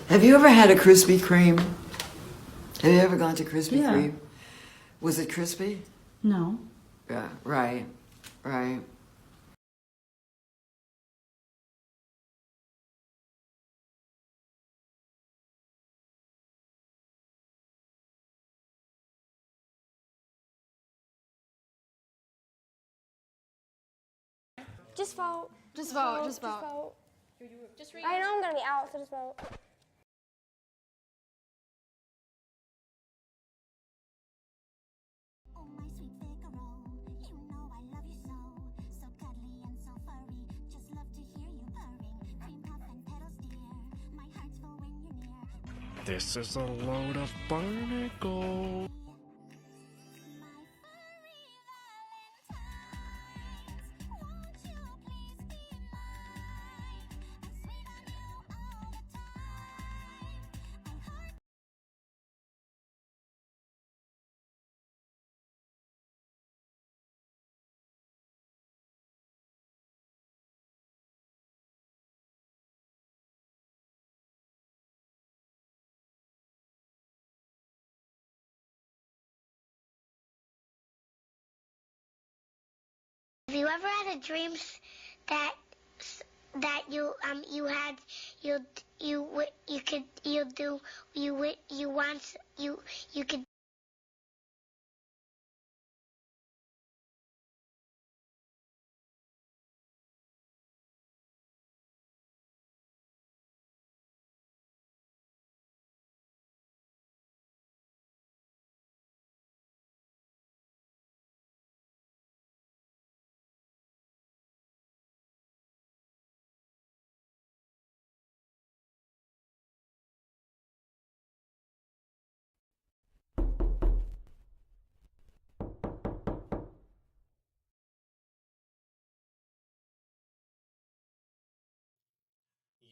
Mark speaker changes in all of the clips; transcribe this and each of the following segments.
Speaker 1: Have you ever had a Krispy Kreme? Have you ever gone to Krispy
Speaker 2: Yeah.
Speaker 1: Kreme? Was it crispy?
Speaker 2: No.
Speaker 1: Yeah, right, right.
Speaker 3: Just vote.
Speaker 4: Just vote. Just vote.
Speaker 3: Just read. I know I'm gonna be out, so just vote.
Speaker 5: Oh my sweet Figaro, you know I love you so cuddly and so furry. Just love to hear you purring. Cream puff and petals, dear. My heart's full when you're near.
Speaker 6: This is a load of barnacles.
Speaker 5: My furry Valentines, won't you please be mine? And sweet on you all the time. And heart. Have you ever had a dream that you had you could you do you want you could.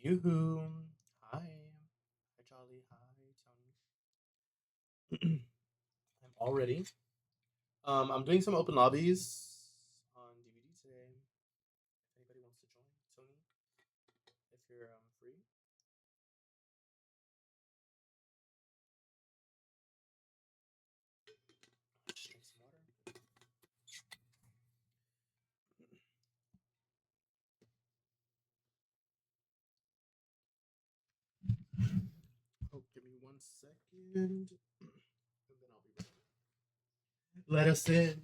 Speaker 7: Yoo-hoo. Hi. Hi, Charlie. Hi, Tony. I'm all ready. I'm doing some open lobbies on DVD today. If anybody wants to join, Tony, if you're free. Just drink some water. Oh, give me 1 second. And then I'll be ready. Let us in.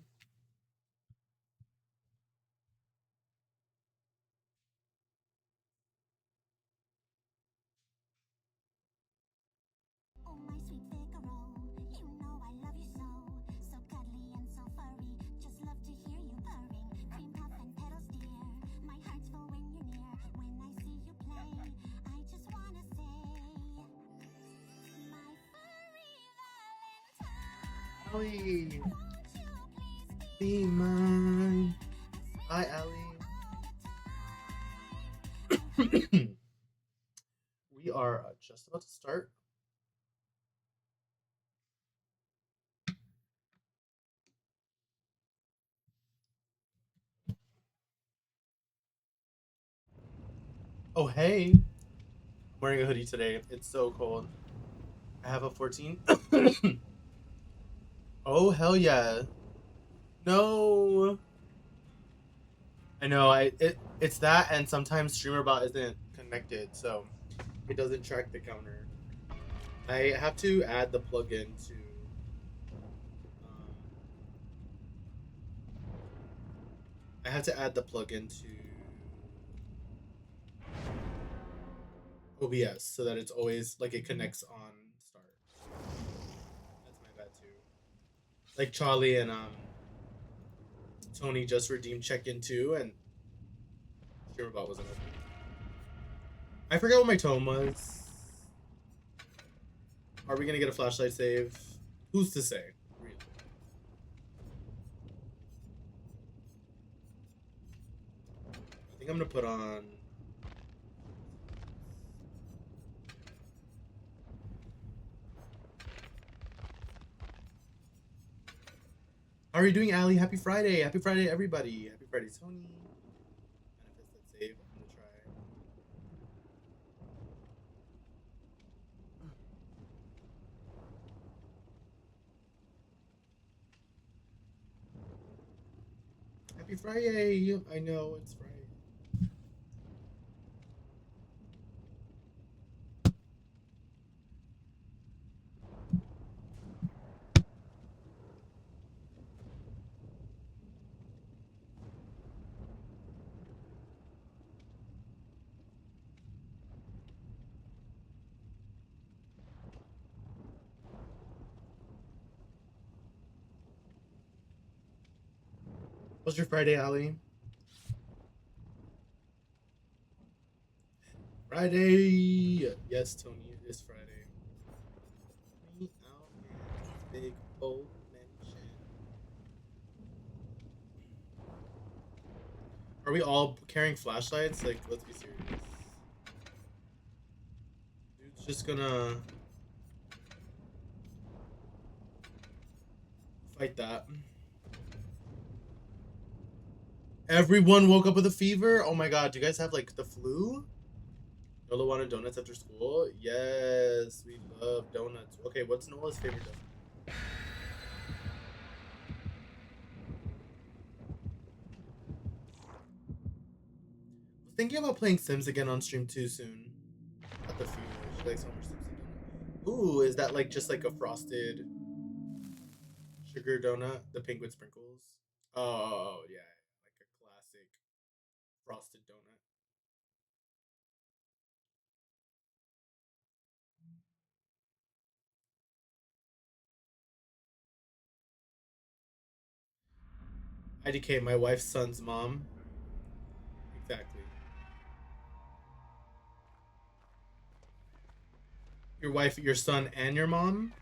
Speaker 5: Oh my sweet Figaro, you know I love you so cuddly and so furry. Just love to hear you purring. Cream puff and petals, dear. My heart's full when you're near. When I see you play, I just wanna say, my furry Valentine.
Speaker 7: Allie.
Speaker 5: Won't you please
Speaker 7: Be mine. Hi, Allie. We are just about to start. Oh, hey. I'm wearing a hoodie today. It's so cold. I have a 14. Oh, hell yeah. No. I know. It's that, and sometimes StreamerBot isn't connected, so it doesn't track the counter. I have to add the plugin to. I have to add the plugin to OBS so that it's always like it connects on start. That's my bad too. Like Charlie and Tony just redeemed check-in too, and StreamerBot wasn't open. I forgot what my tone was. Are we gonna get a flashlight save? Who's to say? Really? I think I'm gonna put on. How are you doing, Allie? Happy Friday! Happy Friday, everybody! Happy Friday, Tony. Manifest that save. I'm gonna try. Happy Friday! I know it's Friday. How's your Friday, Ali? Friday! Yes, Tony, it is Friday. Me out in big old mansion. Are we all carrying flashlights? Like, let's be serious. Dude's just gonna fight that. Everyone woke up with a fever? Oh my god, do you guys have like the flu? Nola wanted donuts after school? Yes, we love donuts. Okay, what's Nola's favorite donut? I was thinking about playing Sims again on stream too soon. At the fever. She likes Homer Simpson donut. Ooh, is that like just like a frosted sugar donut? The penguin sprinkles? Oh, yeah. Like a classic frosted donut. IDK, my wife's son's mom. Exactly. Your wife, your son, and your mom?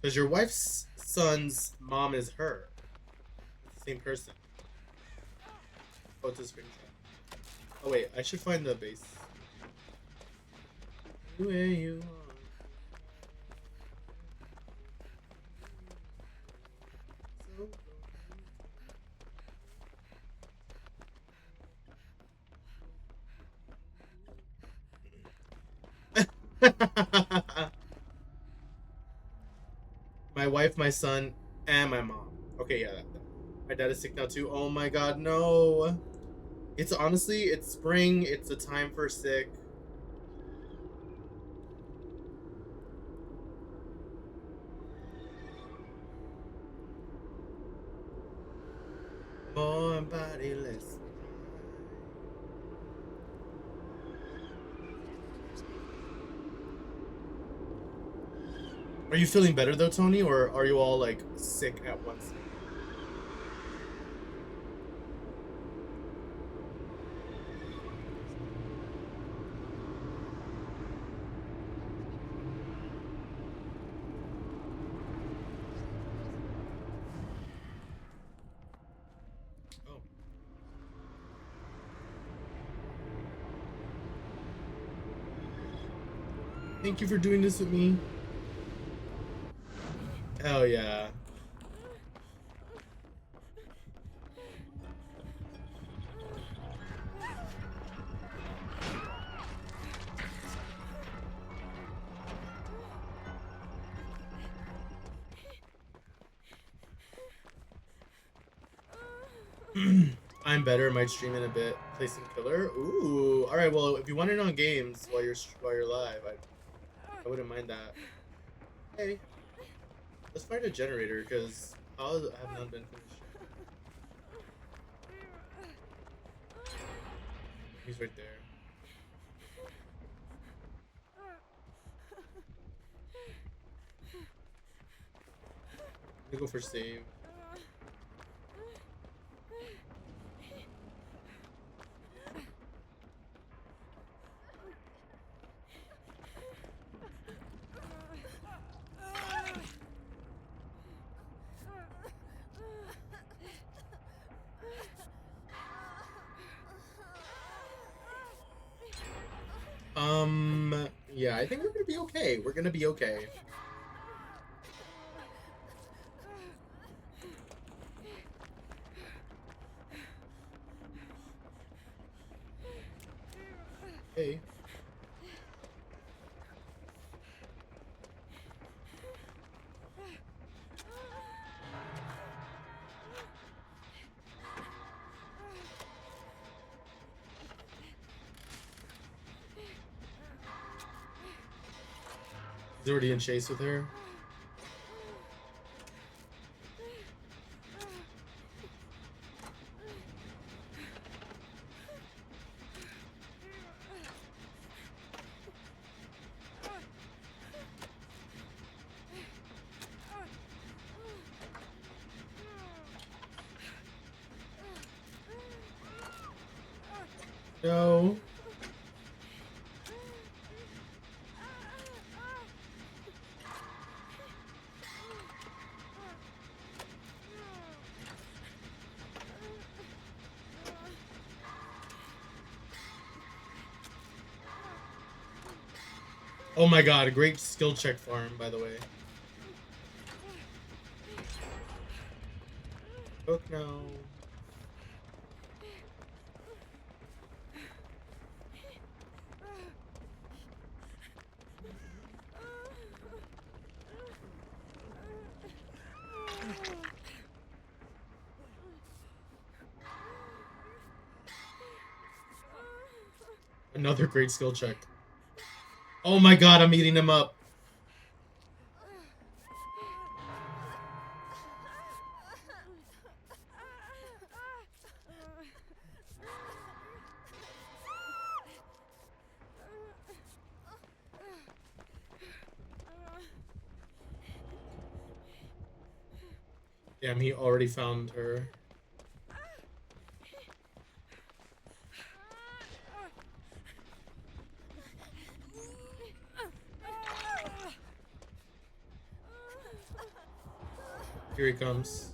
Speaker 7: Because your wife's son's mom is her. It's the same person. Oh, it's a screenshot. Oh, wait, I should find the base. Where you are. My wife, my son, and my mom. Okay, yeah. My dad is sick now too. Oh my god, no. It's honestly, it's spring. It's a time for sick. More body, less. Are you feeling better though, Tony, or are you all like sick at once? Oh. Thank you for doing this with me. Hell yeah. I'm better. Might stream in a bit. Play some killer. Ooh. All right. Well, if you want in on games while you're live, I wouldn't mind that. Hey, let's find a generator because I have not been finished. He's right there. I'm gonna go for save. Yeah, I think we're gonna be okay. We're gonna be okay. Hey. He's already in chase with her. No. Oh my god, a great skill check for him, by the way. Hook no. Another great skill check. Oh my god, I'm eating him up. Damn, he already found her. Here he comes.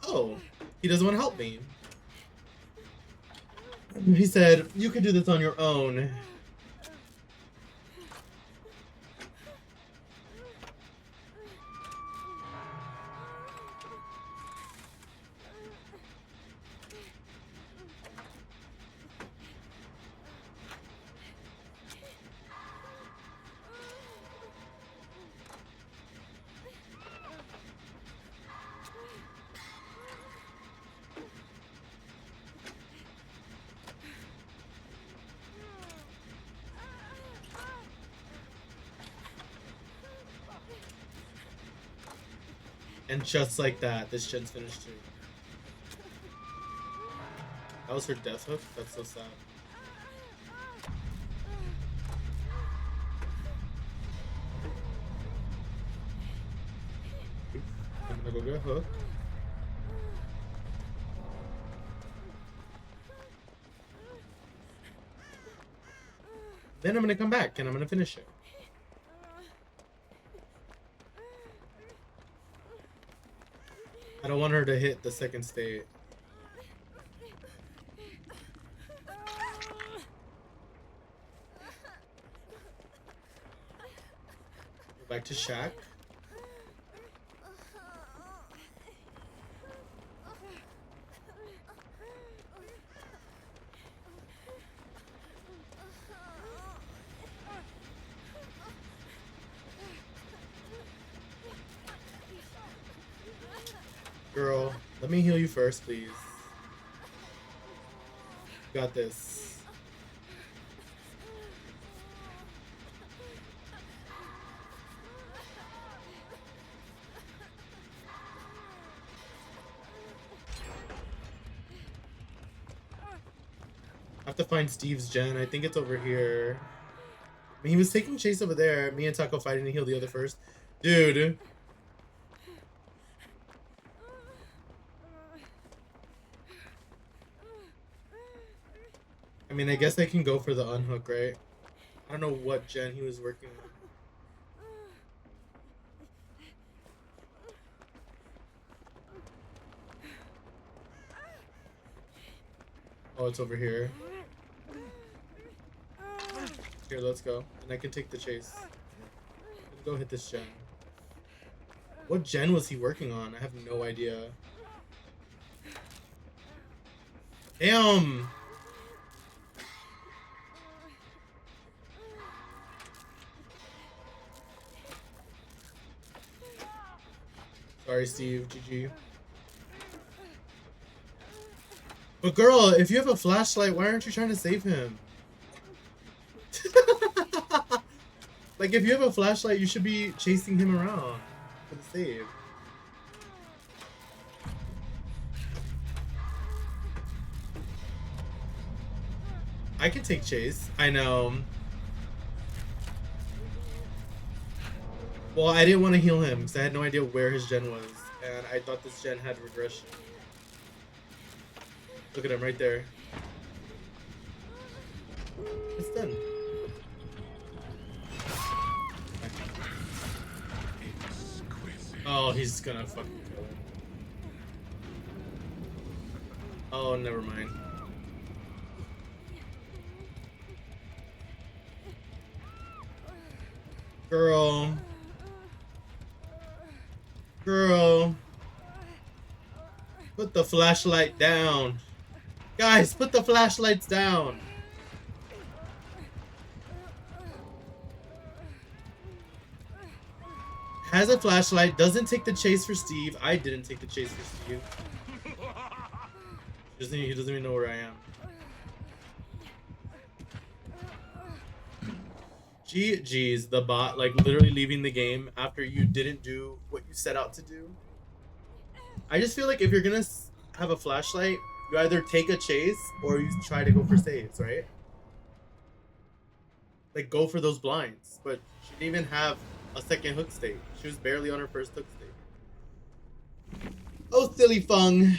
Speaker 7: Oh, he doesn't want to help me. He said, you can do this on your own. And just like that, this gen's finished too. That was her death hook? That's so sad. I'm gonna go get a hook. Then I'm gonna come back and I'm gonna finish it. I don't want her to hit the second state. Go back to Shaq. Girl, let me heal you first, please. Got this. I have to find Steve's gen. I think it's over here. I mean, he was taking chase over there. Me and Taco fighting to heal the other first. Dude. I mean, I guess I can go for the unhook, right? I don't know what gen he was working on. Oh, it's over here. Here, let's go. And I can take the chase. Let's go hit this gen. What gen was he working on? I have no idea. Damn! Sorry, Steve. GG. But girl, if you have a flashlight, why aren't you trying to save him? Like, if you have a flashlight, you should be chasing him around for the save. I can take chase. I know. Well, I didn't want to heal him because I had no idea where his gen was. And I thought this gen had regression. Look at him right there. It's done. Oh, he's gonna fucking kill him. Oh, never mind. Girl. Girl. Put the flashlight down. Guys, put the flashlights down. Has a flashlight, doesn't take the chase for Steve. I didn't take the chase for Steve. He doesn't even know where I am. GG's, the bot, like literally leaving the game after you didn't do what you set out to do. I just feel like if you're gonna have a flashlight, you either take a chase or you try to go for saves, right? Like, go for those blinds. But she didn't even have a second hook state. She was barely on her first hook state. Oh, silly Fung.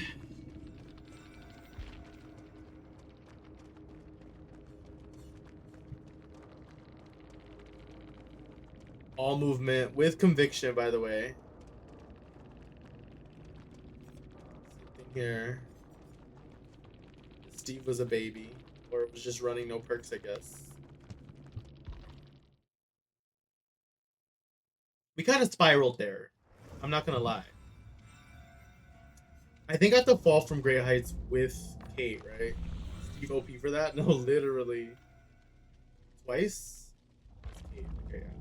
Speaker 7: All movement with conviction, by the way. Something here. Steve was a baby, or it was just running no perks, I guess. We kind of spiraled there. I'm not gonna lie. I think I have to fall from Great Heights with Kate, right? Steve OP for that? No, literally. Twice? Kate. Okay, yeah.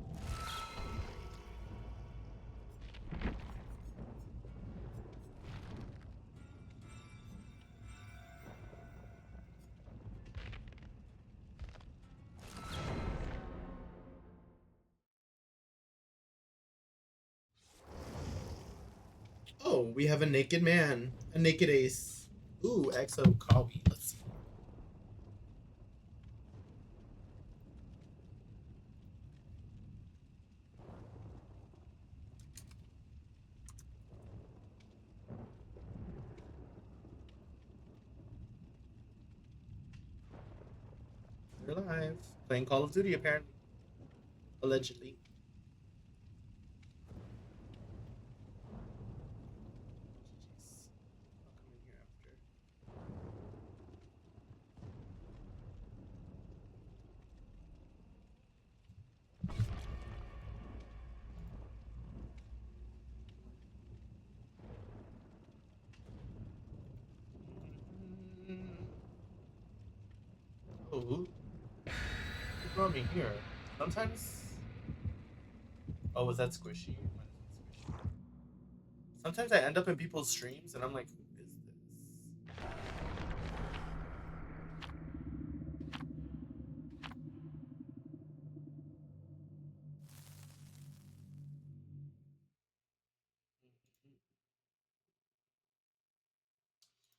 Speaker 7: Oh, we have a naked man. A naked ace. Ooh, Exo Kawi. Let's see. We're live. Playing Call of Duty, apparently. Allegedly. Oh, who brought me here? Sometimes. Oh, was that Squishy? Sometimes I end up in people's streams and I'm like, who is this?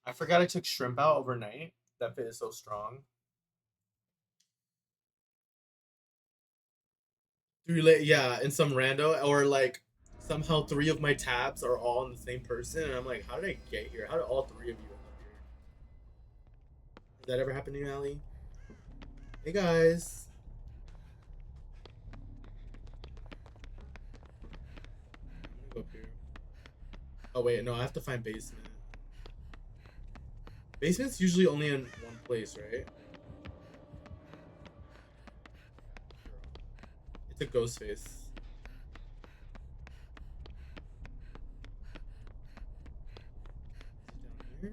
Speaker 7: I forgot I took shrimp out overnight. That fit is so strong. 3 yeah, in some rando, or like somehow 3 of my tabs are all on the same person, and I'm like, how did I get here? How did all 3 of you end up here? Has that ever happened to you, Allie? Hey guys. I'm gonna go up here. Oh wait, no, I have to find basement. Basement's usually only in one place, right? It's a ghost face. Down here.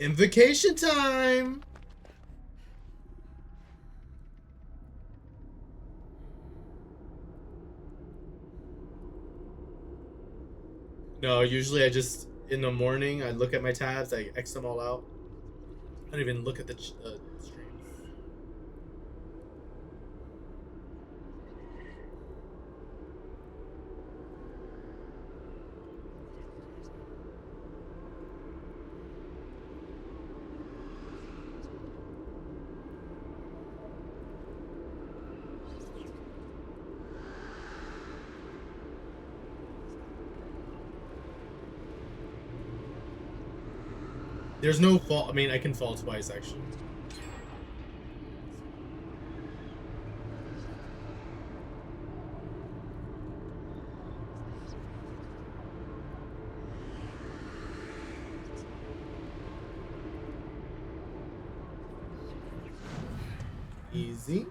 Speaker 7: Invocation time! No, usually I just, in the morning, I look at my tabs, I X them all out. I don't even look at the streams. There's no fall. I mean, I can fall twice actually. Easy.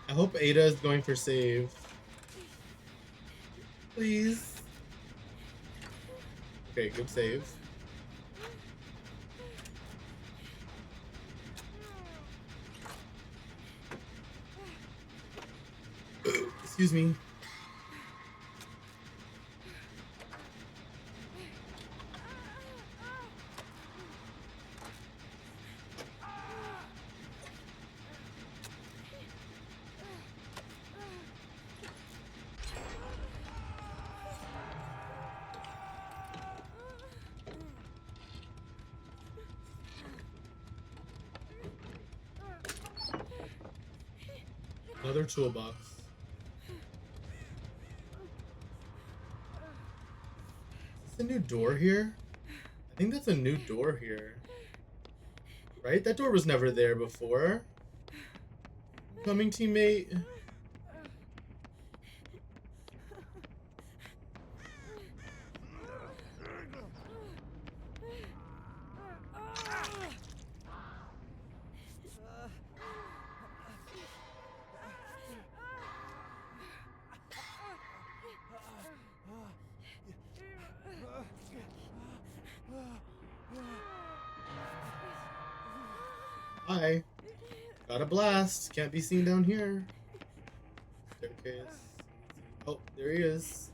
Speaker 7: I hope Ada is going for save. Please. Okay, good save. Excuse me. Another toolbox. Is this a new door here? I think that's a new door here. Right? That door was never there before. Coming, teammate. Hi. Got a blast. Can't be seen down here. Staircase. Oh, there he is.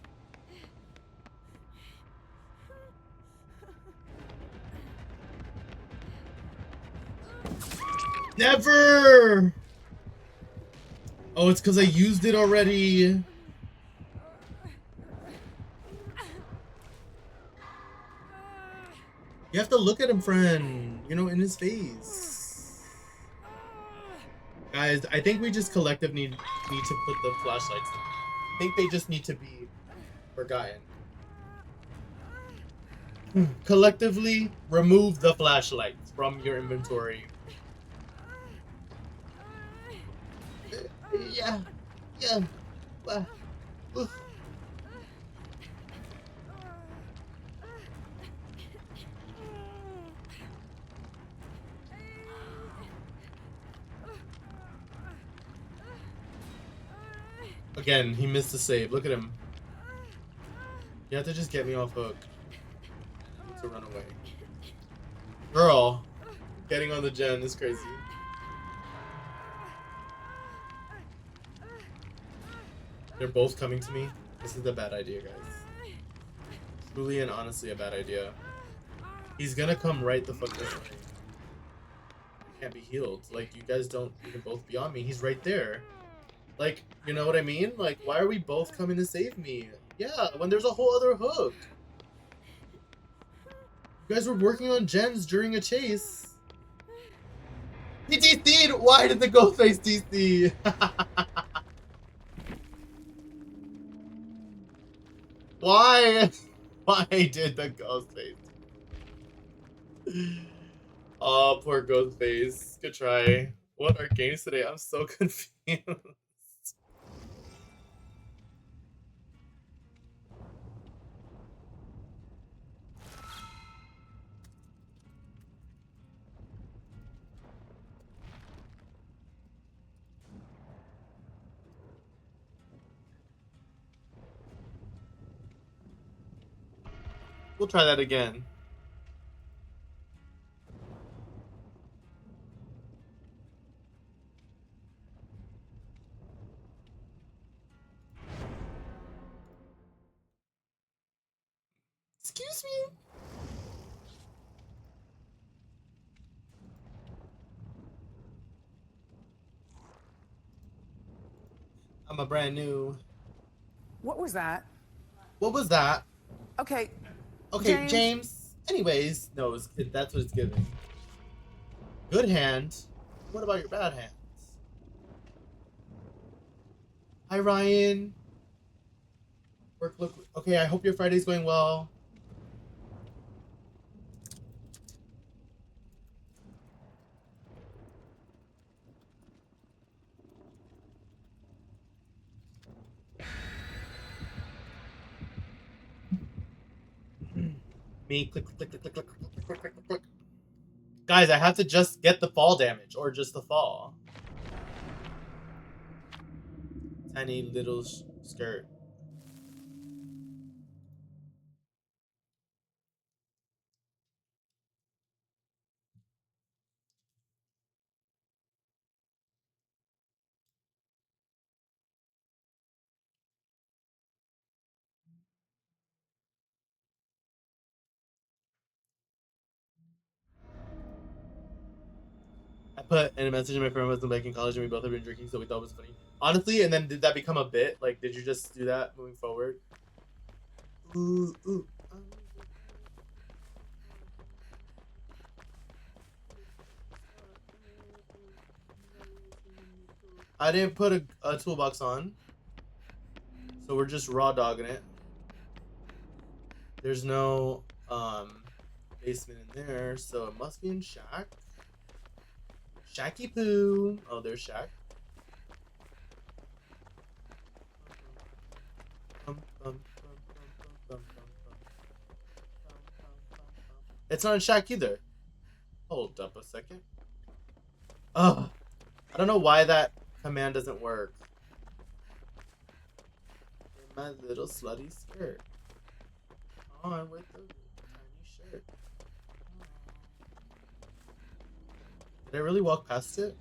Speaker 7: Never! Oh, it's because I used it already. You have to look at him, friend. You know, in his face. Guys, I think we just collectively need to put the flashlights down. I think they just need to be forgotten. Collectively, remove the flashlights from your inventory. Yeah. Again, he missed the save. Look at him. You have to just get me off hook. I need to run away. Girl, getting on the gen is crazy. They're both coming to me. This is a bad idea, guys. Truly and honestly a bad idea. He's gonna come right the fuck this way. Can't be healed. Like, you guys don't even both be on me. He's right there. Like, you know what I mean? Like, why are we both coming to save me? Yeah, when there's a whole other hook. You guys were working on gens during a chase. He DC'd! Why did the Ghostface DC? Why? Why did the Ghostface? Oh, poor Ghostface. Good try. What are games today? I'm so confused. We'll try that again. Excuse me. I'm a brand new.
Speaker 2: What was that?
Speaker 7: What was that?
Speaker 2: Okay.
Speaker 7: Okay, James. Anyways, no, that's what it's giving. Good hand. What about your bad hands? Hi, Ryan. Look. Okay, I hope your Friday's going well. Me, click. Guys, I have to just get the fall damage, or just the fall. Tiny little skirt. I put in a message to my friend wasn't back in college and we both have been drinking, so we thought it was funny. Honestly, and then did that become a bit? Like, did you just do that moving forward? Ooh. I didn't put a toolbox on, so we're just raw dogging it. There's no basement in there, so it must be in Shack. Shacky Poo. Oh, there's Shack. It's not in Shack either. Hold up a second. Ugh. I don't know why that command doesn't work. In my little slutty skirt. On with the tiny shirt. Did I really walk past it?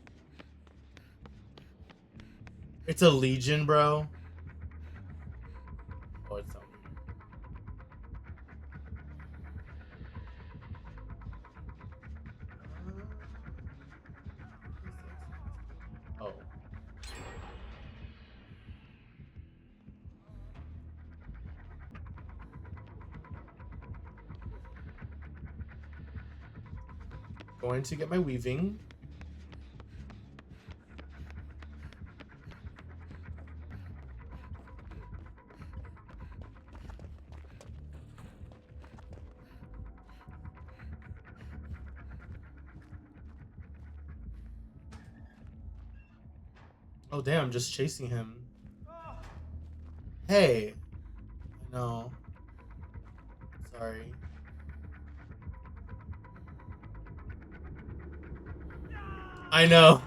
Speaker 7: It's a Legion, bro. Oh, it's not. Oh. Going to get my weaving. Oh damn, I'm just chasing him. Hey. No. Sorry. I know.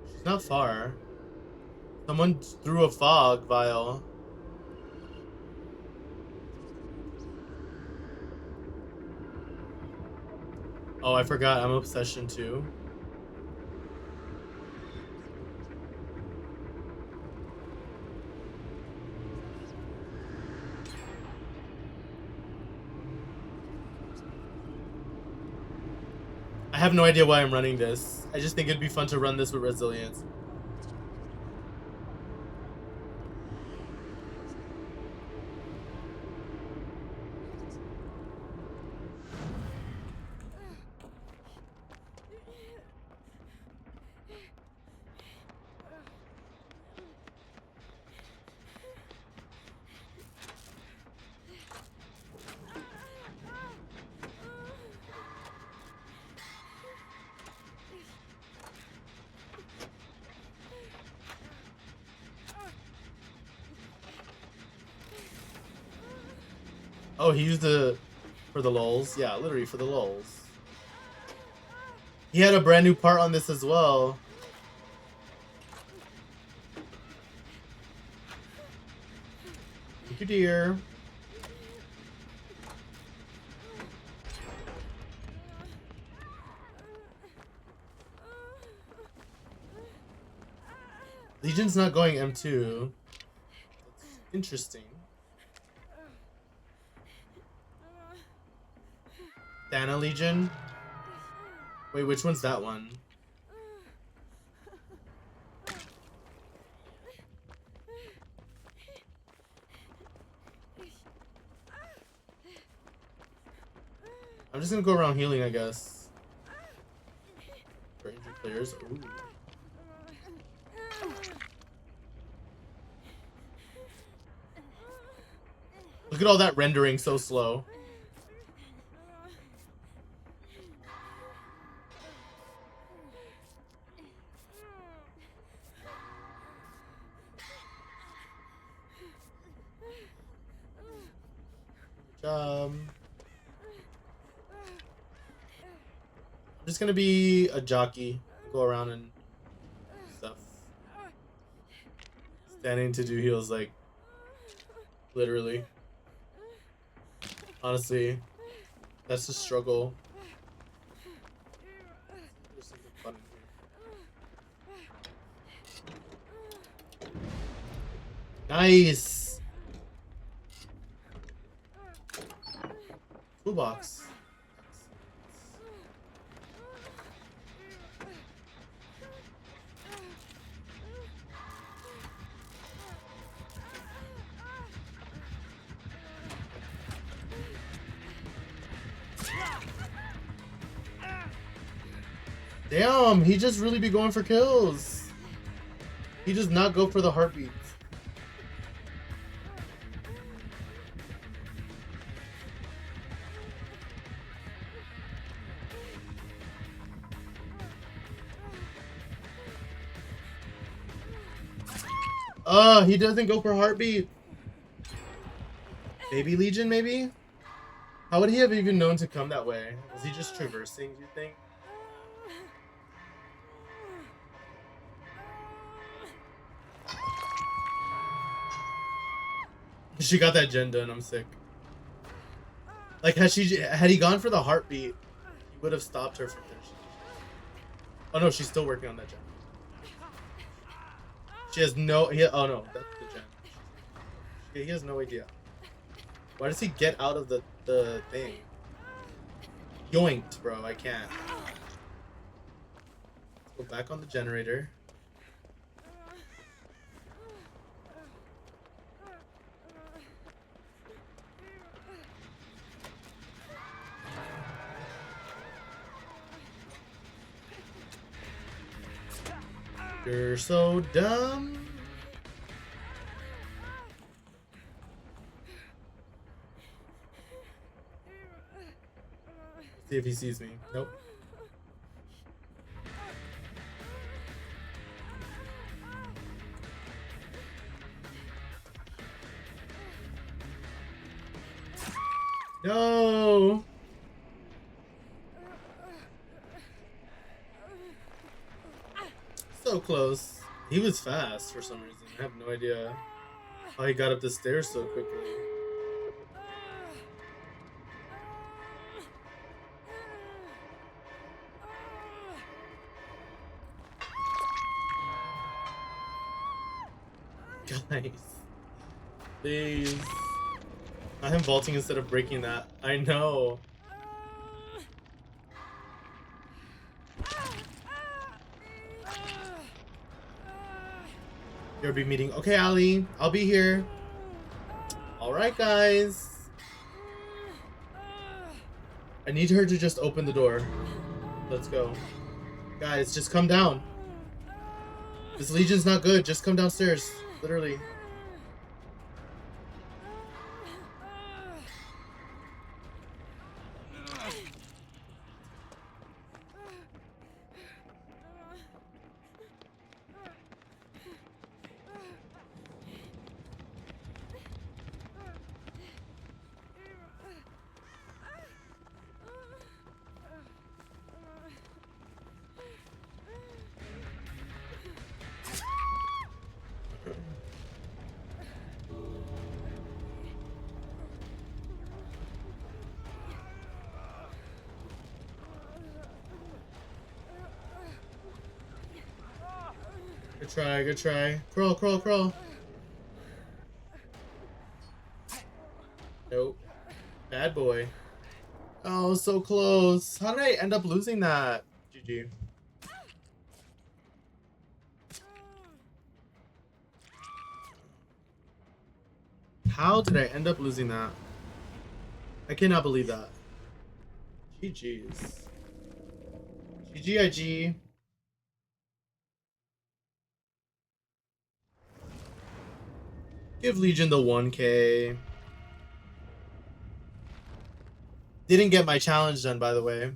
Speaker 7: She's not far. Someone threw a fog vial. Oh, I forgot. I'm Obsession too. I have no idea why I'm running this. I just think it'd be fun to run this with Resilience. Oh, he used the For the lulz. Yeah, literally for the lulz. He had a brand new part on this as well. Thank you, dear. Legion's not going M2. That's interesting. Dana Legion? Wait, which one's that one? I'm just gonna go around healing, I guess. For injured players. Ooh. Look at all that rendering so slow. Good job. I'm just gonna be a jockey. Go around and stuff. Standing to do heals, like, literally. Honestly, that's the struggle. There's something fun in here. Nice! Toolbox. Damn, he just really be going for kills. He does not go for the heartbeats. He doesn't go for heartbeat. Baby Legion, maybe? How would he have even known to come that way? Was he just traversing, do you think? She got that gen done, I'm sick. Like, had he gone for the heartbeat, he would have stopped her from finishing. Oh no, she's still working on that gen. She has no, oh no, that's the gen. He has no idea. Why does he get out of the thing? Yoinked, bro, I can't. Let's go back on the generator. You're so dumb. See if he sees me. Nope. No. So close. He was fast for some reason. I have no idea how he got up the stairs so quickly. Guys. Please. Not him vaulting instead of breaking that. I know. You'll be meeting. Okay, Ali. I'll be here. Alright, guys. I need her to just open the door. Let's go. Guys, just come down. This Legion's not good. Just come downstairs. Literally. Good try, good try. Crawl, crawl, crawl. Nope. Bad boy. Oh, so close. How did I end up losing that? GG. How did I end up losing that? I cannot believe that. GG's. GGIG. Give Legion the 1K. Didn't get my challenge done, by the way.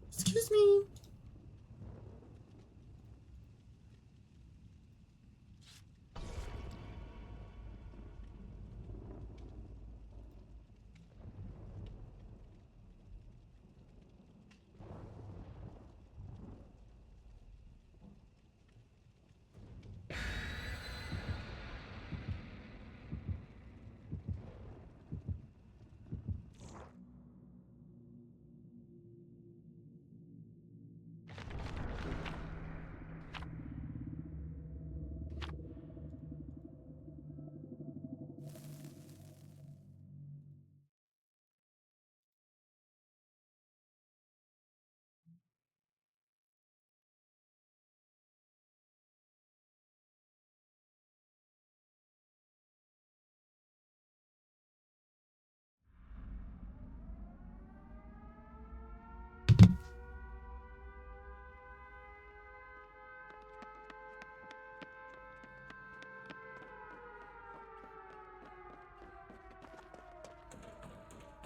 Speaker 7: Excuse me.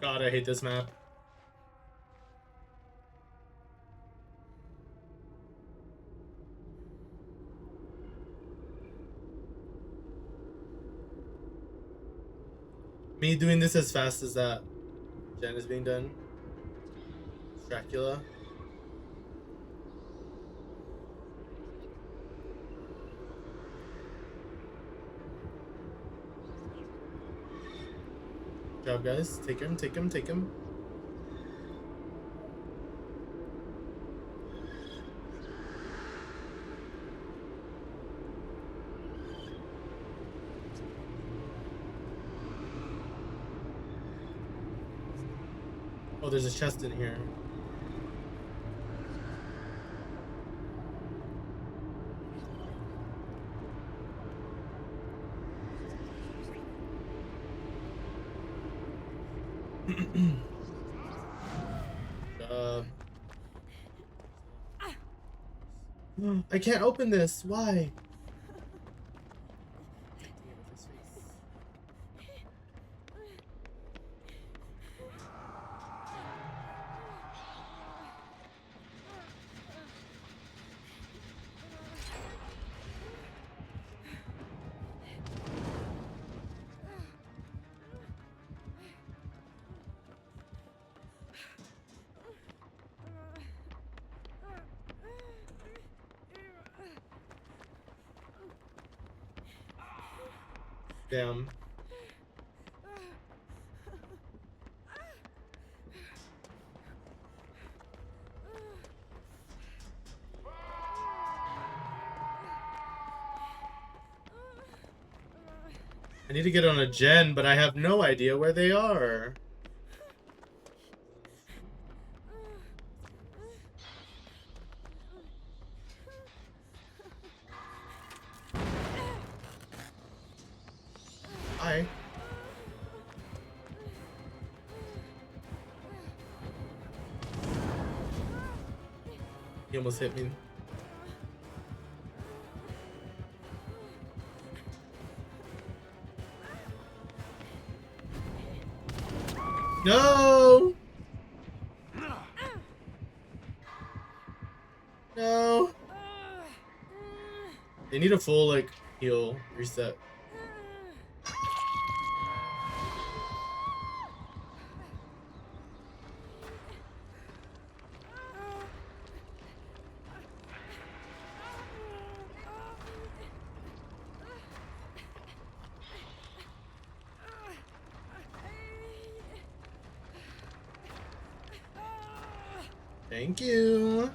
Speaker 7: God, I hate this map. Me doing this as fast as that gen is being done. Dracula. Good job, guys. Take him, take him, take him. Oh, there's a chest in here. I can't open this. Why? Damn. I need to get on a gen, but I have no idea where they are. Hi. He almost hit me. No! No! They need a full, like, heal reset. Thank you.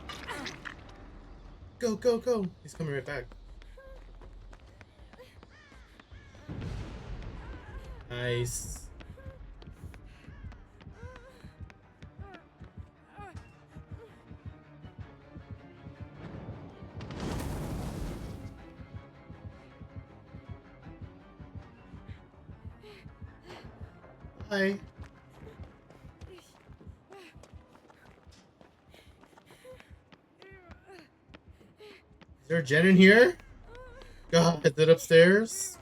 Speaker 7: Go, go, go. He's coming right back. Nice. Hi. Is there a gen in here? God, is it upstairs?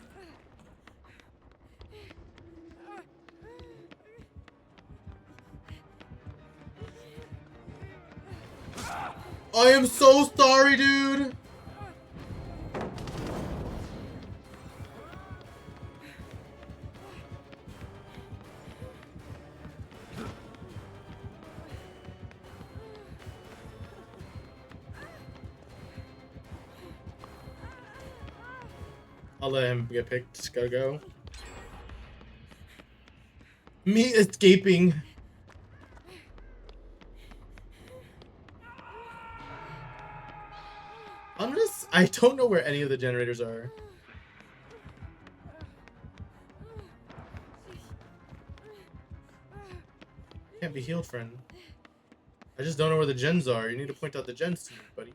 Speaker 7: I am so sorry, dude. I'll let him get picked. Just gotta go. Me escaping. I don't know where any of the generators are. Can't be healed, friend. I just don't know where the gens are. You need to point out the gens to me, buddy.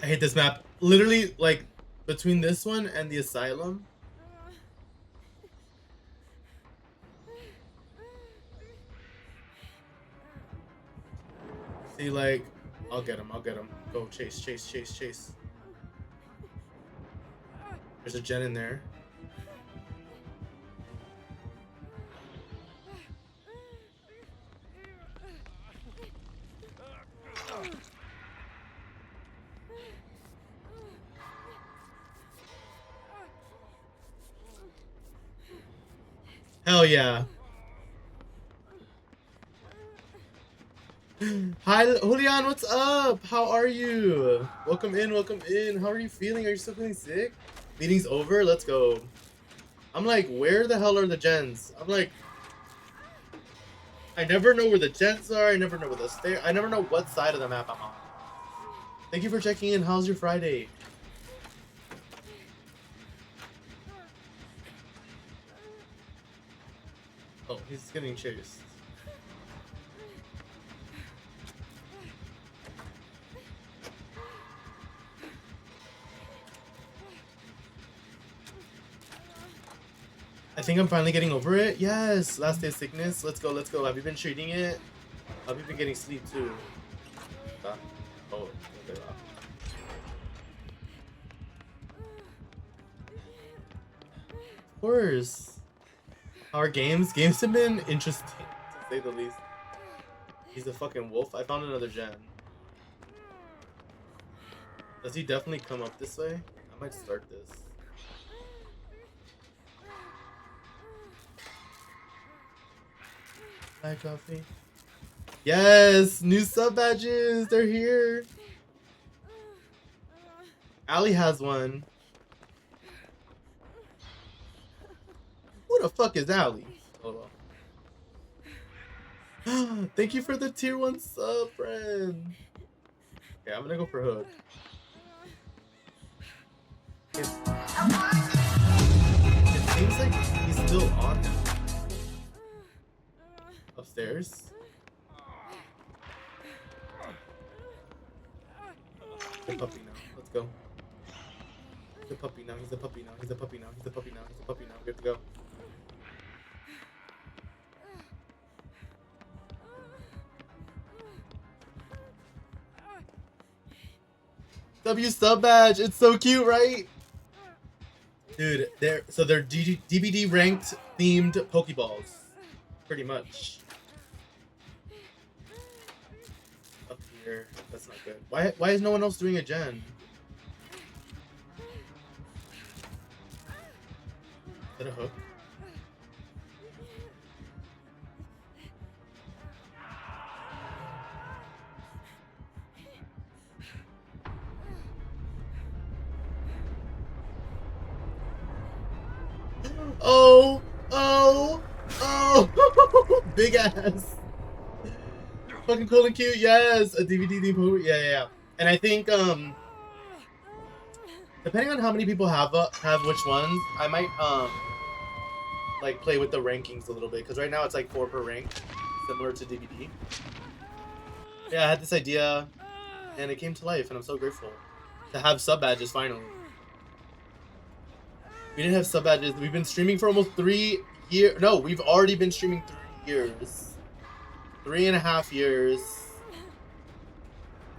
Speaker 7: I hate this map. Literally, like, between this one and the asylum. See, like, I'll get him. I'll get him. Go, chase, chase, chase, chase. There's a gen in there. Hell yeah. Hi, Julian, what's up? How are you? Welcome in, welcome in. How are you feeling? Are you still feeling sick? Meeting's over, let's go. I'm like, where the hell are the gens? I'm like, I never know where the gens are. I never know where the stairs. I never know what side of the map I'm on. Thank you for checking in. How's your Friday? Oh, he's getting chased. I think I'm finally getting over it. Yes, last day of sickness. Let's go, let's go. Have you been treating it? Have you been getting sleep too? Oh, okay. Of course. Our games have been interesting, to say the least. He's a fucking wolf. I found another gen. Does he definitely come up this way? I might start this. Hi, coffee. Yes, new sub badges. They're here. Ali has one. Who the fuck is Ali? Hold on. Thank you for the tier 1 sub, friend. Okay, I'm gonna go for Hook. It seems like he's still on him. Upstairs. He's a puppy now. Let's go. He's a puppy now. He's a puppy now. He's a puppy now. He's a puppy now. He's a puppy now. We have to go. W sub badge. It's so cute, right? Dude, they're DBD ranked themed Pokeballs, pretty much. Up here, that's not good. Why is no one else doing a gen? Is that a hook? Oh, oh, oh, big ass. Fucking cool and cute, yes. A DVD depot, yeah. And I think depending on how many people have which ones, I might like play with the rankings a little bit, because right now it's like 4 per rank, similar to DVD. Yeah, I had this idea and it came to life, and I'm so grateful to have sub badges finally. We didn't have sub badges. We've been streaming for almost 3 years. No, we've already been streaming 3 years. 3.5 years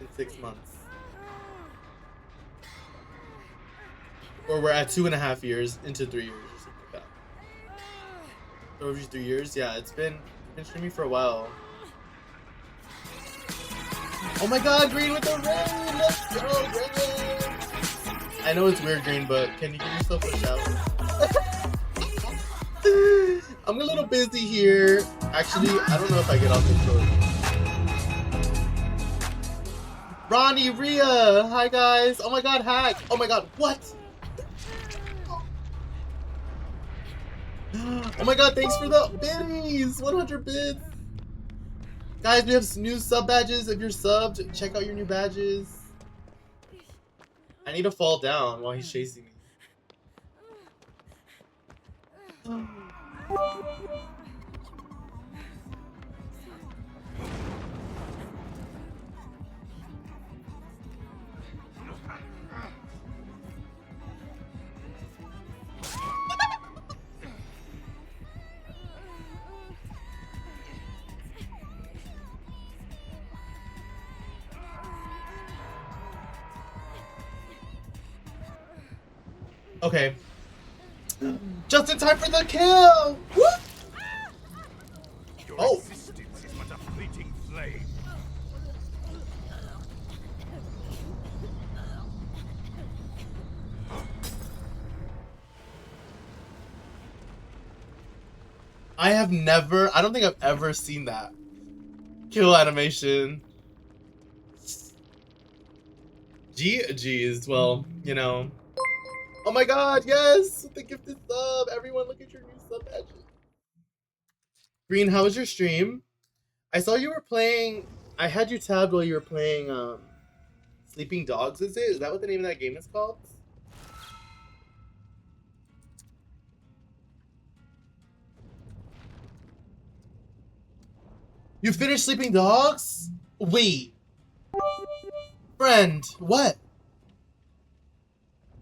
Speaker 7: in 6 months. Or we're at 2.5 years into 3 years or something like that. So over 3 years, yeah, it's been streaming for a while. Oh my god, green with the rain! Let's go, green! I know it's weird, Green, but can you give yourself a shout? I'm a little busy here. Actually, I don't know if I get off this road. Ronnie, Rhea! Hi, guys! Oh my god, hack! Oh my god, what? Oh my god, thanks for the biddies! 100 bids! Guys, we have new sub badges. If you're subbed, check out your new badges. I need to fall down while he's chasing me. Okay. Just in time for the kill! Woo! Oh! I don't think I've ever seen that kill animation. GG's, well, you know. Oh my god, yes! The gifted sub! Everyone, look at your new sub badges. Green, how was your stream? I saw you were playing... I had you tabbed while you were playing, Sleeping Dogs, is it? Is that what the name of that game is called? You finished Sleeping Dogs? Wait. Friend, what?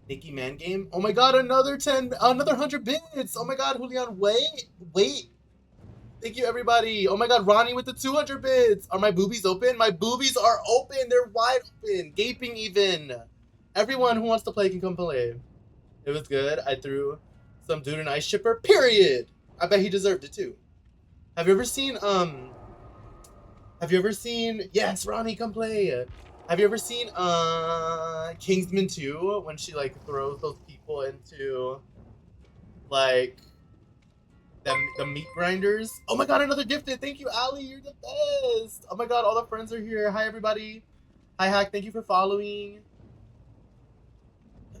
Speaker 7: Nikki Man Game? Oh my god, another 100 bits! Oh my god, Julian, wait! Thank you, everybody! Oh my god, Ronnie with the 200 bits! Are my boobies open? My boobies are open! They're wide open! Gaping even! Everyone who wants to play can come play. It was good. I threw some dude and ice shipper, period! I bet he deserved it too. Have you ever seen, yes, Ronnie, come play! Have you ever seen Kingsman 2 when she like throws those people into like the meat grinders? Oh my god, another gifted! Thank you, Ali, you're the best! Oh my god, all the friends are here. Hi everybody. Hi Hack, thank you for following.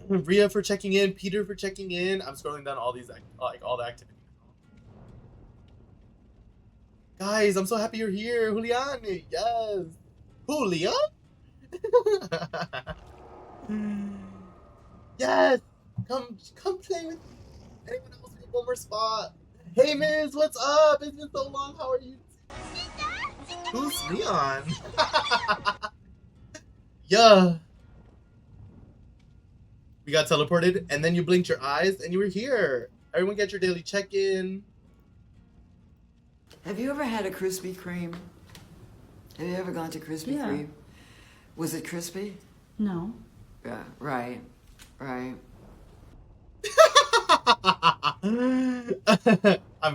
Speaker 7: Rhea for checking in, Peter for checking in. I'm scrolling down all these like all the activities. Guys, I'm so happy you're here. Julian, yes. Julian? Yes! Come play with me. Anyone else need one more spot? Hey Miz, what's up? It's been so long. How are you? Who's Leon? Yeah. We got teleported and then you blinked your eyes and you were here. Everyone get your daily check-in.
Speaker 1: Have you ever had a Krispy Kreme? Have you ever gone to Krispy Kreme? Was it crispy?
Speaker 4: No.
Speaker 1: Yeah, right.
Speaker 7: I'm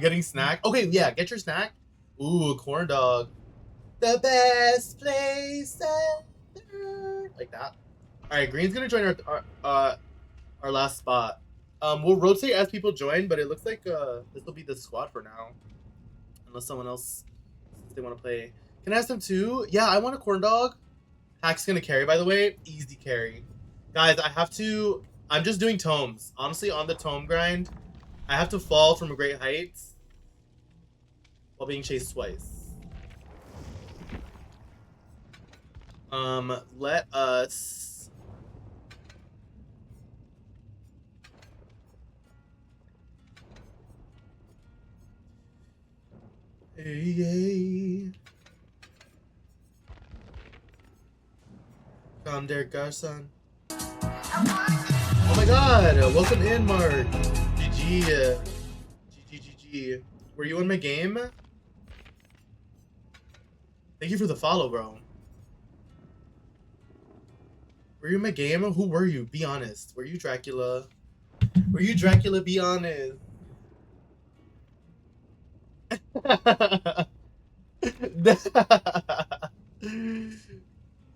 Speaker 7: getting snack. Okay, yeah, get your snack. Ooh, corn dog. The best place ever. Like that. All right, green's gonna join our last spot. We'll rotate as people join, but it looks like this will be the squad for now, unless someone else says they want to play. Can I ask them too? Yeah, I want a corn dog. Hack's gonna carry, by the way. Easy carry, guys. I'm just doing tomes. Honestly, on the tome grind, I have to fall from a great height while being chased twice. Let us. Hey. Come, Derek Garson. Oh my god! Welcome in, Mark. GG. GG. Were you in my game? Thank you for the follow, bro. Were you in my game? Who were you? Be honest. Were you Dracula? Were you Dracula? Be honest.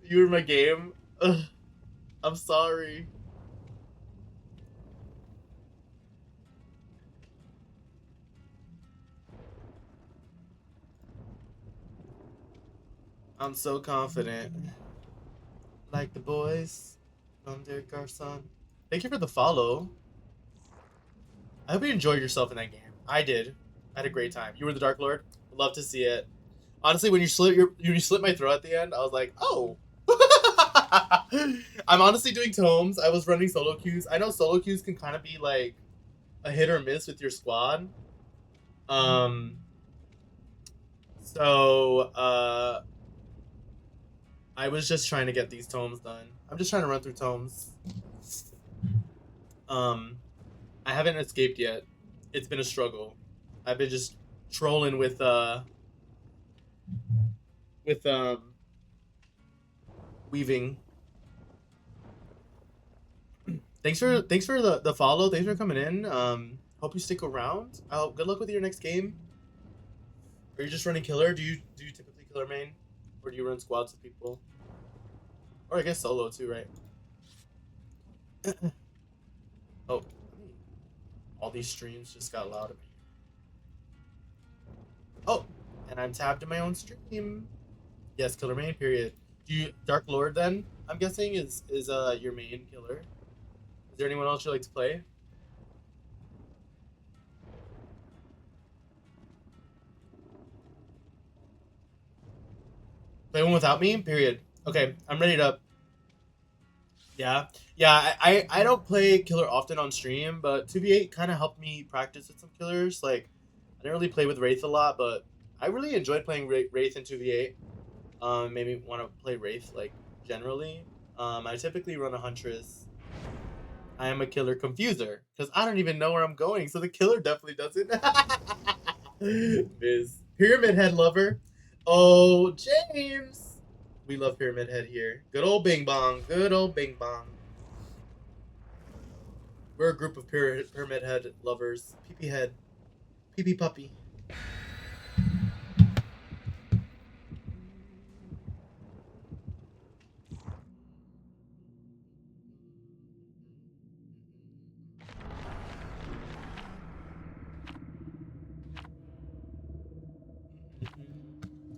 Speaker 7: You were in my game? Ugh. I'm sorry. I'm so confident. Like the boys. I'm Derek Garson. Thank you for the follow. I hope you enjoyed yourself in that game. I did. I had a great time. You were the Dark Lord. Love to see it. Honestly, when you slit my throat at the end, I was like, oh. I'm honestly doing tomes. I was running solo queues. I know solo queues can kind of be like a hit or miss with your squad. I was just trying to get these tomes done. I'm just trying to run through tomes. I haven't escaped yet. It's been a struggle. I've been just trolling with weaving. Thanks for the follow. Thanks for coming in. Hope you stick around. Good luck with your next game. Are you just running killer? Do you typically killer main? Or do you run squads with people? Or I guess solo too, right? Oh. All these streams just got loud at me. Oh, and I'm tabbed in my own stream. Yes, killer main, period. Do you Dark Lord then, I'm guessing, is your main killer? Is there anyone else you like to play? Play one without me? Period. Okay, I'm ready to... Yeah, I don't play killer often on stream, but 2v8 kind of helped me practice with some killers. Like, I didn't really play with Wraith a lot, but I really enjoyed playing Wraith in 2v8. Made me want to play Wraith, like, generally. I typically run a Huntress. I am a killer confuser, because I don't even know where I'm going, so the killer definitely doesn't. Biz. Pyramid Head lover. Oh, James. We love Pyramid Head here. Good old Bing Bong. Good old Bing Bong. We're a group of Pyramid Head lovers. Pee-pee Head. Pee-pee Puppy.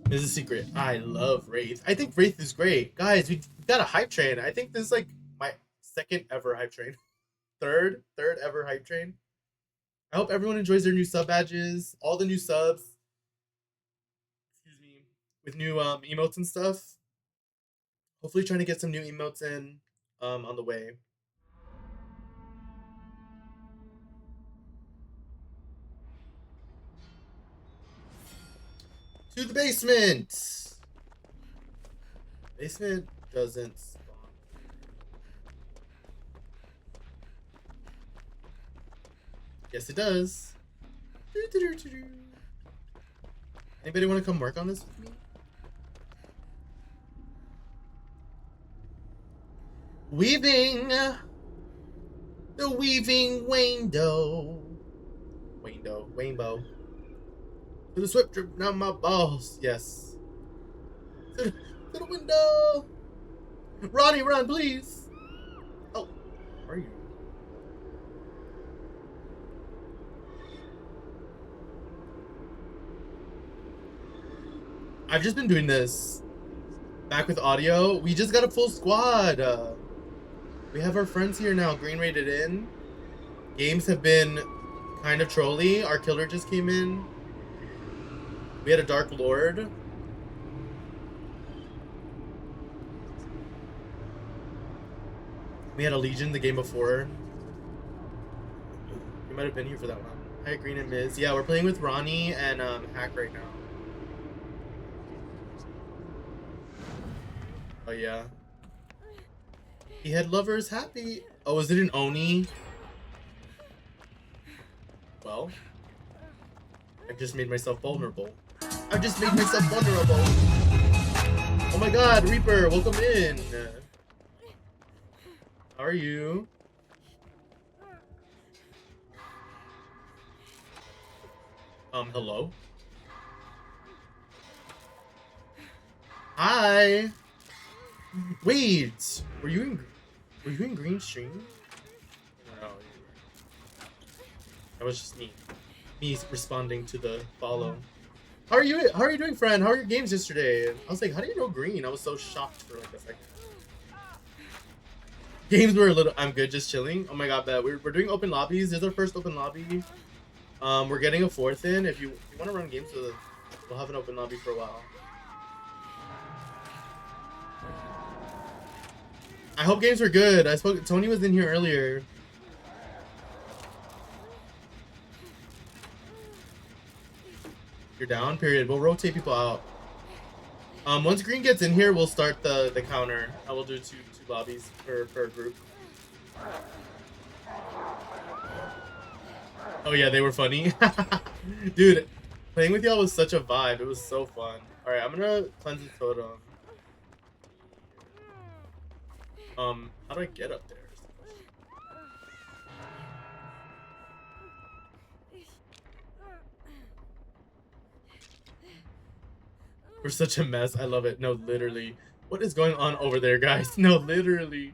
Speaker 7: This is a secret. I love Wraith. I think Wraith is great. Guys, we've got a hype train. I think this is like my second ever hype train. Third ever hype train. I hope everyone enjoys their new sub badges. All the new subs. Excuse me. With new emotes and stuff. Hopefully trying to get some new emotes in on the way. To the basement! Basement doesn't spawn. Yes, it does. Anybody want to come work on this with me? Weaving! The weaving window. Rainbow. To the swift drip down my balls. Yes. To the window. Ronnie, run, please. Oh, where are you? I've just been doing this. Back with audio. We just got a full squad. We have our friends here now. Green rated in. Games have been kind of trolly. Our killer just came in. We had a Dark Lord. We had a Legion the game before. We might have been here for that one. Hi, Green and Miz. Yeah, we're playing with Ronnie and Hack right now. Oh yeah. He had lovers happy. Oh, is it an Oni? Well, I just made myself vulnerable. I just made myself vulnerable. Oh my god, Reaper, welcome in. How are you? Hello? Hi! Wait! Were you in green stream? No. That was just me. Me responding to the follow. How are you doing, friend? How are your games yesterday? I was like, how do you know green? I was so shocked for like a second. Games were a little. I'm good, just chilling. Oh my god, bet we're doing open lobbies. This is our first open lobby. We're getting a fourth in. If you want to run games with us, we'll have an open lobby for a while. I hope games were good. Tony was in here earlier. You're down, period. We'll rotate people out. Once green gets in here, we'll start the counter. I will do two lobbies per group. Oh yeah, they were funny. Dude, playing with y'all was such a vibe. It was so fun. Alright, I'm gonna cleanse the totem. How do I get up there? We're such a mess. I love it. No, literally. What is going on over there, guys? No, literally.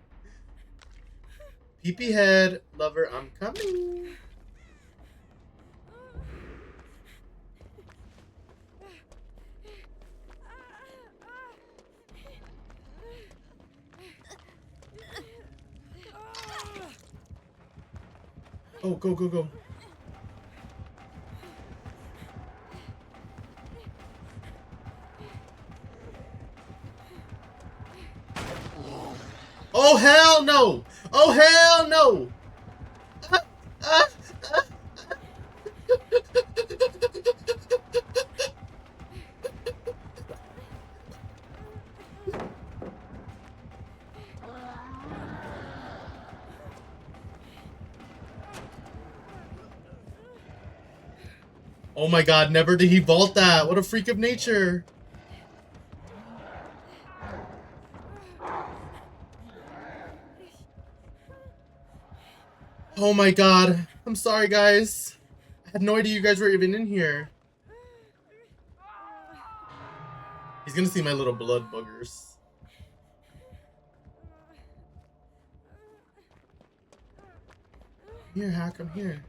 Speaker 7: Peepee head, lover, I'm coming. Oh, go. Oh, hell no! Oh, hell no! Oh my god, never did he vault that. What a freak of nature. Oh my god. I'm sorry, guys. I had no idea you guys were even in here. He's gonna see my little blood boogers. Here, Hack, I'm here.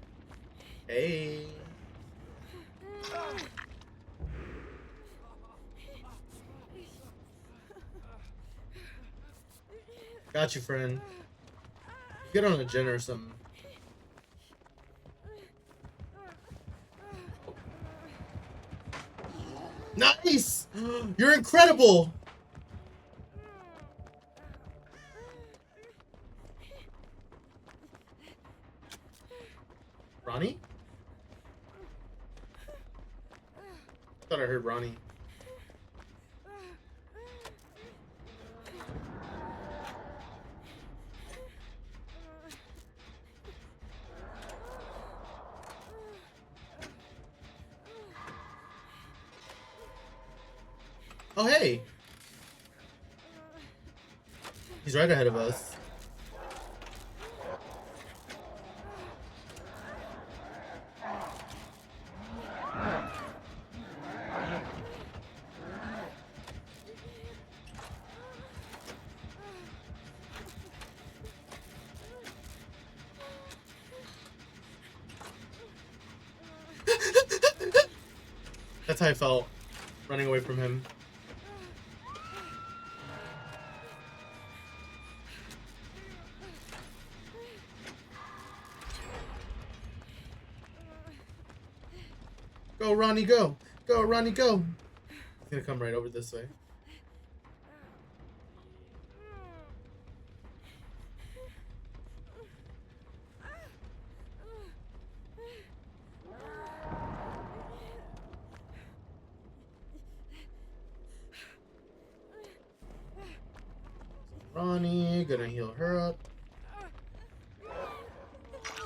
Speaker 7: Hey. Got you, friend. Get on a gen or something. Nice! You're incredible! Ronnie? Thought I heard Ronnie. Oh, hey! He's right ahead of us. That's how I felt running away from him. Go, Ronnie, go! Go, Ronnie, go! He's gonna come right over this way. Ronnie, gonna heal her up.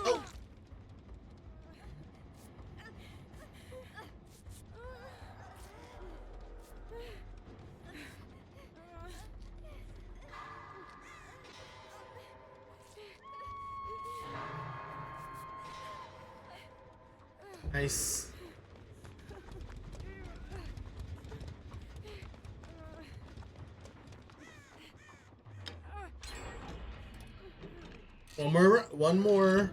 Speaker 7: Oh! Nice. One more.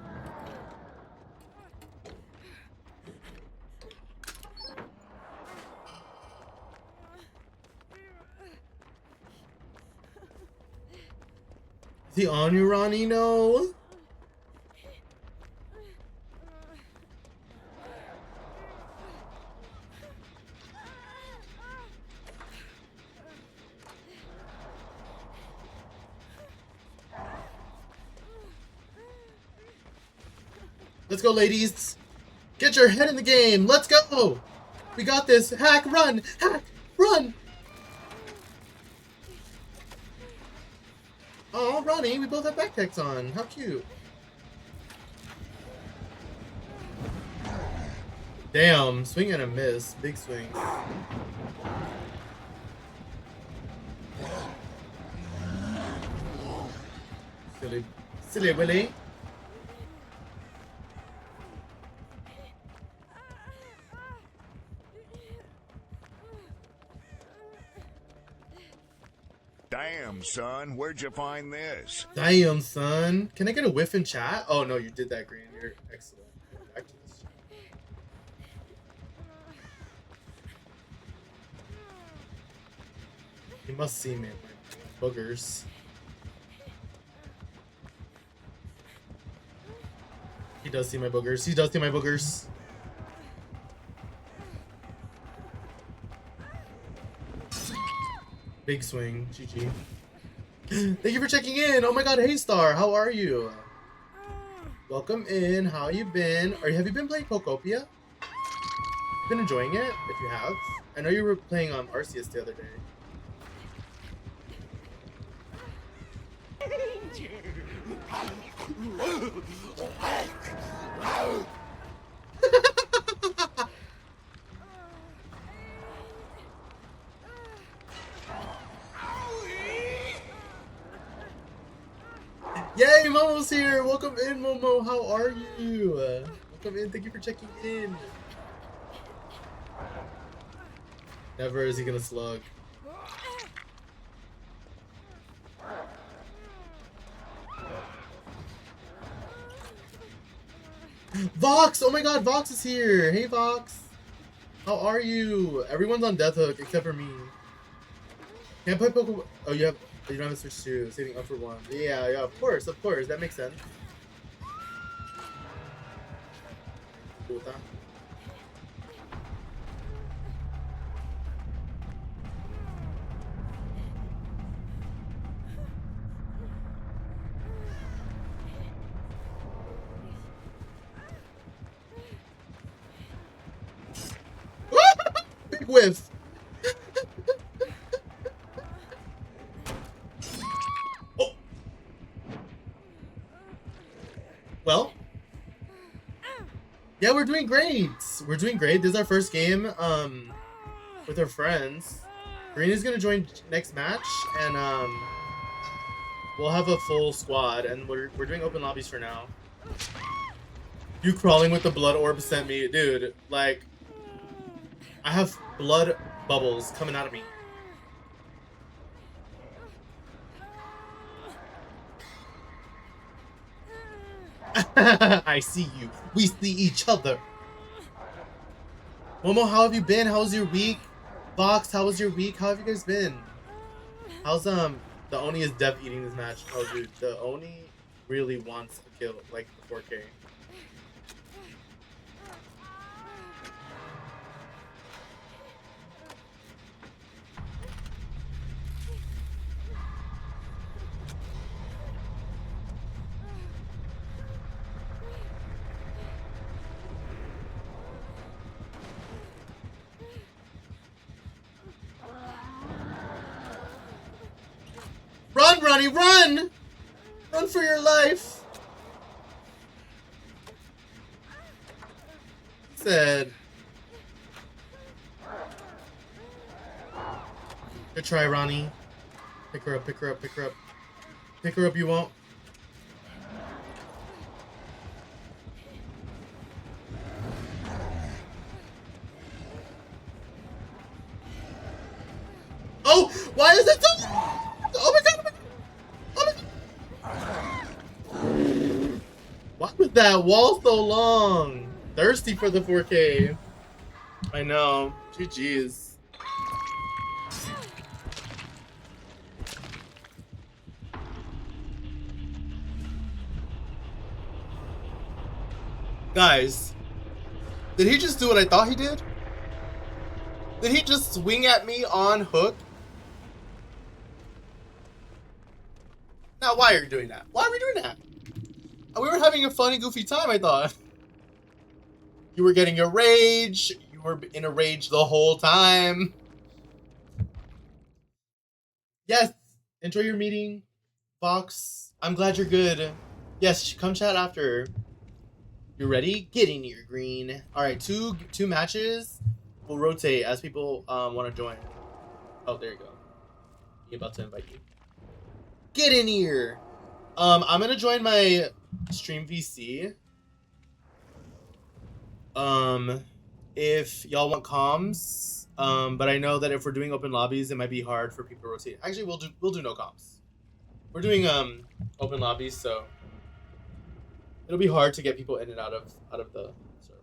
Speaker 7: Is he on you, Ronnie? No. Let's go, ladies. Get your head in the game. Let's go. We got this. Hack, run. Hack, run. Oh, Ronnie, we both have backpacks on. How cute. Damn, swing and a miss. Big swing. Silly Willy.
Speaker 4: Damn, son, where'd you find this?
Speaker 7: Damn, son. Can I get a whiff in chat? Oh, no, you did that, Green. You're excellent. Back to this. He must see me. My boogers. He does see my boogers. He does see my boogers. Big swing. GG. Thank you for checking in. Oh my god, hey Star, how are you? Welcome in. How you been? Have you been playing Pokopia? Been enjoying it? If you have. I know you were playing on Arceus the other day. Yay, Momo's here! Welcome in, Momo. How are you? Welcome in. Thank you for checking in. Never is he gonna slug. Vox! Oh my god, Vox is here! Hey, Vox! How are you? Everyone's on Death Hook except for me. Can't play Pokemon. Oh, you don't have to switch to saving up for one. Yeah, of course, that makes sense. Puta. Big whiff. Oh. Well. Yeah, we're doing great. We're doing great. This is our first game with our friends. Green is gonna join next match, and we'll have a full squad, and we're doing open lobbies for now. You crawling with the blood orb sent me, dude. Like, I have blood bubbles coming out of me. I see you. We see each other. Momo, how have you been? How was your week? Box, how was your week? How have you guys been? How's the Oni is def eating this match. Oh dude, the Oni really wants to kill like the 4K. Run, Ronnie, run! Run for your life! Said. Good try, Ronnie. Pick her up, pick her up, pick her up. Pick her up, you won't. Oh! Why is it so... Oh my god! Oh my god! Why was that wall so long? Thirsty for the 4K. I know. GG's. Guys, did he just do what I thought he did? Did he just swing at me on hook? Now, why are you doing that? Why are we doing that? We were having a funny, goofy time, I thought. You were getting a rage. You were in a rage the whole time. Yes. Enjoy your meeting, Fox. I'm glad you're good. Yes, come chat after. You ready? Get in here, Green. All right, two matches. We'll rotate as people want to join. Oh, there you go. He's about to invite you. Get in here. I'm gonna join my stream VC. If y'all want comms, but I know that if we're doing open lobbies, it might be hard for people to rotate. Actually, we'll do no comms. We're doing open lobbies, so it'll be hard to get people in and out of the server.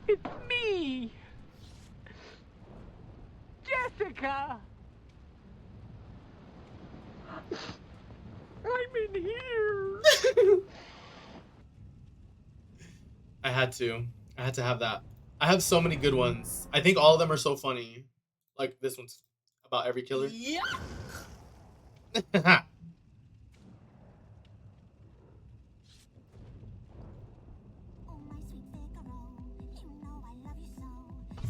Speaker 8: It's me, Jessica. I'm in here.
Speaker 7: I had to have that. I have so many good ones. I think all of them are so funny. Like this one's about every killer.
Speaker 8: Yeah.
Speaker 5: Oh my sweet Figaro, you know I love you so.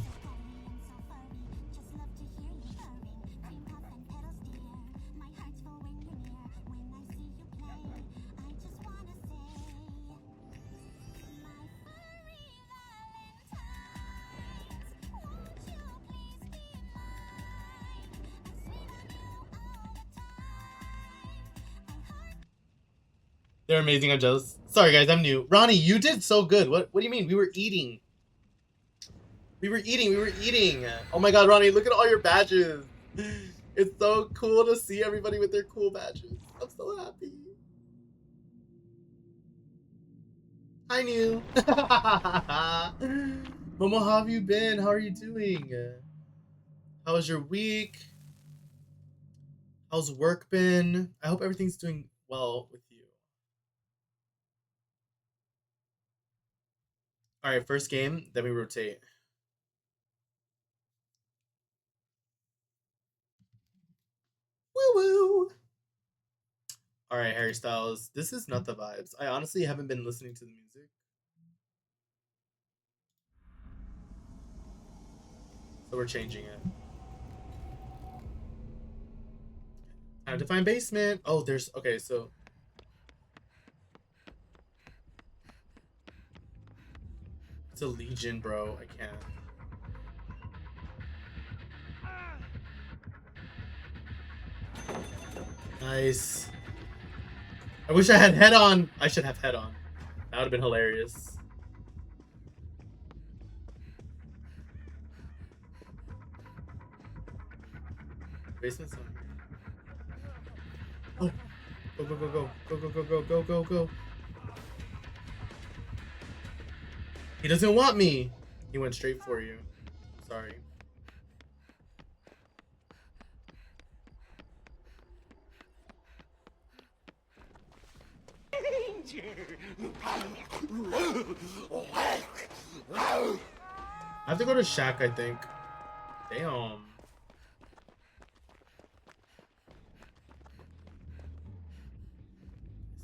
Speaker 5: So cuddly and so furry, just love to hear you purring. Cream puff and petals dear, my heart's full when you're near. When I see you play, I just wanna say, my furry Valentines, won't you please be mine? I'm sweet on you all the time. I heart
Speaker 7: They're amazing. I'm jealous. Sorry guys, I'm new. Ronnie, you did so good. What do you mean? We were eating. We were eating. Oh my god, Ronnie, look at all your badges. It's so cool to see everybody with their cool badges. I'm so happy. Hi, new. Momo, how have you been? How are you doing? How was your week? How's work been? I hope everything's doing well with you. All right, first game, then we rotate. Woo woo. All right, Harry Styles. This is not the vibes. I honestly haven't been listening to the music. So we're changing it. Time to find basement. Oh, there's okay, so it's a Legion, bro. I can't. Nice. I wish I had head on. I should have head on. That would have been hilarious. Basement's on here. Oh. Go, go, go, go. Go, go, go, go, go, go, go. He doesn't want me. He went straight for you. Sorry. I have to go to Shack, I think. Damn.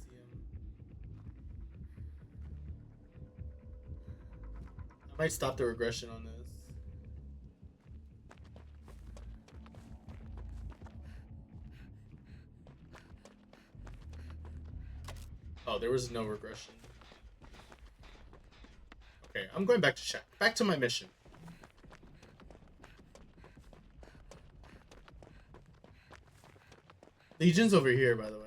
Speaker 7: See him. I might stop the regression on this. Oh, there was no regression. Okay, I'm going back to Shack. Back to my mission. Legion's over here, by the way.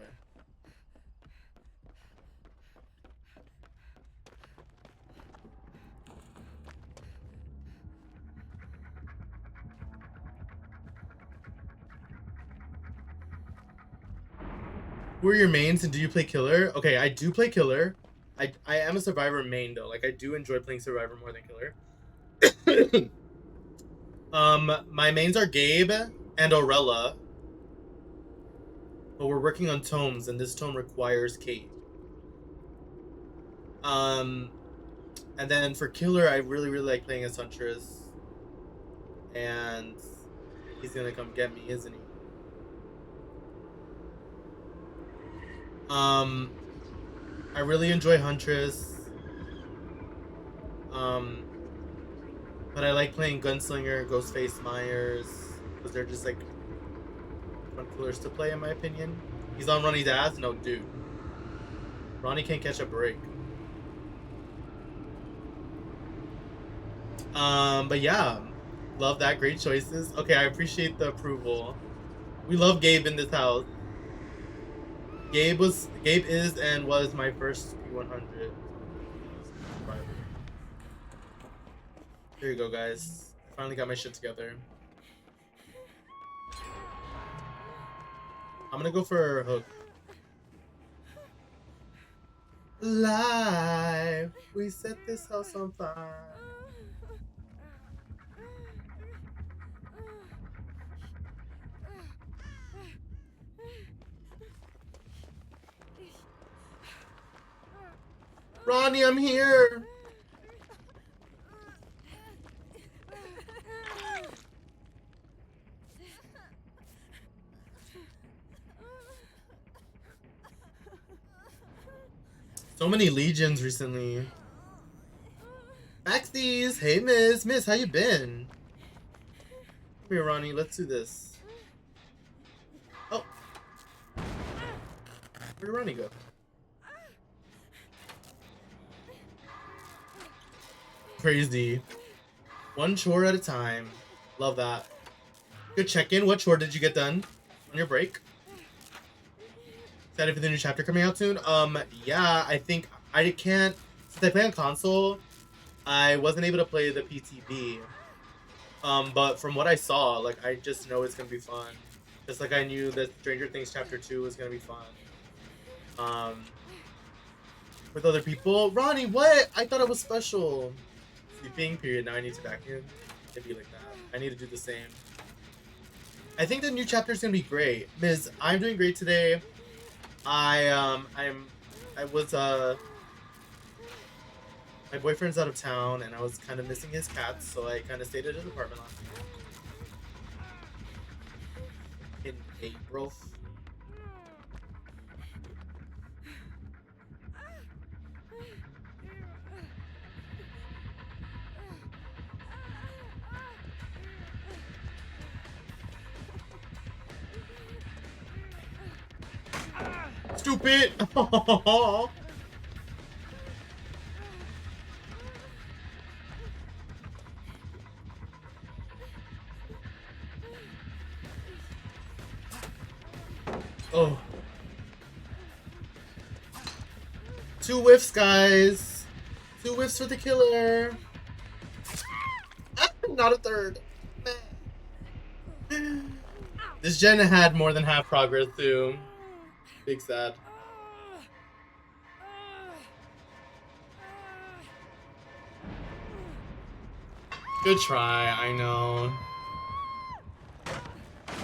Speaker 7: Who are your mains and do you play Killer? Okay, I do play Killer. I am a Survivor main though. Like I do enjoy playing Survivor more than Killer. My mains are Gabe and Aurella. But we're working on tomes and this tome requires Kate. And then for Killer, I really like playing as Huntress. And he's gonna come get me, isn't he? I really enjoy Huntress. But I like playing Gunslinger, Ghostface, Myers, because they're just like fun killers to play in my opinion. He's on Ronnie's ass? No, dude. Ronnie can't catch a break. But yeah, love that. Great choices. Okay, I appreciate the approval. We love Gabe in this house. Gabe is and was my first P100. Here you go, guys. I finally got my shit together. I'm gonna go for a hook. Live, we set this house on fire. Ronnie, I'm here. So many legions recently. Maxies, hey Miss, how you been? Come here, Ronnie, let's do this. Oh. Where'd Ronnie go? Crazy. One chore at a time. Love that. Good check-in. What chore did you get done on your break? Excited for the new chapter coming out soon? Yeah, I think I can't. Since I play on console, I wasn't able to play the PTB. But from what I saw, like, I just know it's gonna be fun. Just like I knew that Stranger Things Chapter 2 was gonna be fun. With other people. Ronnie, what? I thought it was special. Sleeping, period. Now I need to vacuum. It'd be like that. I need to do the same. I think the new chapter is gonna be great. Ms., I'm doing great today. My boyfriend's out of town and I was kind of missing his cats, so I kind of stayed at his apartment last week. In April. Stupid! Oh. 2 whiffs, guys. 2 whiffs for the killer. Not a third. This gen had more than half progress too. Big sad. Good try, I know.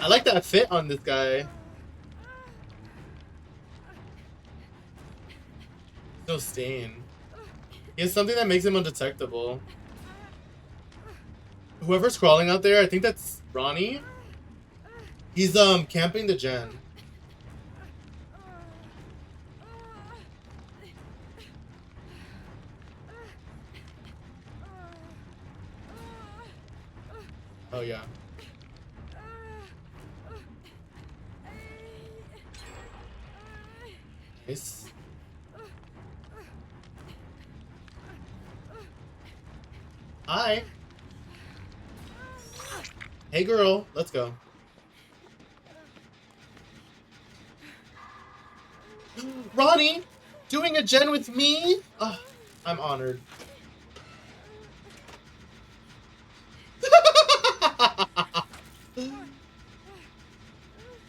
Speaker 7: I like that fit on this guy. No stain. He has something that makes him undetectable. Whoever's crawling out there, I think that's Ronnie. He's camping the gen. Oh yeah. Nice. Hi. Hey girl, let's go. Ronnie, doing a gen with me? Oh, I'm honored.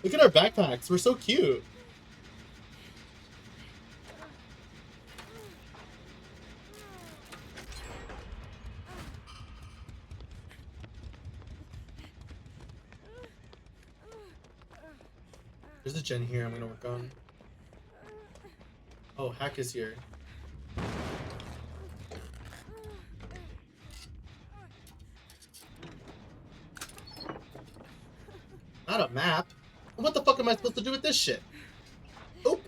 Speaker 7: Look at our backpacks. We're so cute. There's a gen here I'm gonna work on. Oh, Hack is here. Not a map. What the fuck am I supposed to do with this shit? Oop.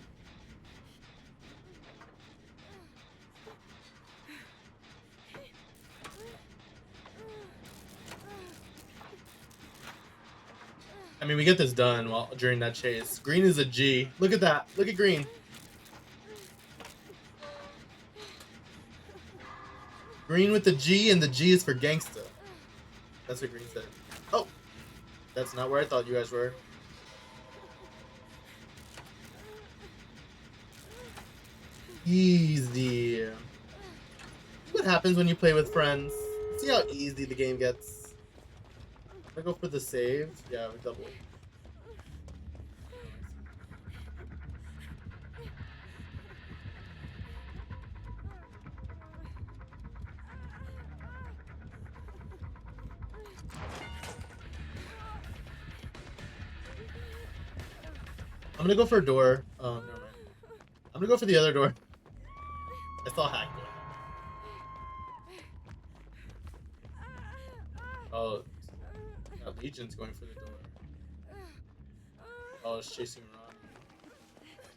Speaker 7: I mean, we get this done during that chase. Green is a G. Look at that. Look at Green. Green with the G, and the G is for gangsta. That's what Green said. Oh, that's not where I thought you guys were. Easy. What happens when you play with friends? See how easy the game gets. I go for the save. Yeah, we double. I'm gonna go for a door. Oh, never mind. I'm gonna go for the other door. I saw Hack door. Oh, Legion's going for the door. Oh, it's chasing Ron.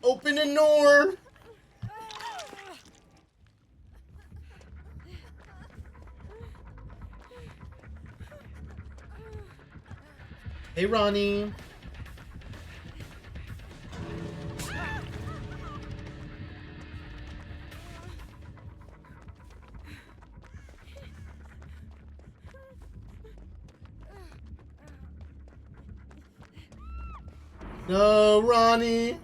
Speaker 7: Open the door! Hey, Ronnie. No, Ronnie.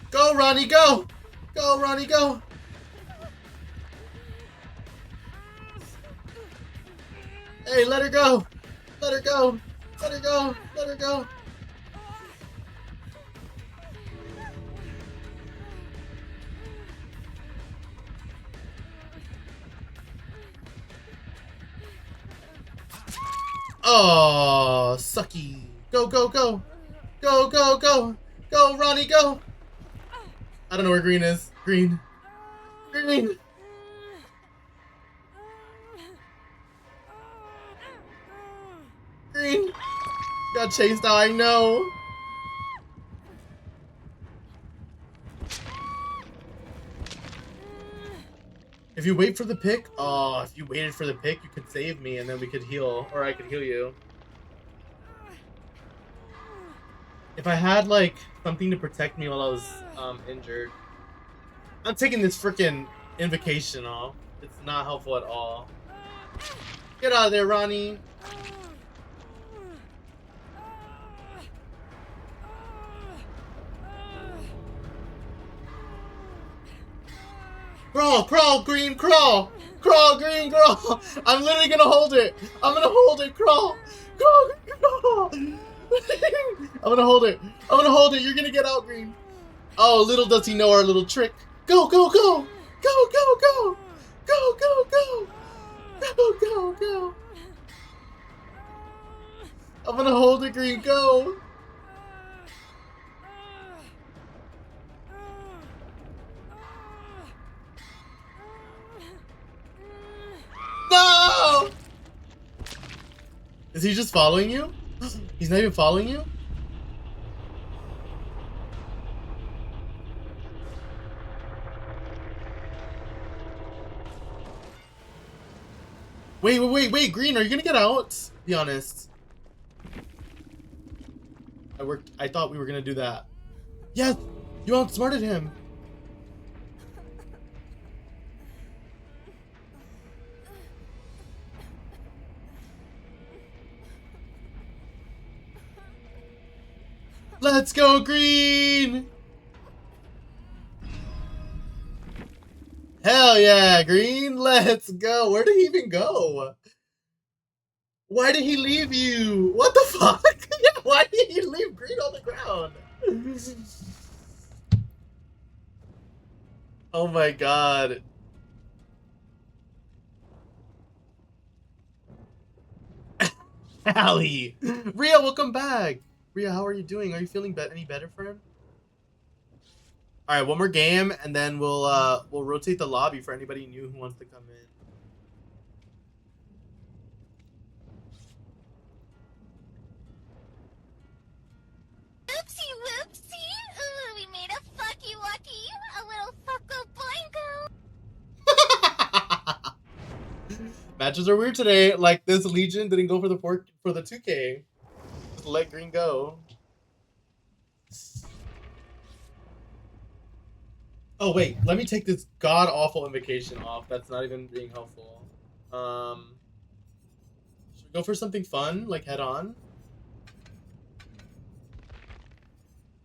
Speaker 7: Go, Ronnie, go! Go, Ronnie, go! Hey, let her go! Let her go! Let her go! Let her go! Oh, sucky! Go, go, go! Go, go, go! Go, Ronnie, go! I don't know where Green is. Green. Green! Green! Got chased out, I know! If you wait for the pick, oh, if you waited for the pick, you could save me and then we could heal, or I could heal you. If I had, like, something to protect me while I was, injured. I'm taking this freaking invocation off. It's not helpful at all. Get out of there, Ronnie! Crawl, crawl, Green, crawl! Crawl, green, crawl. I'm literally gonna hold it. I'm gonna hold it. Crawl. Crawl, green, crawl. I'm gonna hold it. I'm gonna hold it. You're gonna get out, green. Oh, little does he know our little trick. Go, go, go. Go, go, go. Go, go, go. Go, go, go. I'm gonna hold it, green. Go. No! Is he just following you? He's not even following you? Wait, green, are you gonna get out? Be honest. I thought we were gonna do that. Yes! You outsmarted him! Let's go, green! Hell yeah, green! Let's go! Where did he even go? Why did he leave you? What the fuck? Yeah, why did he leave green on the ground? Oh my god. Allie! Ria, welcome back! Ria, how are you doing? Are you feeling any better, friend? All right, one more game, and then we'll rotate the lobby for anybody new who wants to come in.
Speaker 5: Oopsie whoopsie! Ooh, we made a fucky wucky, a little fucko boingo.
Speaker 7: Matches are weird today. Like this Legion didn't go for the 2K. Just let green go. Oh wait, let me take this god awful invocation off. That's not even being helpful. Should we go for something fun, like head on?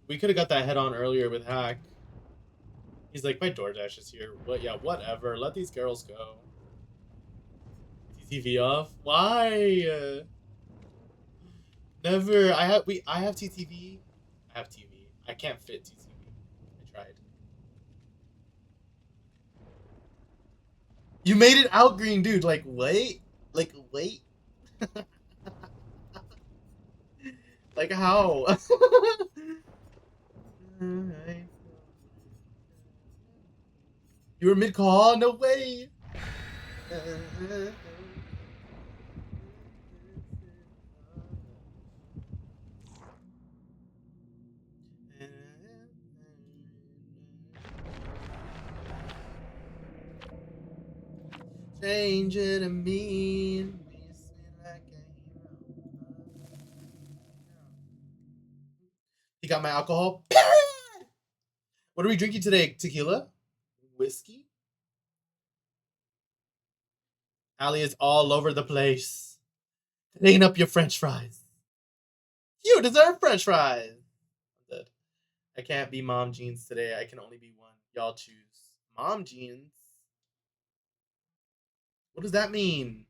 Speaker 7: We could have got that head on earlier with Hack. He's like, my DoorDash is here. What? Yeah, whatever. Let these girls go. TTV off? Why? Never. I have TTV. I have TV. I can't fit TTV. I tried. You made it out, green, dude. Like, wait. Like, wait. Like, how? You were mid-call? No way. Change it to me. You got my alcohol? What are we drinking today? Tequila? Whiskey? Allie is all over the place. Clean up your french fries. You deserve french fries. I'm dead. I can't be mom jeans today. I can only be one. Y'all choose. Mom jeans? What does that mean?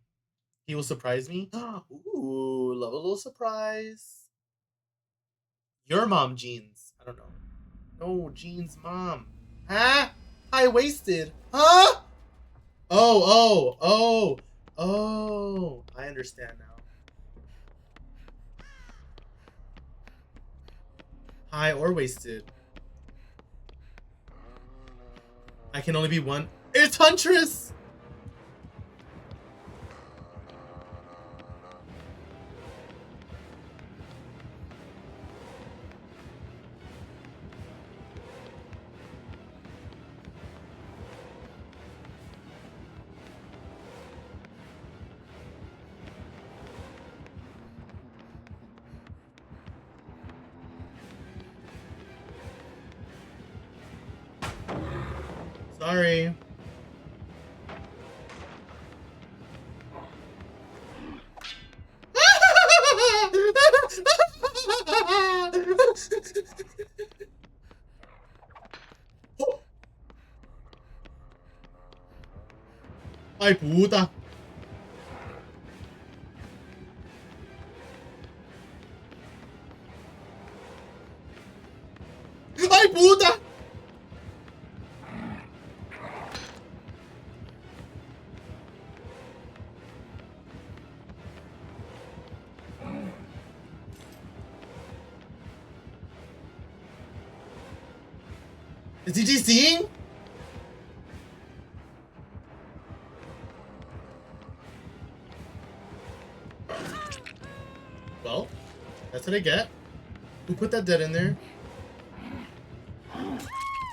Speaker 7: He will surprise me? Ooh, love a little surprise. Your mom jeans. I don't know. No, jeans mom. Huh? High-waisted. Huh? Oh. I understand now. High or waisted. I can only be one. It's Huntress! Sorry. Ay puta. Ay puta. Is he DCing? Well, that's what I get. Who put that dead in there?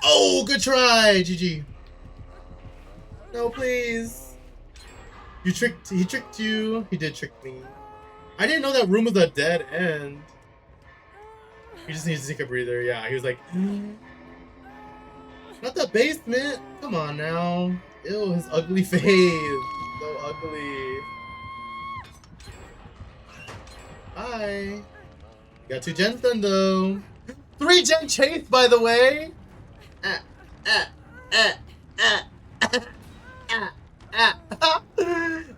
Speaker 7: Oh, good try, GG. No, please. He tricked you. He did trick me. I didn't know that room was a dead end. He just needs to take a breather. Yeah, he was like, not the basement. Come on now. Ew, his ugly face. So ugly. Bye. You got 2 gens done though. 3 gen chase, by the way.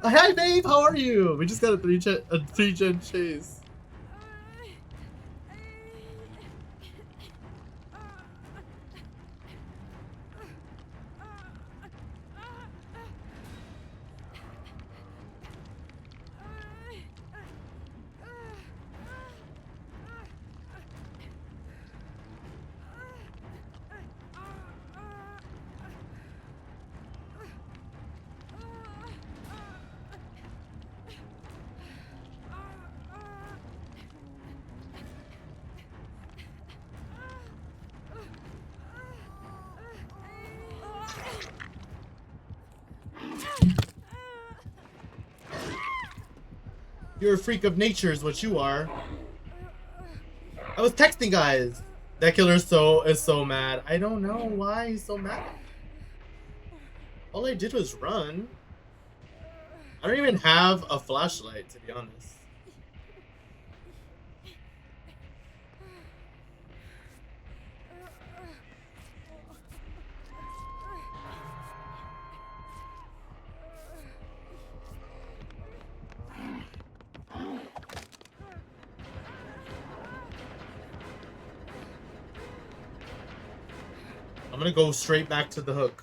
Speaker 7: Hi babe, how are you? We just got a 3 gen chase. You're a freak of nature is what you are. I was texting guys. That killer is so mad. I don't know why he's so mad. All I did was run. I don't even have a flashlight, to be honest. I'm gonna go straight back to the hook.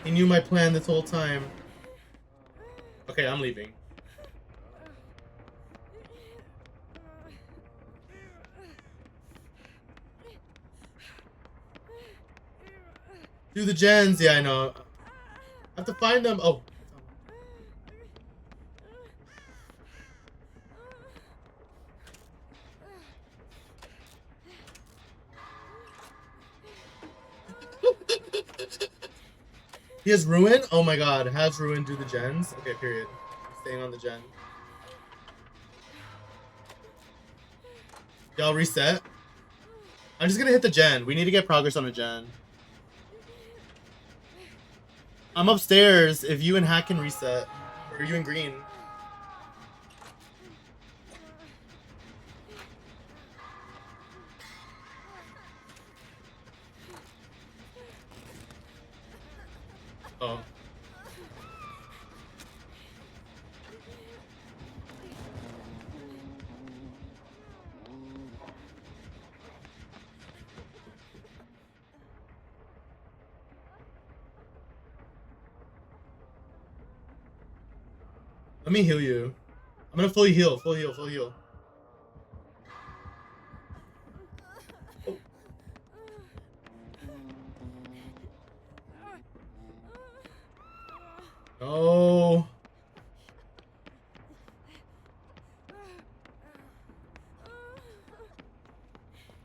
Speaker 7: He knew my plan this whole time. Okay, I'm leaving. Do the gens, yeah, I know. I have to find them. Oh. He has Ruin? Oh my god. Has Ruin do the gens? Okay, period. I'm staying on the gen. Y'all reset? I'm just gonna hit the gen. We need to get progress on the gen. I'm upstairs if you and Hack can reset. Or you and Green. Oh. Let me heal you. I'm gonna fully heal, full heal, full heal. Oh.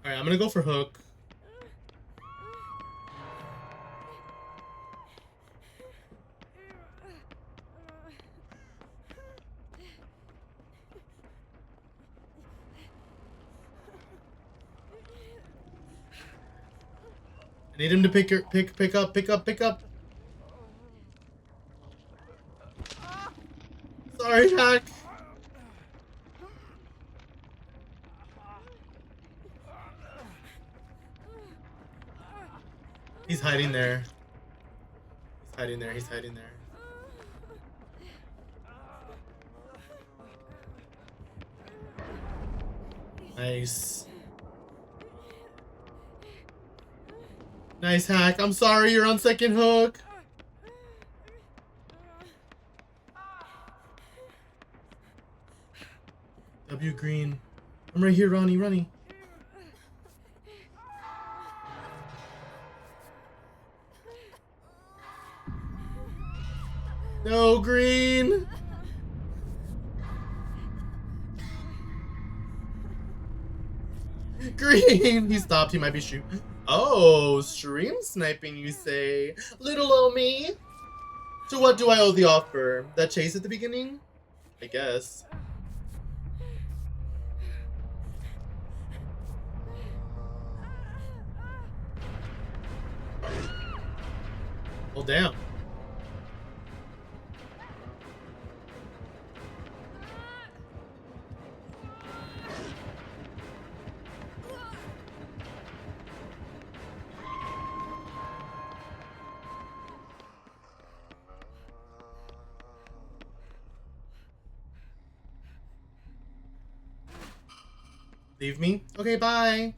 Speaker 7: Alright, I'm gonna go for hook. I need him to pick up. Sorry, Hack. He's hiding there. He's hiding there. He's hiding there. Nice. Nice hack. I'm sorry, you're on second hook. W green. I'm right here, Ronnie. Ronnie. No, green. Green. He stopped. He might be shooting. Oh, stream sniping, you say? Little old me. To what do I owe the offer? That chase at the beginning? I guess. Well, damn. Leave me? Okay, bye.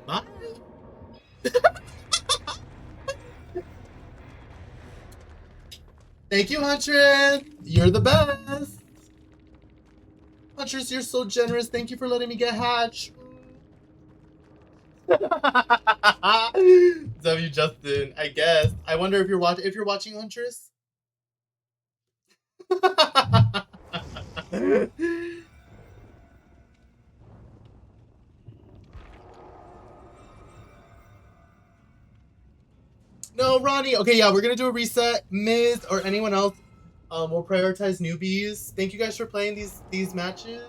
Speaker 7: Bye. Thank you, Huntress. You're the best. Huntress, you're so generous. Thank you for letting me get hatched. W Justin, I guess. I wonder if you're watching Huntress. No, Ronnie. Okay, yeah, we're gonna do a reset. Miz or anyone else, we'll prioritize newbies. Thank you guys for playing these matches.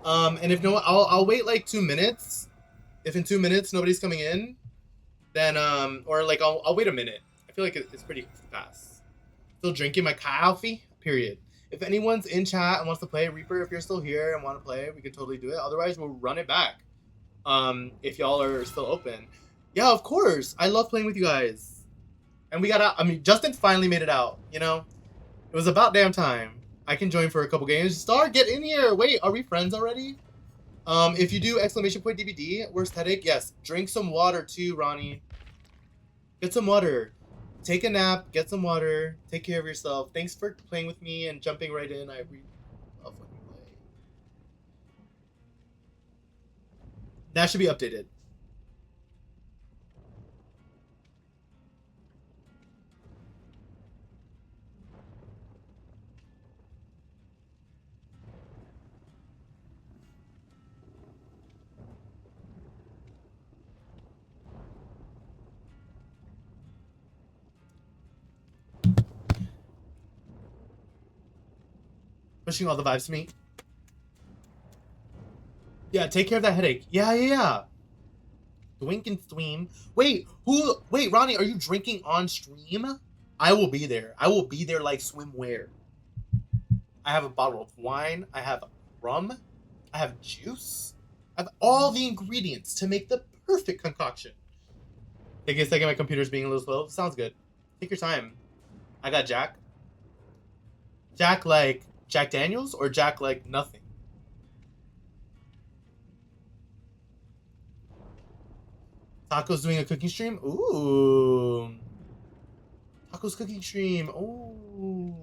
Speaker 7: And if no, I'll wait like 2 minutes. If in 2 minutes nobody's coming in, then or like I'll wait a minute. I feel like it's pretty fast. Still drinking my coffee. Period. If anyone's in chat and wants to play Reaper, if you're still here and want to play, we can totally do it. Otherwise, we'll run it back. If y'all are still open. Yeah, of course. I love playing with you guys. And we got out. I mean, Justin finally made it out, you know? It was about damn time. I can join for a couple games. Star, get in here. Wait, are we friends already? If you do exclamation point DVD, worst headache, yes. Drink some water too, Ronnie. Get some water. Take a nap, get some water, take care of yourself. Thanks for playing with me and jumping right in. I really love when you play. That should be updated. Pushing all the vibes to me. Yeah, take care of that headache. Yeah. Drink and stream. Wait, Ronnie, are you drinking on stream? I will be there. I will be there like swimwear. I have a bottle of wine. I have rum. I have juice. I have all the ingredients to make the perfect concoction. Take a second, my computer's being a little slow. Sounds good. Take your time. I got Jack. Jack like Jack Daniels or Jack like nothing? Taco's doing a cooking stream? Ooh. Taco's cooking stream. Ooh.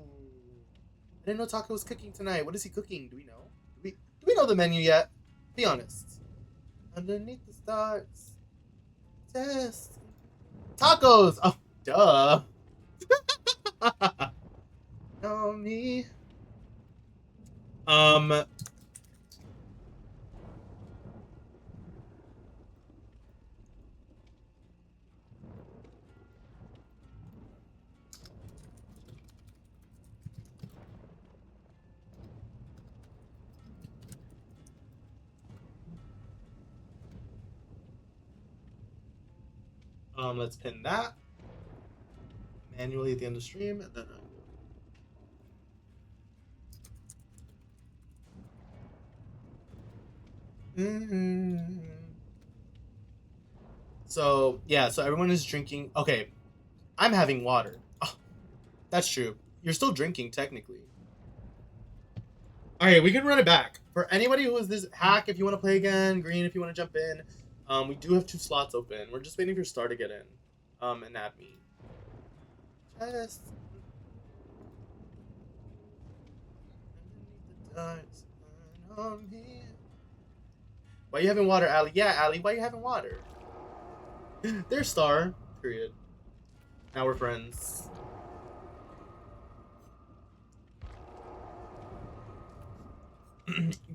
Speaker 7: I didn't know Taco was cooking tonight. What is he cooking? Do we know? Do we know the menu yet? Be honest. Underneath the stars. Test. Tacos! Oh, duh. Know me. Let's pin that manually at the end of the stream, and then So yeah, so everyone is drinking. Okay, I'm having water. Oh, that's true. You're still drinking technically. All right, we can run it back for anybody who is this hack. If you want to play again, Green, if you want to jump in, we do have 2 slots open. We're just waiting for Star to get in, and add me. Just why are you having water, Allie? Yeah, Allie, why are you having water? There's Star. Period. Now we're friends.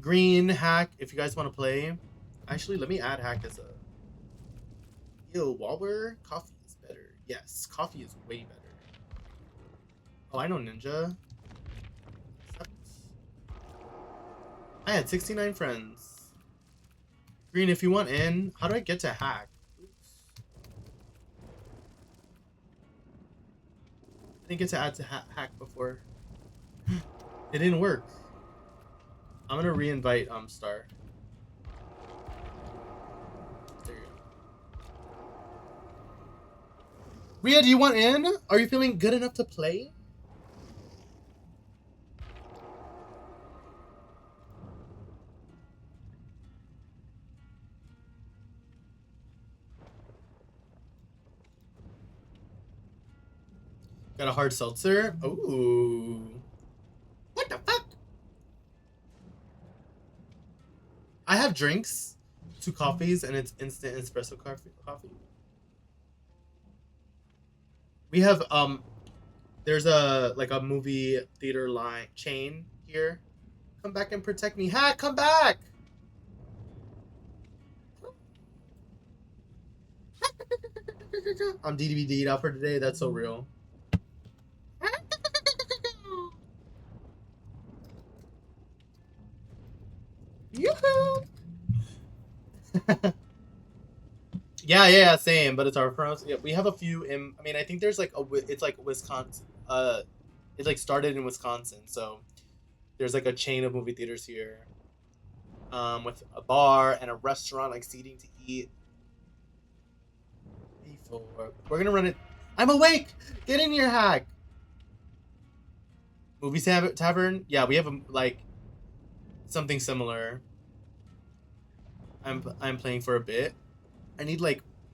Speaker 7: Green, Hack, if you guys want to play. Actually, let me add Hack as a... Yo, Wahlberg, coffee is better. Yes, coffee is way better. Oh, I know Ninja. I had 69 friends. Green, if you want in, how do I get to Hack? Oops. I didn't get to add to Hack before. It didn't work. I'm gonna re-invite Star. There you go. Rhea, do you want in? Are you feeling good enough to play? Got a hard seltzer? Ooh. What the fuck? I have drinks, 2 coffees, and it's instant espresso coffee. We have there's a movie theater line chain here. Come back and protect me. Hack, come back. I'm DVD'd out for today. That's so real. Yoo-hoo! yeah, same. But it's our first. Yeah, we have a few in. I mean, I think there's it's like Wisconsin. It like started in Wisconsin, so there's like a chain of movie theaters here, with a bar and a restaurant, like seating to eat. We're gonna run it. I'm awake. Get in here, Hack. Movie tavern. Yeah, we have something similar. I'm playing for a bit. I need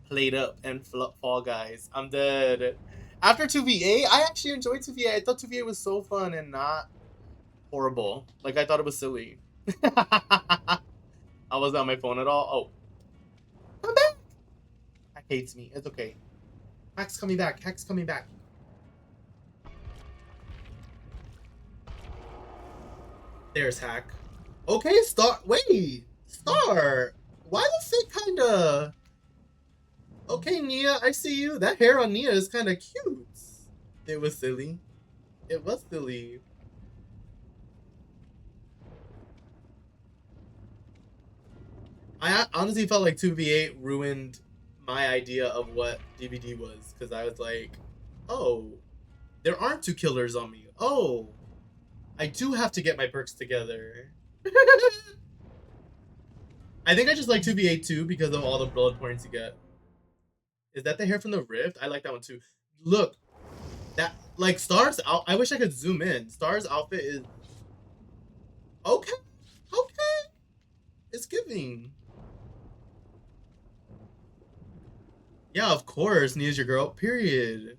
Speaker 7: Played Up and Fall Guys. I'm dead. After 2v8, I actually enjoyed 2v8. I thought 2v8 was so fun and not horrible. I thought it was silly. I wasn't on my phone at all. Oh. I'm back. Hack hates me. It's okay. Hack's coming back. Hack's coming back. There's Hack. Okay, Star. Wait. Star. Why the fit kinda... Okay, Nia, I see you. That hair on Nia is kinda cute. It was silly. It was silly. I honestly felt like 2v8 ruined my idea of what DVD was. Because I was like, oh, there aren't 2 killers on me. Oh, I do have to get my perks together. I think I just like 2v8 too because of all the bullet points you get. Is that the hair from the Rift? I like that one too. Look, that Star's out. I wish I could zoom in. Star's outfit is okay. Okay, it's giving. Yeah, of course. Nia's your girl. Period.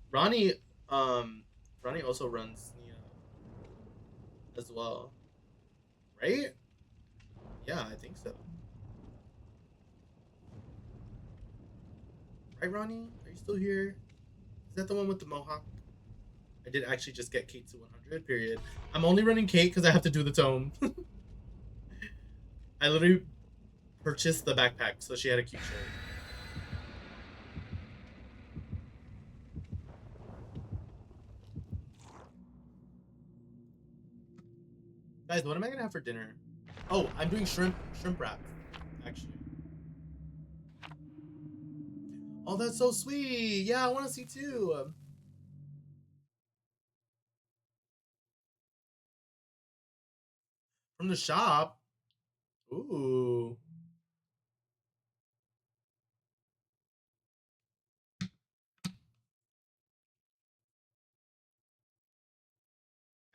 Speaker 7: Ronnie also runs Nia as well, right? Yeah, I think so. Right, Ronnie? Are you still here? Is that the one with the mohawk? I did actually just get Kate to 100, period. I'm only running Kate because I have to do the tome. I literally purchased the backpack, so she had a cute shirt. Guys, what am I gonna have for dinner? Oh, I'm doing shrimp wrap, actually. Oh, that's so sweet. Yeah, I want to see too. From the shop. Ooh.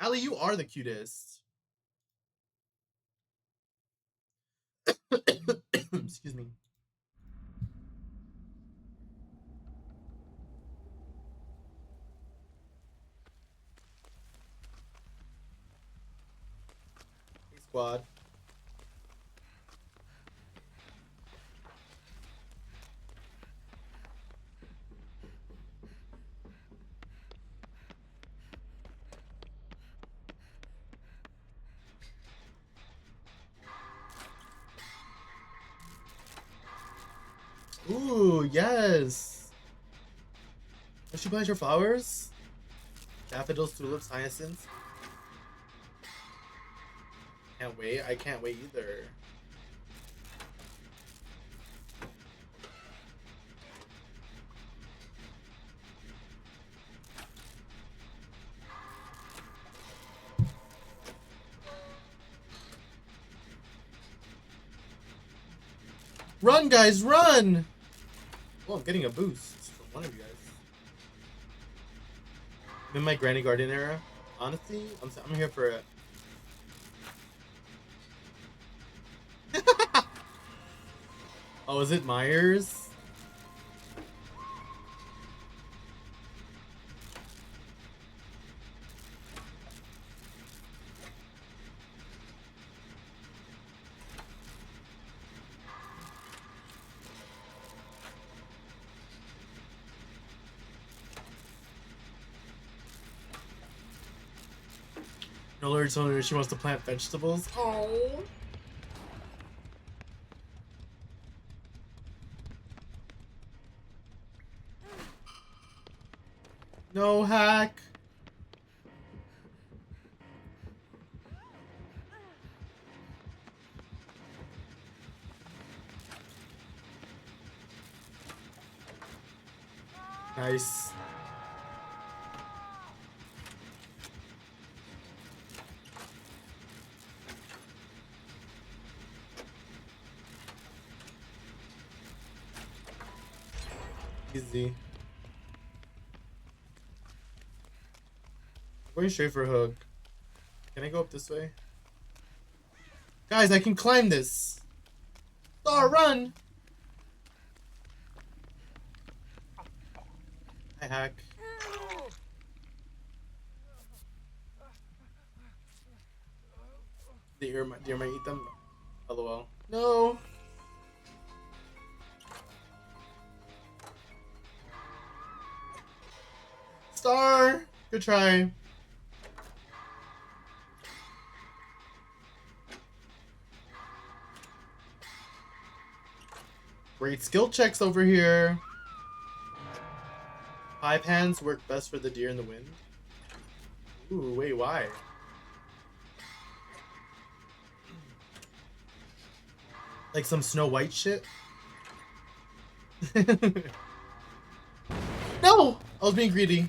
Speaker 7: Allie, you are the cutest. Excuse me. Hey, squad. Ooh, yes. Does she plant your flowers? Daffodils, tulips, hyacinths. Can't wait. I can't wait either. Run, guys, run! Oh, I'm getting a boost from one of you guys. I'm in my Granny Garden era. Honestly, I'm here for it. Oh, is it Myers? No, Lord told her she wants to plant vegetables. Oh. No hack. Nice. Easy. Going straight for a hug. Can I go up this way? Guys, I can climb this. Star, run! Hi, hack. Did you might eat them? LOL. No! Star! Good try. Great skill checks over here. Five hands work best for the deer in the wind. Ooh, wait, why? Like some Snow White shit? No! I was being greedy.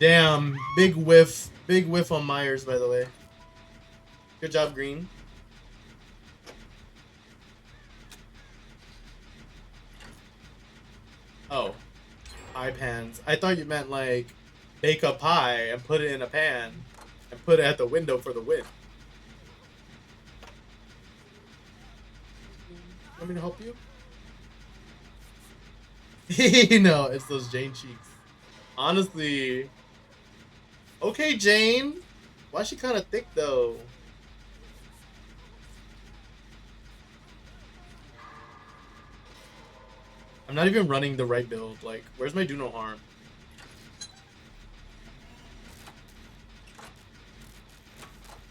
Speaker 7: Damn, big whiff on Myers, by the way. Good job, Green. Oh, pie pans. I thought you meant like bake a pie and put it in a pan and put it at the window for the win. Want me to help you? No, it's those Jane cheeks. Honestly. Okay, Jane. Why is she kind of thick, though? I'm not even running the right build. Like, where's my do no harm?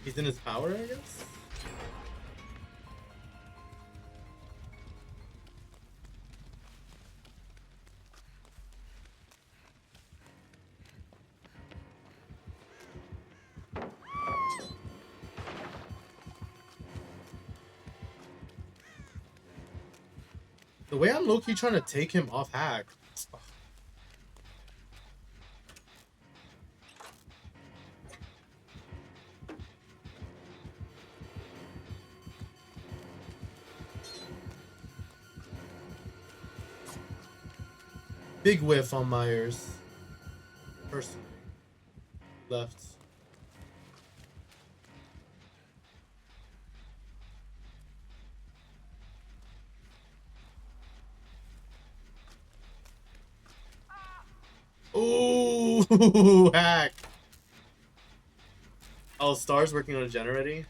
Speaker 7: He's in his power, I guess? The way I'm low-key trying to take him off hack. Big whiff on Myers. Personally. Left. Ooh, hack. Oh, Star's working on a gen already.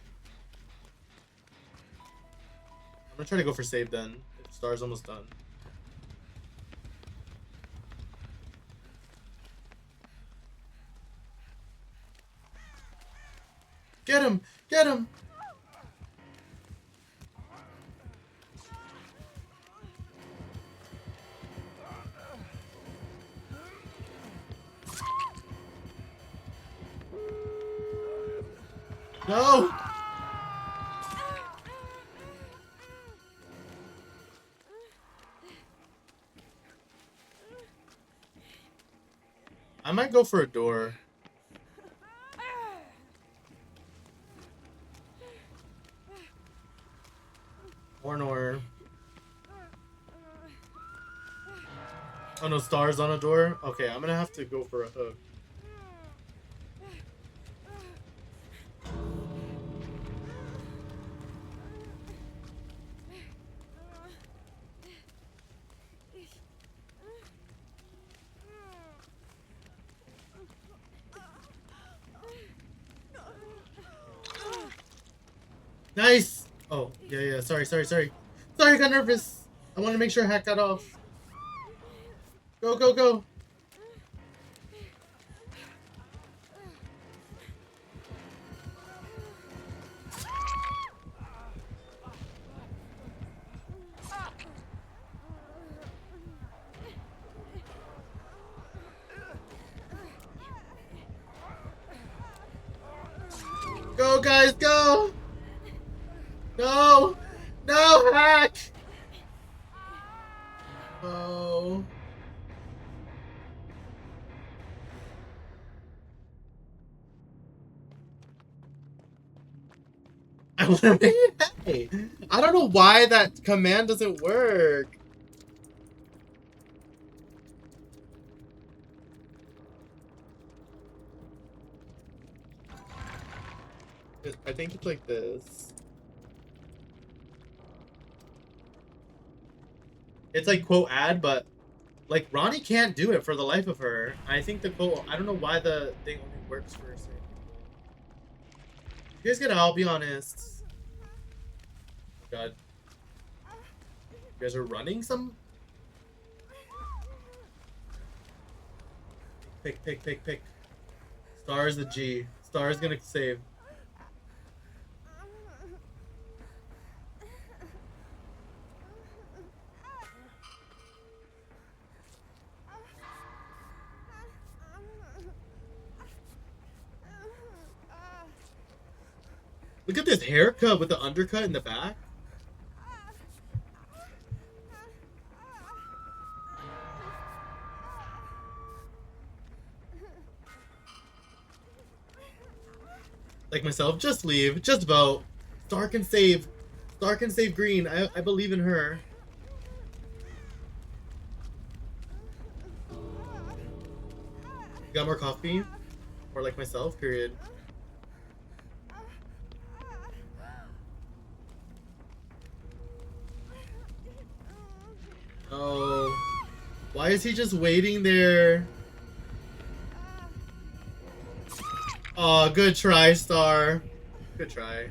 Speaker 7: I'm gonna try to go for save then. If Star's almost done. Get him! Get him! No! I might go for a door. Or oh no, Star's on a door? Okay, I'm gonna have to go for a hook. Nice! Oh, yeah, sorry. Sorry, I got nervous. I want to make sure Hack got off. Go, go, go. Go, guys, go! No! No, Hack! Oh. I want to make it. Hey, I don't know why that command doesn't work. I think it's like this. It's like quote ad, but like Ronnie can't do it for the life of her. I think the quote, I don't know why the thing only works for certain people. You guys gotta all be honest. Oh God. You guys are running some? Pick. Star is the G. Star is gonna save. Look at this haircut with the undercut in the back. Like myself, just leave. Just vote. Star can save. Star can save green. I believe in her. You got more coffee? Or like myself, period. Oh, why is he just waiting there? Oh, good try, Star. Good try.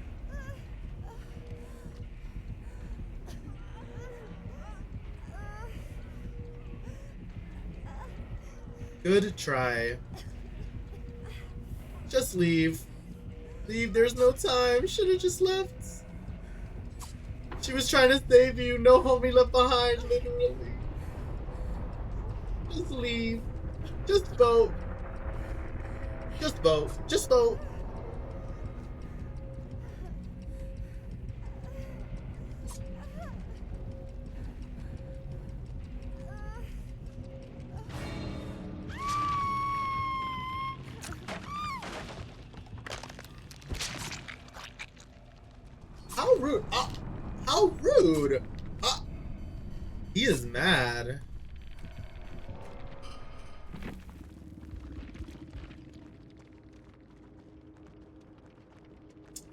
Speaker 7: Good try. Just leave. Leave, there's no time. Should have just left. She was trying to save you. No homie left behind, literally. Just leave. Just vote. Just vote. Just vote. How rude. How rude. He is mad.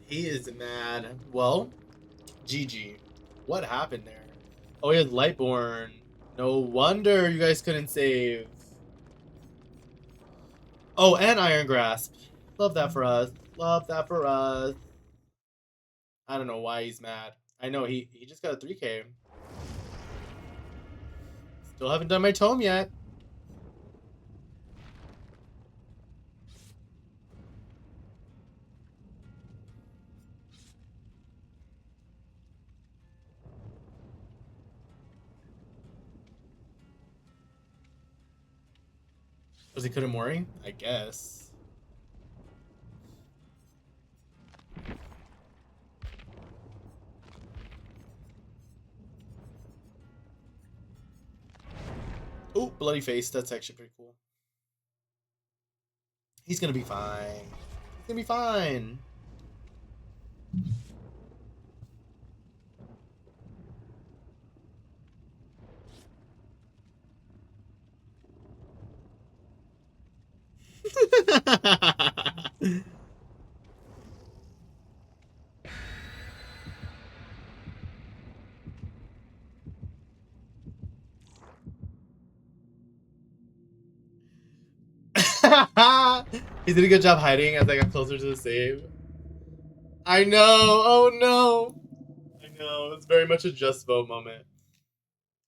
Speaker 7: He is mad. Well, GG. What happened there? Oh, he has Lightborn. No wonder you guys couldn't save. Oh, and Iron Grasp. Love that for us. Love that for us. I don't know why he's mad. I know he just got a 3K. Still haven't done my tome yet. Was he couldn't worry? I guess. Oh, bloody face. That's actually pretty cool. He's gonna be fine. He's gonna be fine. He did a good job hiding as I got closer to the save. I know. Oh no. I know. It's very much a just vote moment.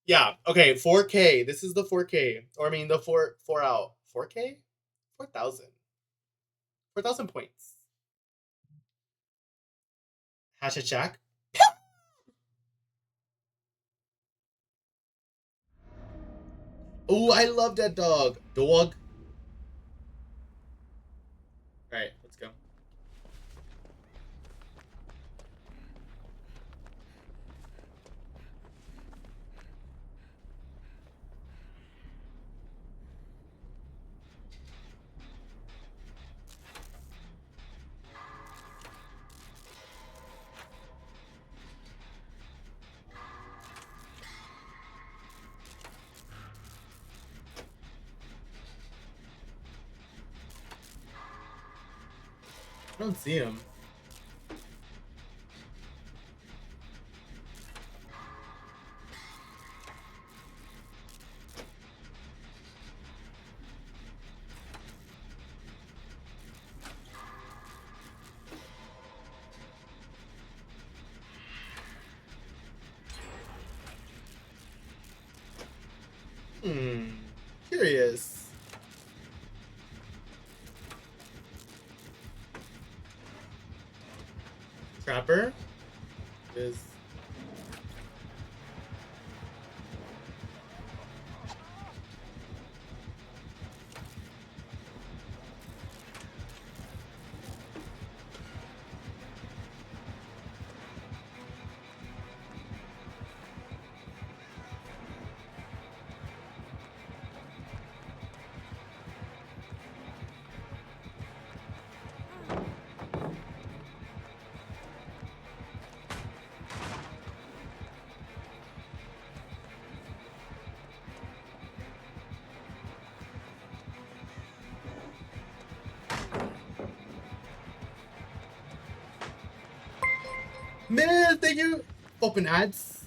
Speaker 7: Yeah. Okay. 4K. This is the 4K. Or I mean the 4 out. 4K? 4,000. 4,000 points. Hashtag. Oh, I love that dog. Dog. Alright, let's go. I don't see him. Curious. Trapper is man, thank you. Open ads.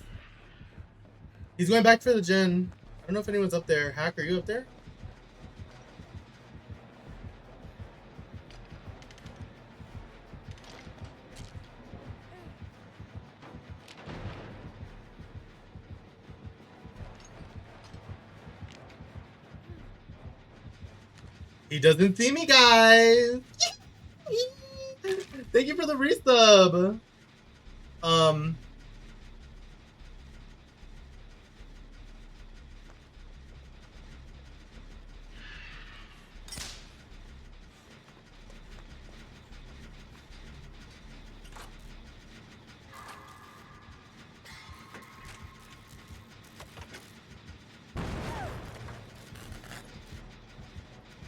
Speaker 7: He's going back for the gen. I don't know if anyone's up there. Hack, are you up there? He doesn't see me, guys. Thank you for the resub.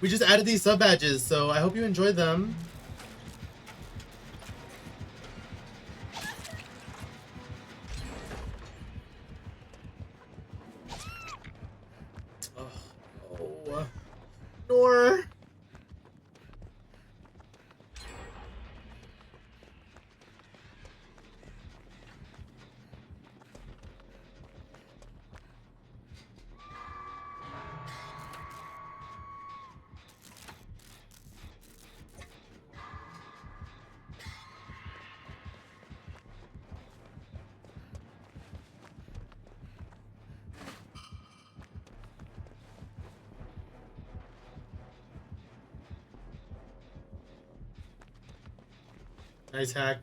Speaker 7: We just added these sub badges, so I hope you enjoy them. Oh, Nor. Nice hack.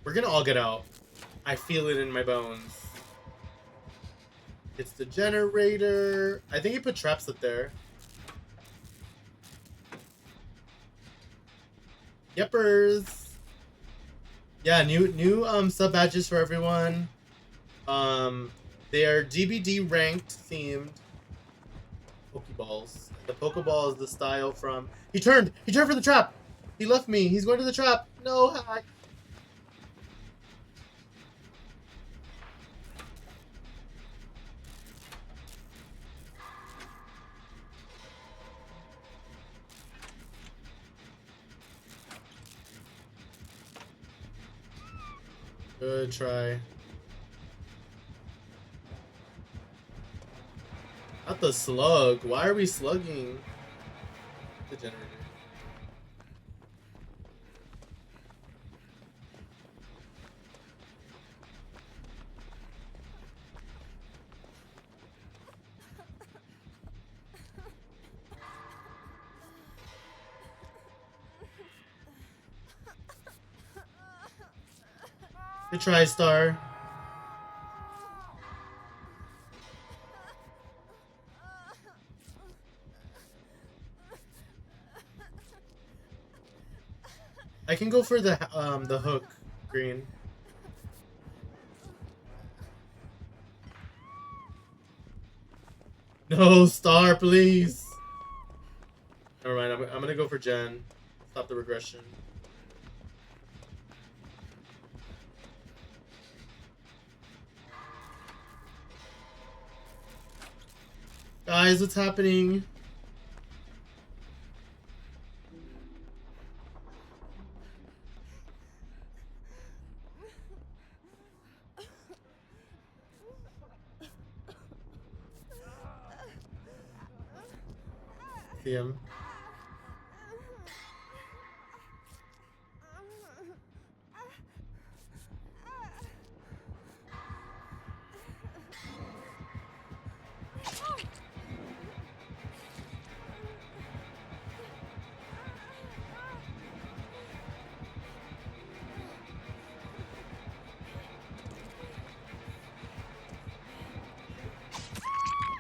Speaker 7: We're gonna all get out. I feel it in my bones. It's the generator. I think he put traps up there. Yepers. Yeah, new sub badges for everyone. They are DBD ranked themed Pokeballs. The Pokeball is the style from. He turned for the trap. He left me. He's going to the trap. No hack. Good try. Not the slug. Why are we slugging the generator? Good try, Star. I can go for the hook, green. No, Star, please. Never mind. I'm gonna go for Jen. Stop the regression. Guys, what's happening? See him.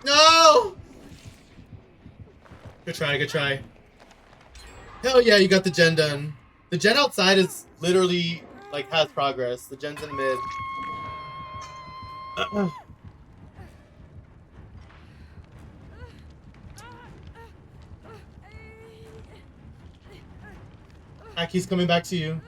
Speaker 7: No! Good try, good try. Hell yeah, you got the gen done. The gen outside is literally, like, has progress. The gen's in mid. Aki's coming back to you.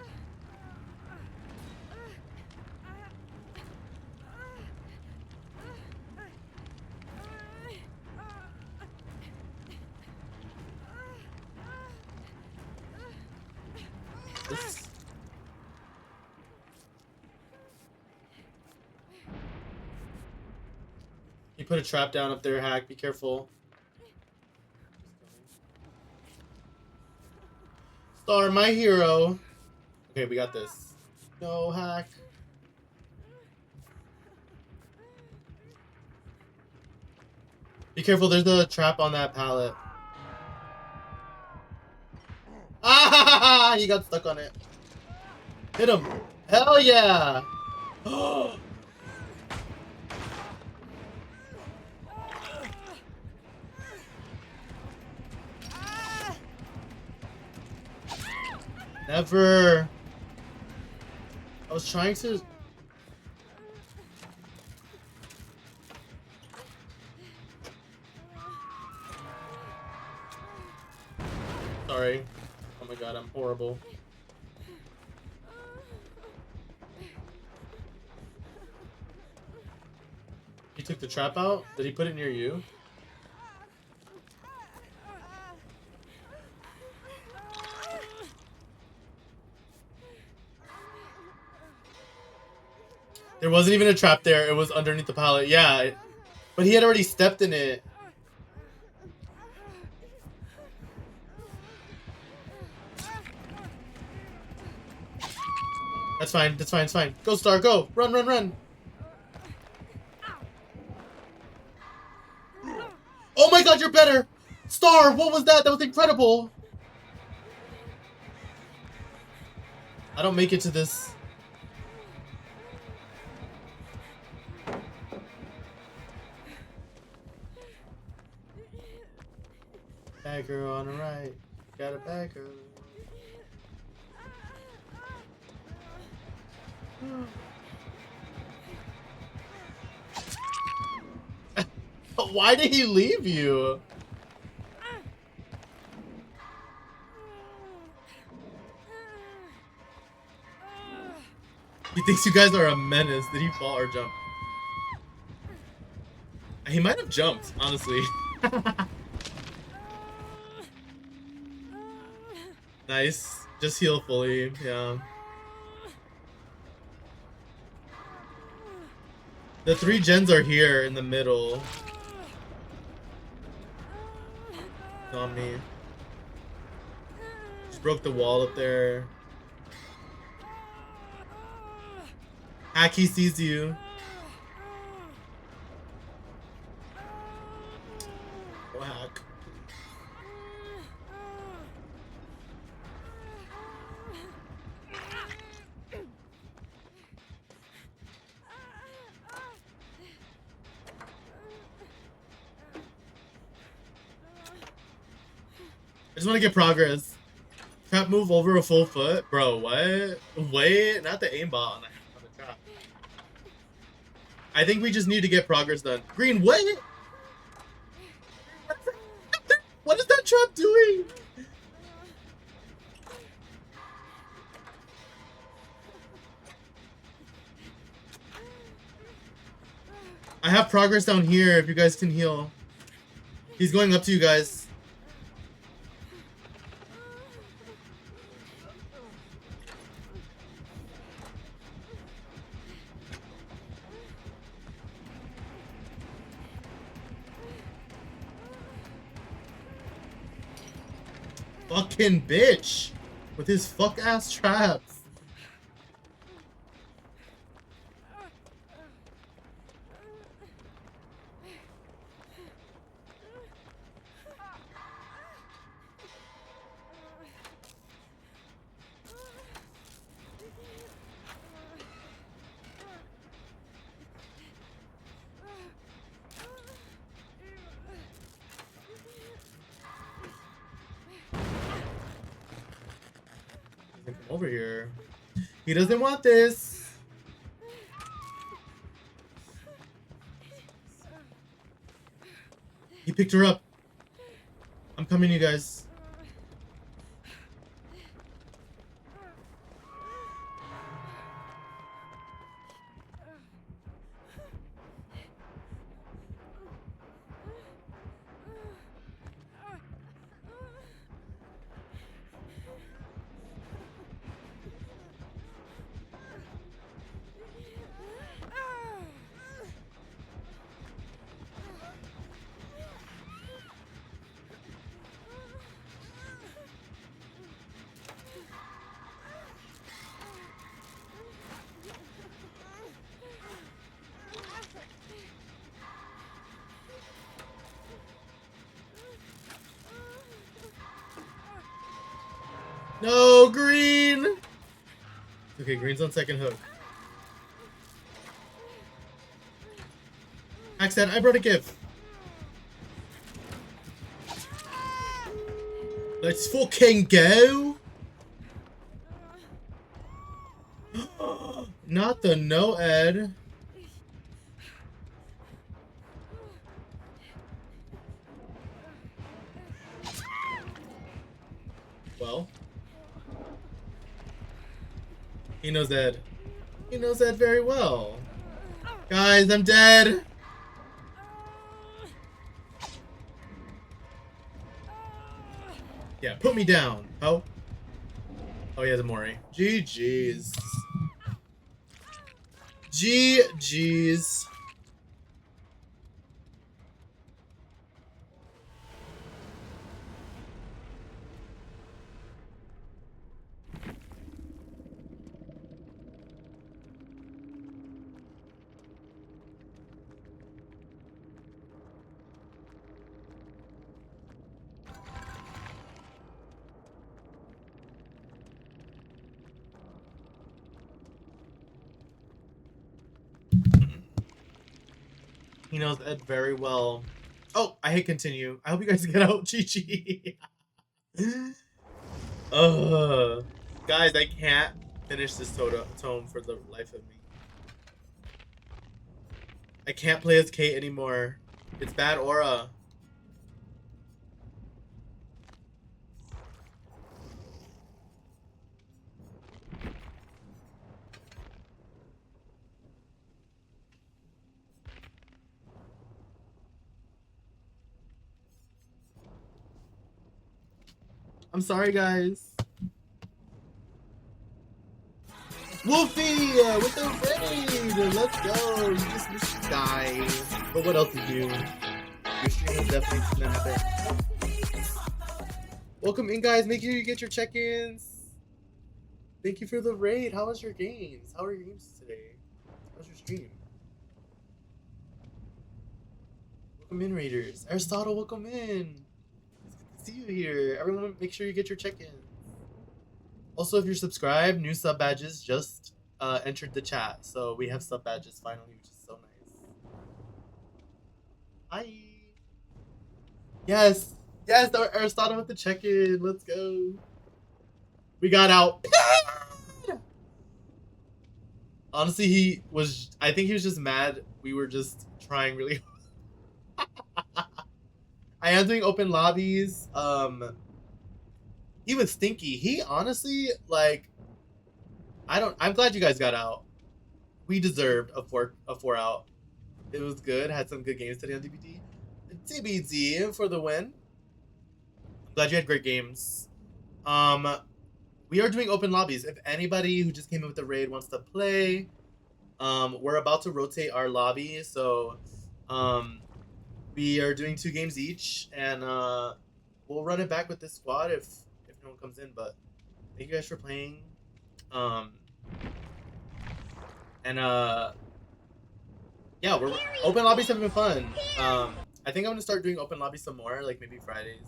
Speaker 7: You put a trap down up there, Hack. Be careful. Star, my hero. Okay, we got this. No, Hack. Be careful, there's a trap on that pallet. Ah, he got stuck on it. Hit him. Hell yeah. Never. I was trying to. Sorry. Oh my god, I'm horrible. He took the trap out? Did he put it near you? There wasn't even a trap there. It was underneath the pallet. Yeah. But he had already stepped in it. That's fine. That's fine. It's fine. Go, Star. Go. Run, run, run. Oh my god, you're better. Star, what was that? That was incredible. I don't make it to this. Bad girl on the right. Got a bad girl. Why did he leave you? He thinks you guys are a menace. Did he fall or jump? He might have jumped, honestly. Nice. Just heal fully, yeah. The 3 gens are here in the middle. It's on me. Just broke the wall up there. Hack, he sees you. Go Hack. I just want to get progress. Trap move over a full foot? Bro, what? Wait, not the aimbot on the trap. I think we just need to get progress done. Green, what? What is that trap doing? I have progress down here if you guys can heal. He's going up to you guys. Fucking bitch with his fuck ass traps. Come over here. He doesn't want this. He picked her up. I'm coming, you guys. No, green! Okay, green's on second hook. Accent, I brought a gift. Let's fucking go! Not the no Ed. Well, he knows Ed. He knows Ed very well. Guys, I'm dead. Yeah, put me down. Oh. Oh, yeah, the Mori. GG's. GG's. He knows Ed very well. Oh, I hit continue. I hope you guys get out. GG. Guys, I can't finish this tome for the life of me. I can't play as Kate anymore. It's bad aura. I'm sorry, guys. Wolfie with the raid! Let's go! You just missed the guy. But what else to do? Your stream is definitely snapping. Welcome in, guys. Make sure you get your check-ins. Thank you for the raid. How was your games? How are your games today? How's your stream? Welcome in, Raiders. Aristotle, welcome in. See you here. Everyone, make sure you get your check-ins. Also, if you're subscribed, new sub badges just entered the chat, so we have sub badges finally, which is so nice. Hi. Yes, Aristotle with the check-in. Let's go. We got out. Honestly, I think he was just mad. We were just trying really hard. I am doing open lobbies. He was stinky. He honestly, like, I'm glad you guys got out. We deserved a four out. It was good. Had some good games today on DBD. TBD for the win. I'm glad you had great games. We are doing open lobbies. If anybody who just came in with the raid wants to play, we're about to rotate our lobby. So, we are doing 2 games each, and we'll run it back with this squad if no one comes in. But thank you guys for playing. Yeah, we're open lobbies have been fun. I think I'm gonna start doing open lobbies some more, like maybe Fridays.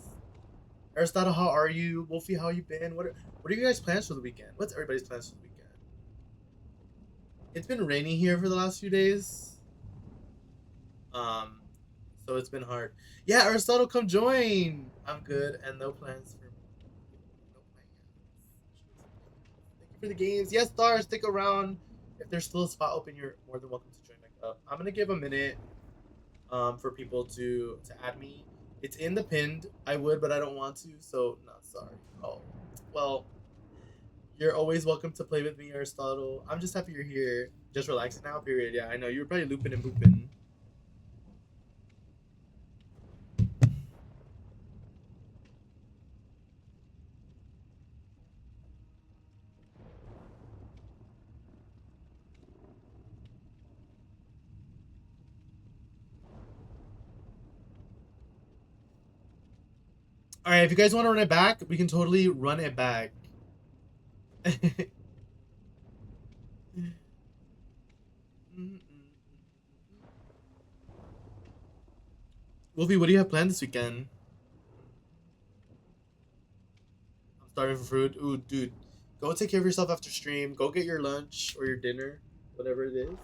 Speaker 7: Aristotle, how are you? Wolfie, how you been? What are you guys' plans for the weekend? What's everybody's plans for the weekend? It's been rainy here for the last few days. So it's been hard. Yeah, Aristotle, come join. I'm good and no plans for me. No plans. Thank you for the games. Yes, Star, stick around. If there's still a spot open, you're more than welcome to join back up. I'm gonna give a minute for people to add me. It's in the pinned. I would, but I don't want to, so not sorry. Oh, well, you're always welcome to play with me, Aristotle. I'm just happy you're here. Just relaxing now, period. Yeah, I know. You were probably looping and booping. All right, if you guys want to run it back, we can totally run it back. Wolfie, what do you have planned this weekend? I'm Starving for food. Ooh, dude. Go take care of yourself after stream. Go get your lunch or your dinner. Whatever it is.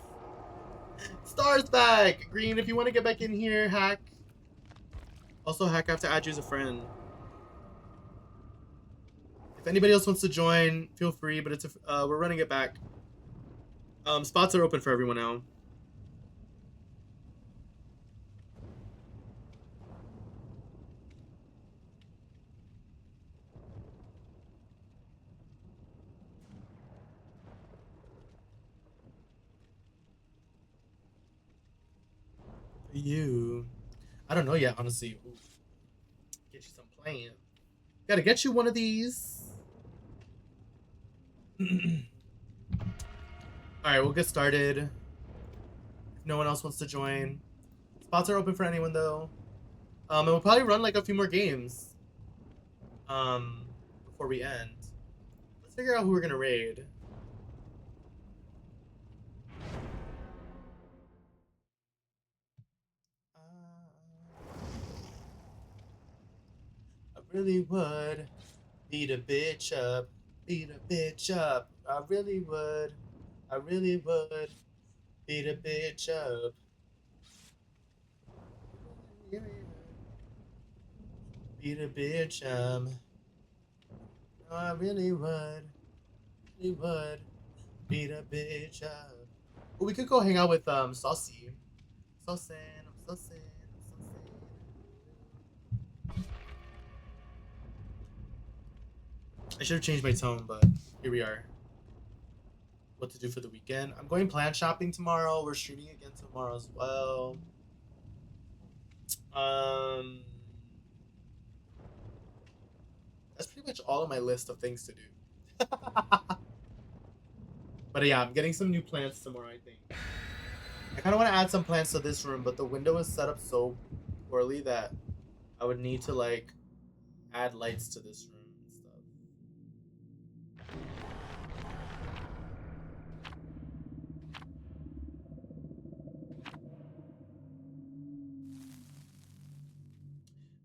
Speaker 7: Star's back! Green, if you want to get back in here, Hack. Also, Hack, I have to add you as a friend. If anybody else wants to join, feel free, but it's we're running it back. Spots are open for everyone now. You, I don't know yet, honestly. Ooh. Get you some plan. Gotta get you one of these. Alright, we'll get started. If no one else wants to join. Spots are open for anyone though. And we'll probably run like a few more games. Before we end. Let's figure out who we're gonna raid. I really would beat a bitch up. Beat a bitch up. I really would. I really would beat a bitch up. Beat a bitch up. No, I really would. Really would beat a bitch up. Well, we could go hang out with Saucy. Saucy, I'm saucy, I'm saucy. I should have changed my tone, but here we are. What to do for the weekend? I'm going plant shopping tomorrow. We're streaming again tomorrow as well. That's pretty much all of my list of things to do. But yeah, I'm getting some new plants tomorrow, I think. I kind of want to add some plants to this room, but the window is set up so poorly that I would need to like add lights to this room and stuff.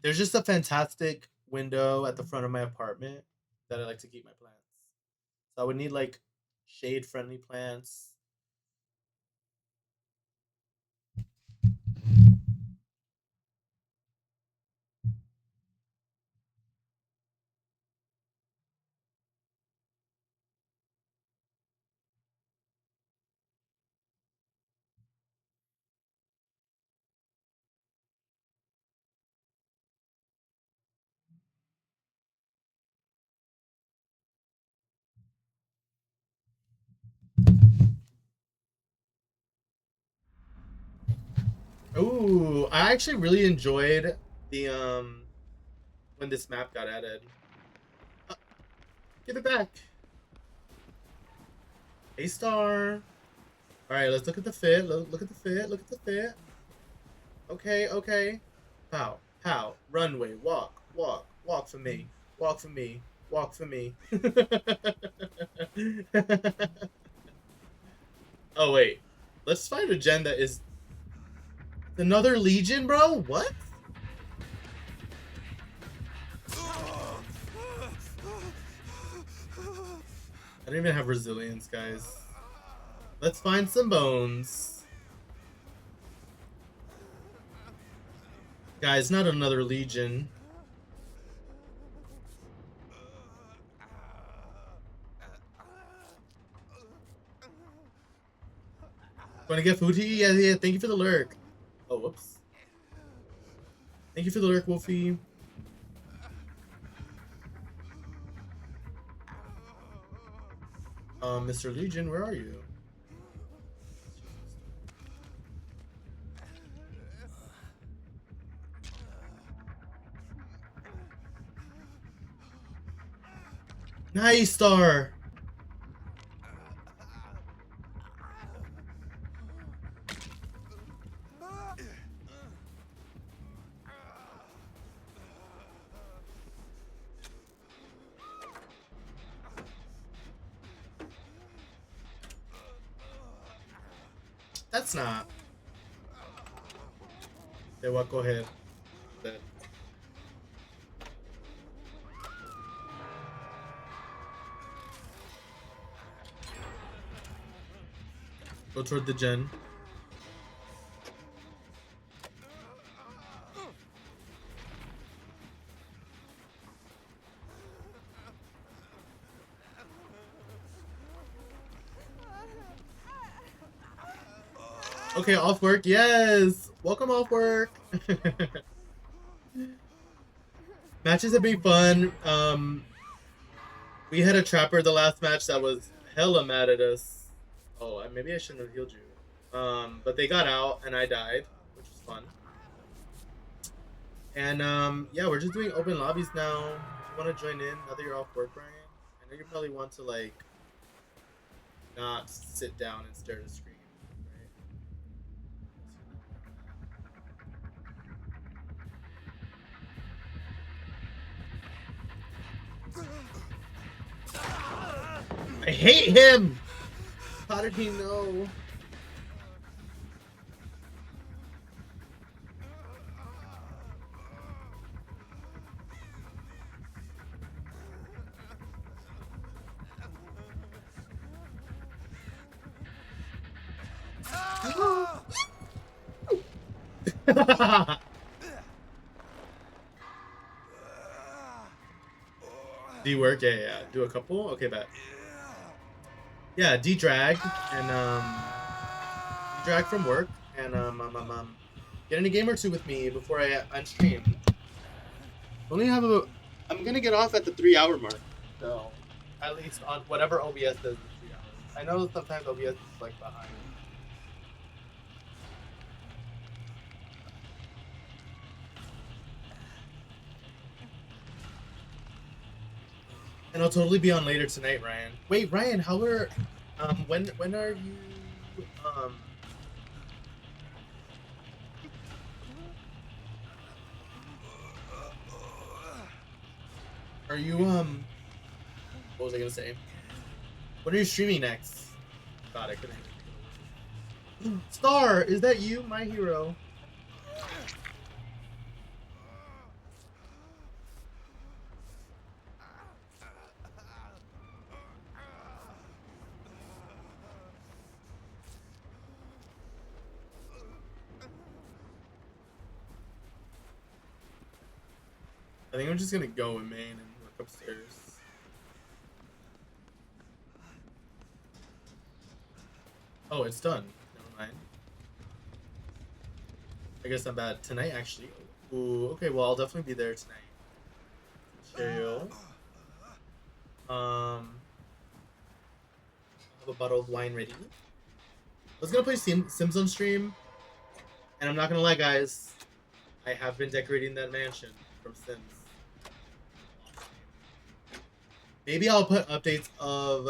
Speaker 7: There's just a fantastic window at the front of my apartment that I like to keep my plants. So I would need like shade-friendly plants. Ooh, I actually really enjoyed the when this map got added. Give it back. Hey, Star. All right, let's look at the fit. Look at the fit. Look at the fit. Okay, okay. Pow, pow. Runway. Walk, walk, walk for me. Walk for me. Walk for me. Oh wait, let's find a gen that is another Legion, bro. What? I don't even have resilience, guys. Let's find some bones. Guys, not another Legion. Want to get food to eat? Yeah, yeah. Thank you for the lurk. Oh, whoops. Thank you for the lurk, Wolfie. Mr. Legion, where are you? Nice, Star. That's not. Okay, what? Go ahead. Dead. Go toward the gen. Okay, off work. Yes. Welcome off work. Matches have been fun. We had a trapper the last match that was hella mad at us. Oh, maybe I shouldn't have healed you. But they got out and I died, which was fun. And yeah, we're just doing open lobbies now. If you want to join in, now that you're off work, Ryan, I know you probably want to like not sit down and stare at a screen, right? I hate him! How did he know? D work? Yeah. Do a couple? Okay, bet. Yeah, D-drag and D-drag from work and get in a game or two with me before I unstream. Only have I'm gonna get off at the 3-hour mark, so at least on whatever OBS does in 3 hours. I know sometimes OBS is like behind. And I'll totally be on later tonight, Ryan. Wait, Ryan, how are when are you are you what was I gonna say? When are you streaming next? God, I couldn't. Star, is that you, my hero? I think I'm just gonna go in main and work upstairs. Oh, it's done. Never mind. I guess I'm bad tonight, actually. Ooh, okay. Well, I'll definitely be there tonight. Cheerio. I have a bottle of wine ready. I was gonna play Sims on stream, and I'm not gonna lie, guys. I have been decorating that mansion from Sims. Maybe I'll put updates of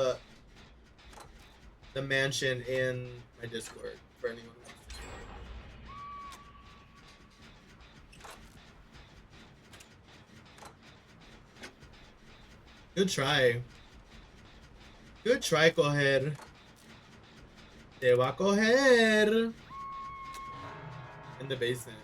Speaker 7: the mansion in my Discord for anyone who wants to. Good try. Good try, coger. Te va a coger. In the basement.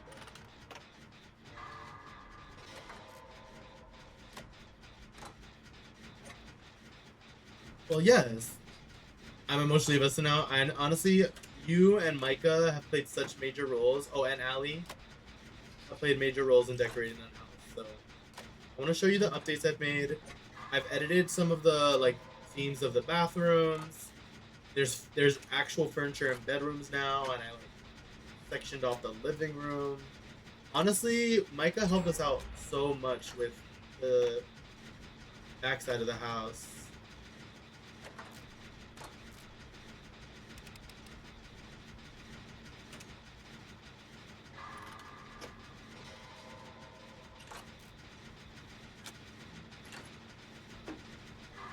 Speaker 7: Well, yes. I'm emotionally invested now, and honestly, you and Micah have played such major roles. Oh, and Allie have played major roles in decorating that house. So I want to show you the updates I've made. I've edited some of the like themes of the bathrooms. There's actual furniture in bedrooms now, and I like sectioned off the living room. Honestly, Micah helped us out so much with the backside of the house.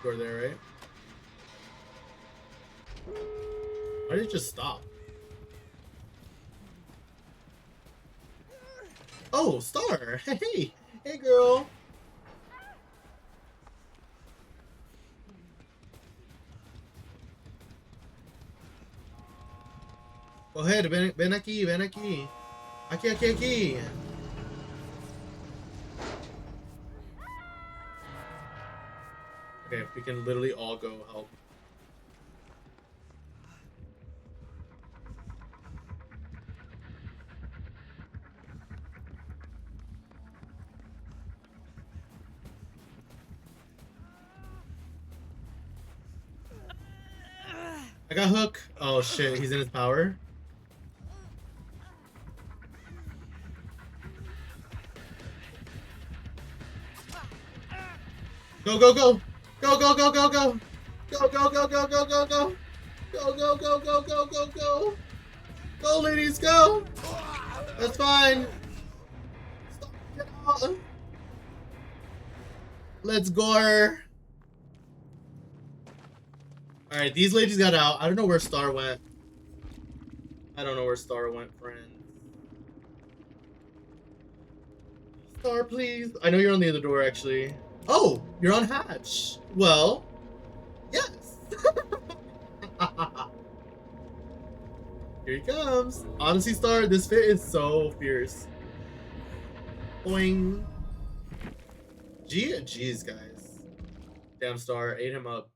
Speaker 7: You're there, right? Why did it just stop? Oh, Star! Hey! Hey, girl! Go ahead, ven aquí, ven aquí. Aquí. Okay, we can literally all go help. I got Hook. Oh shit, he's in his power. Go, go, go! Go, go, go, go, go! Go, go, go, go, go, go, go! Go, go, go, go, go, go, go! Go, ladies, go! That's fine. Stop. Get out. Let's go. Alright, these ladies got out. I don't know where Star went. I don't know where Star went, friend. Star, please. I know you're on the other door, actually. Oh, you're on Hatch. Well, yes. Here he comes. Honestly, Star, this fit is so fierce. Boing. Jeez, guys. Damn, Star, ate him up.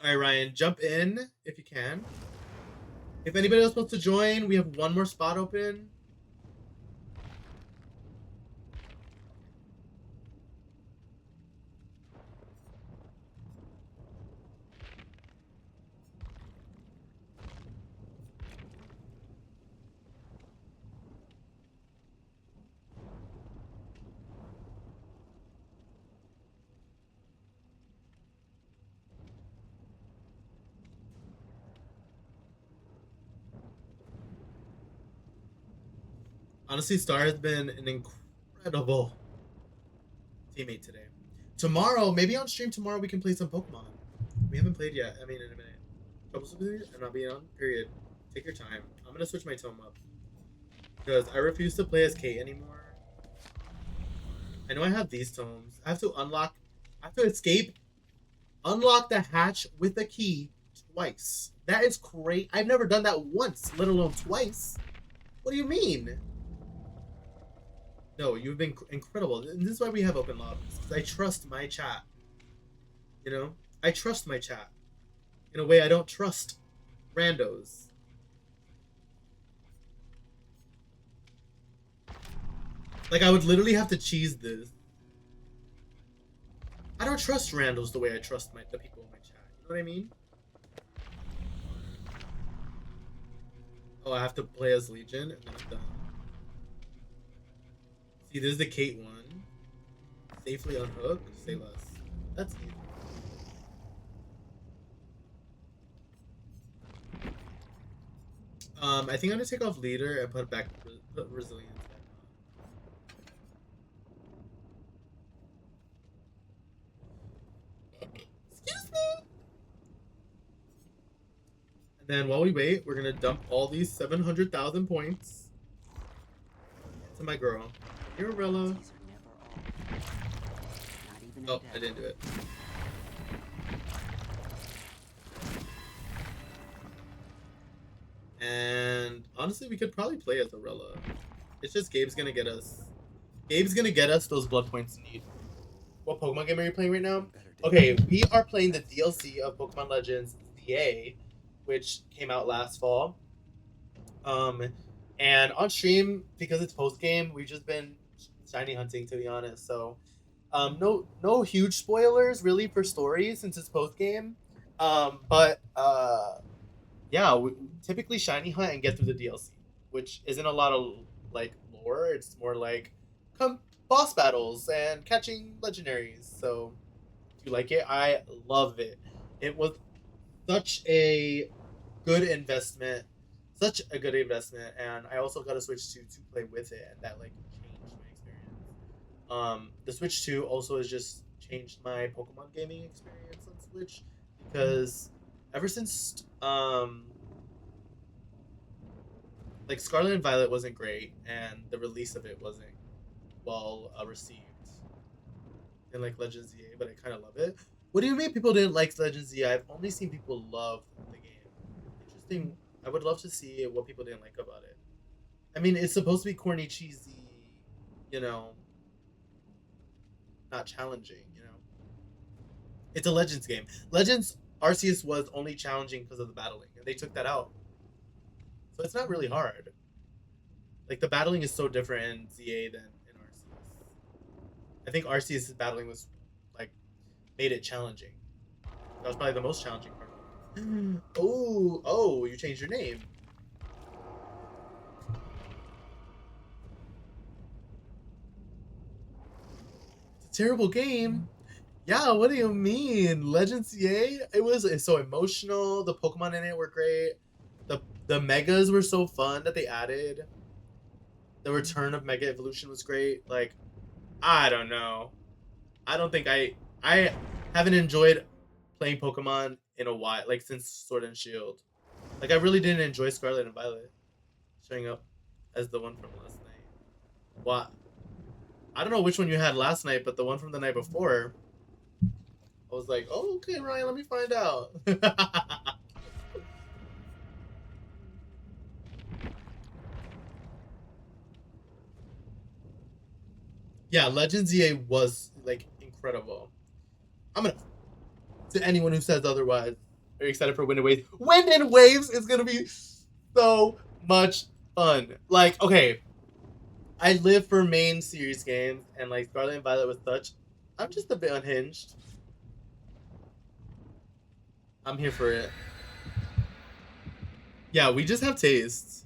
Speaker 7: All right, Ryan, jump in if you can. If anybody else wants to join, we have one more spot open. Honestly, Star has been an incredible teammate today. Tomorrow, maybe on stream tomorrow, we can play some Pokemon. We haven't played yet. I mean, in a minute. I'm not being on. Period. Take your time. I'm gonna switch my tome up because I refuse to play as Kate anymore. I know I have these tomes. I have to unlock. I have to escape. Unlock the hatch with a key twice. That is great. I've never done that once, let alone twice. What do you mean? No, you've been incredible. And this is why we have open lobbies. Because I trust my chat. You know? I trust my chat. In a way I don't trust randos. Like, I would literally have to cheese this. I don't trust randos the way I trust the people in my chat. You know what I mean? Oh, I have to play as Legion and then I'm done. See, this is the Kate one. Safely unhook. Say less. That's easy. I think I'm gonna take off leader and put resilience. Excuse me. And then while we wait, we're gonna dump all these 700,000 points to my girl. Irrella. Oh, I didn't do it. And honestly, we could probably play as Irrella. It's just Gabe's gonna get us. Gabe's gonna get us those blood points we need. What Pokemon game are you playing right now? Okay, we are playing the DLC of Pokemon Legends ZA, which came out last fall. And on stream, because it's post game, we've just been shiny hunting, to be honest. So, no huge spoilers really for story since it's post game. Yeah, we typically shiny hunt and get through the DLC, which isn't a lot of like lore. It's more like boss battles and catching legendaries. So, if you like it, I love it. It was such a good investment. Such a good investment, and I also got a Switch 2 to play with it, and that like changed my experience. The Switch 2 also has just changed my Pokemon gaming experience on Switch, because ever since like Scarlet and Violet wasn't great, and the release of it wasn't well received in like Legends ZA, but I kind of love it. What do you mean people didn't like Legends ZA? I've only seen people love the game. Interesting. I would love to see what people didn't like about it. I mean, it's supposed to be corny, cheesy, you know, not challenging, you know. It's a Legends game. Legends Arceus was only challenging because of the battling, and they took that out. So it's not really hard. Like, the battling is so different in ZA than in Arceus. I think Arceus' battling was, like, made it challenging. That was probably the most challenging part. Oh, you changed your name. It's a terrible game. Yeah, what do you mean? Legend CA? It's so emotional. The Pokemon in it were great. The megas were so fun that they added. The return of Mega Evolution was great. Like, I don't know. I don't think I haven't enjoyed playing Pokemon in a while, like since Sword and Shield. Like I really didn't enjoy Scarlet and Violet showing up as the one from last night. What? I don't know which one you had last night, but the one from the night before, I was like, oh, okay, Ryan, let me find out. Yeah, Legends EA was like incredible. To anyone who says otherwise, are you excited for Wind and Waves? Wind and Waves is gonna be so much fun. Like, okay, I live for main series games, and like Scarlet and Violet was such. I'm just a bit unhinged. I'm here for it. Yeah, we just have tastes.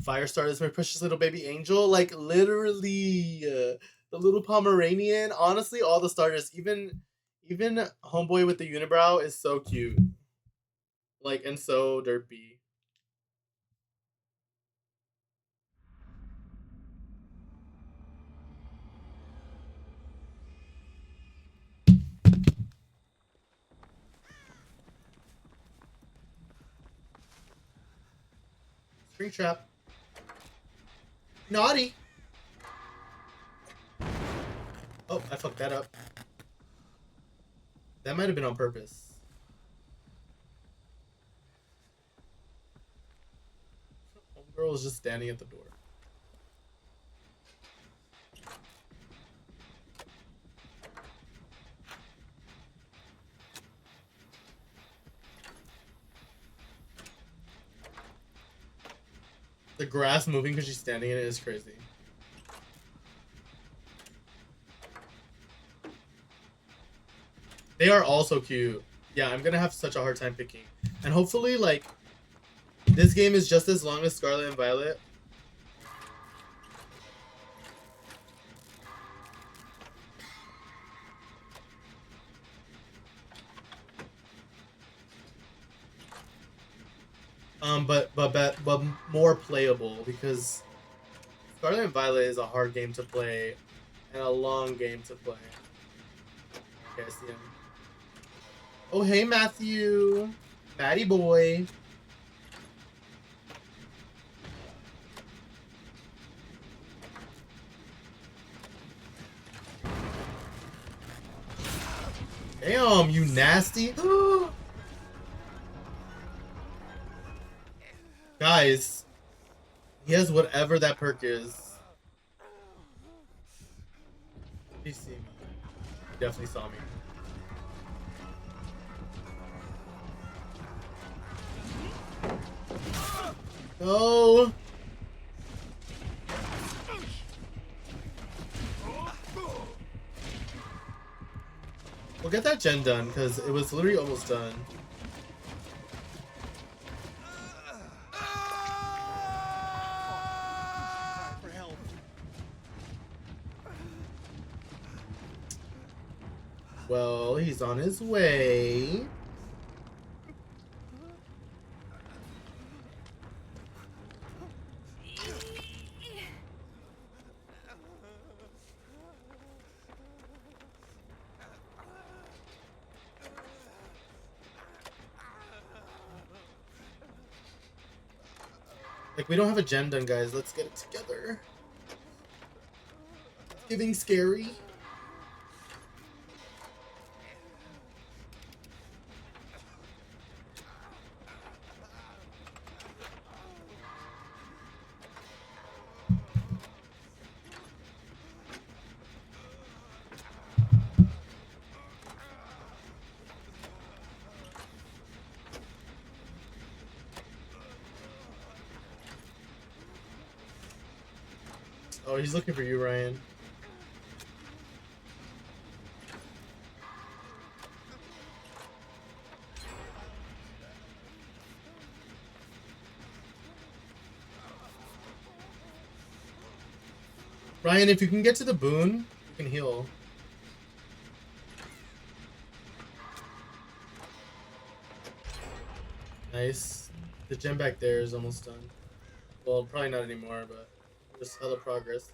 Speaker 7: Firestar is my precious little baby angel. Like literally, the little Pomeranian. Honestly, all the starters, even Homeboy with the unibrow is so cute. Like and so derpy. Spring trap. Naughty. Oh, I fucked that up. That might have been on purpose. Homegirl was just standing at the door. The grass moving because she's standing in it is crazy. They are also cute. Yeah, I'm gonna have such a hard time picking. And hopefully, like, this game is just as long as Scarlet and Violet. But more playable because Scarlet and Violet is a hard game to play and a long game to play. Okay, I see him. Oh, hey, Matthew. Matty boy. Damn, you nasty. Guys, he has whatever that perk is. He see me. He definitely saw me. No. We'll get that gen done because it was literally almost done. Well, he's on his way. Like, we don't have a gen done, guys. Let's get it together. Giving scary. Oh, he's looking for you, Ryan. Ryan, if you can get to the boon, you can heal. Nice. The gem back there is almost done. Well, probably not anymore, but just hella progress.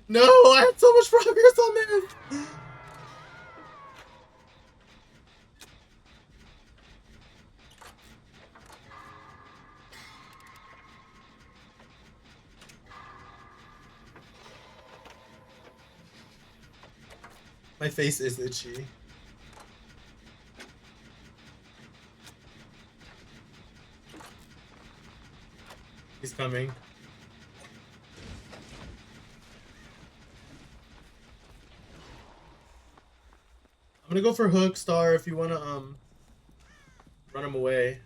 Speaker 7: No, I had so much progress on this! My face is itchy. He's coming. I'm gonna go for Hook Star if you wanna run him away.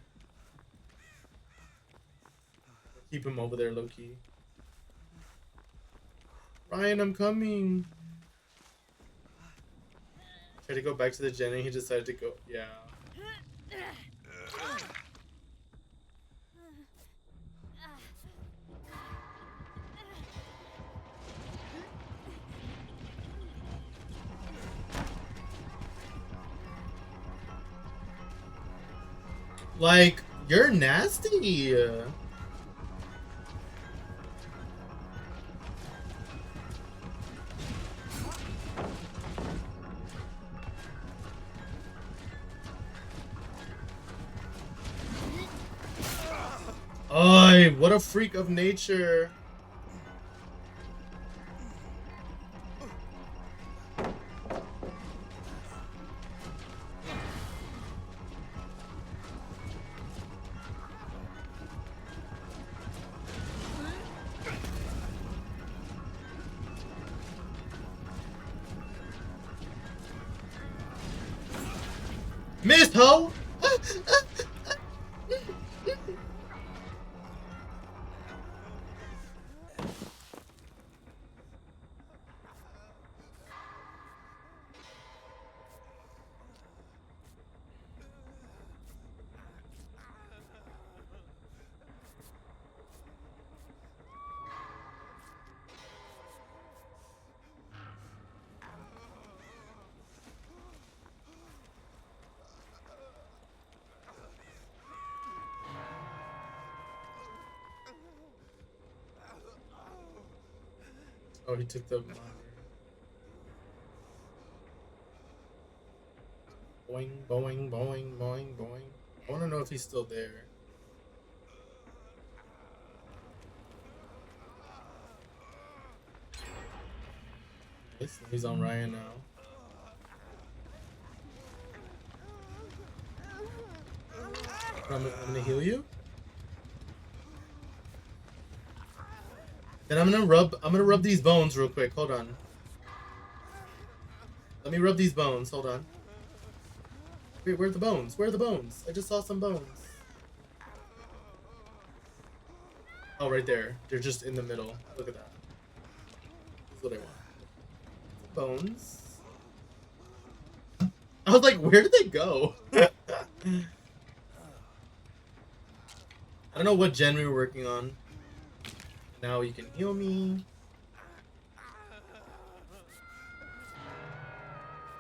Speaker 7: Keep him over there low key. Ryan, I'm coming. Tried to go back to the gen and he decided to go. Yeah. Like, you're nasty. Oy, what a freak of nature. Missed, ho! Oh, he took the monitor. Boing, boing, boing, boing, boing. I want to know if he's still there. Nice. He's on Ryan now. I'm gonna heal you. Then I'm gonna rub these bones real quick. Hold on. Let me rub these bones. Hold on. Wait, where are the bones? Where are the bones? I just saw some bones. Oh, right there. They're just in the middle. Look at that. That's what I want. Bones. I was like, where did they go? I don't know what gen we were working on. Now you can heal me.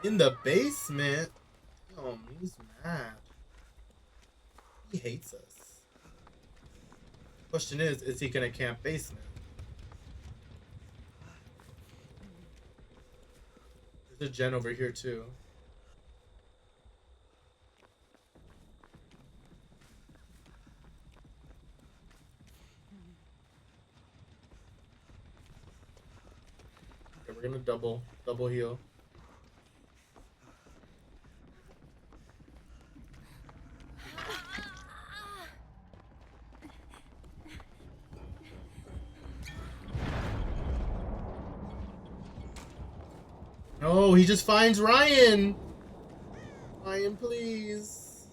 Speaker 7: In the basement? Oh, he's mad. He hates us. Question is he gonna camp basement? There's a gen over here too. Okay, we're gonna double heal. No, he just finds Ryan. Ryan, please.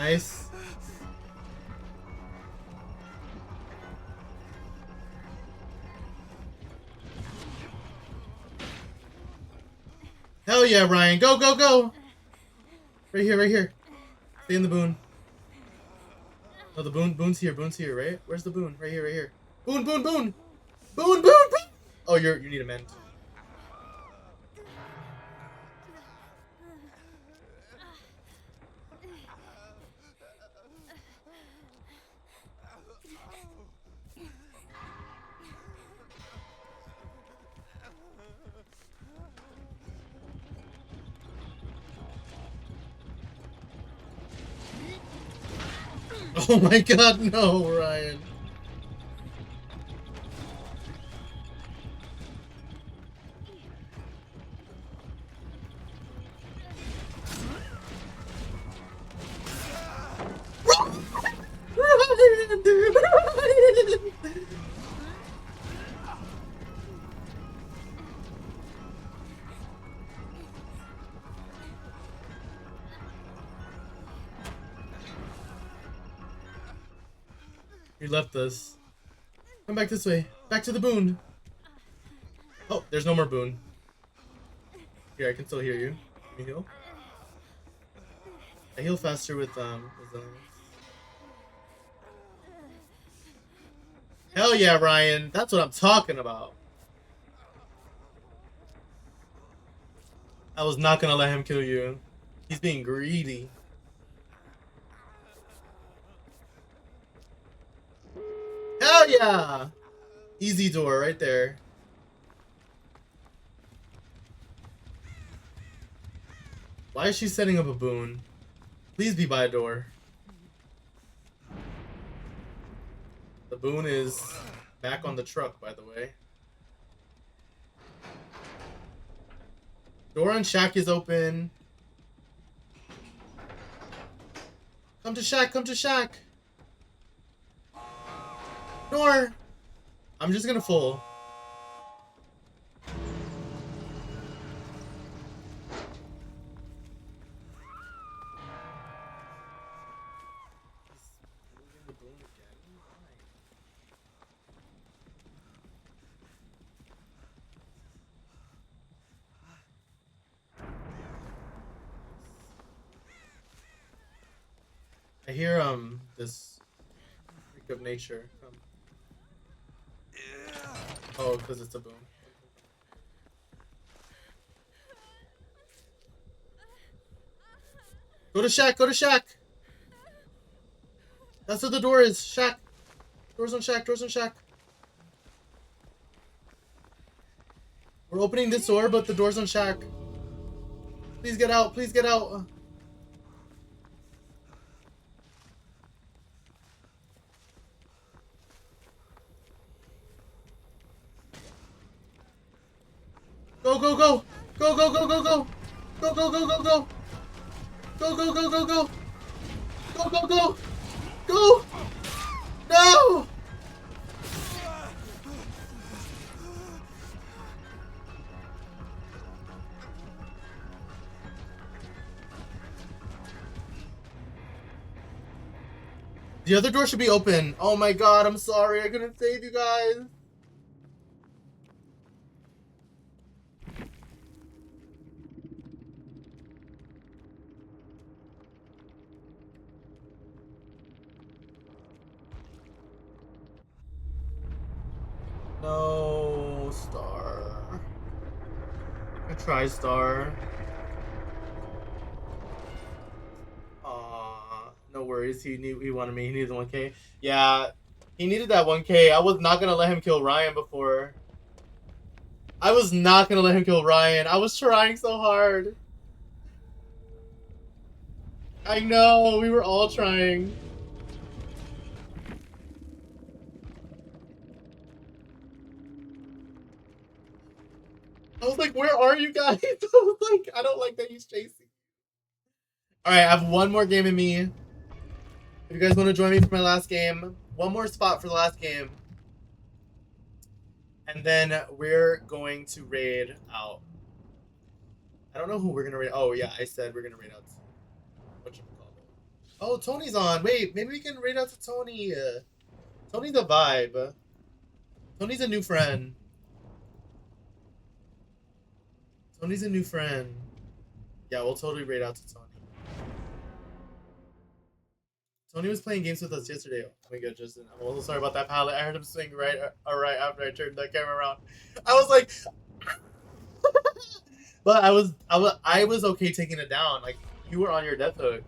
Speaker 7: Nice. Hell yeah, Ryan. Go, go, go. Right here, right here. Stay in the boon. No, the boon's here, right? Where's the boon? Right here, right here. Boon, boon, boon. Boon, boon, boon. Oh, you need a mend. Oh my god, no, Ryan. He left us. Come back this way. Back to the boon. Oh, there's no more boon. Here, I can still hear you. Let me heal. I heal faster with resilience. Hell yeah, Ryan. That's what I'm talking about. I was not gonna let him kill you. He's being greedy. Hell yeah! Easy door right there. Why is she setting up a boon? Please be by a door. The boon is back on the truck, by the way. Door on shack is open. Come to shack, come to shack. Door! I'm just gonna full. I hear this freak of nature come. Oh, because it's a boom. Go to shack, go to shack. That's where the door is. Shack. Doors on shack, doors on shack. We're opening this door, but the door's on shack. Please get out, please get out. Go, go, go! Go, go, go, go, go! Go, go, go, go, go! Go, go, go, go, go! Go, go, go! Go! No! The other door should be open. Oh my god, I'm sorry. I couldn't save you guys. No, Star. I try, Star. Aw, no worries. He wanted me. He needed the 1K. Yeah, he needed that 1K. I was not gonna let him kill Ryan before. I was not gonna let him kill Ryan. I was trying so hard. I know. We were all trying. I was like, where are you guys? I was like, I don't like that he's chasing. Alright, I have one more game in me. If you guys want to join me for my last game, one more spot for the last game. And then we're going to raid out. I don't know who we're going to raid. Oh, yeah, I said we're going to raid out. Whatchamacallit. Oh, Tony's on. Wait, maybe we can raid out to Tony. Tony's a vibe. Tony's a new friend. Tony's a new friend. Yeah, we'll totally raid out to Tony. Tony was playing games with us yesterday. Oh my god, Justin. I'm also sorry about that pallet. I heard him swing right after I turned the camera around. I was like but I was okay taking it down. Like, you were on your death hook.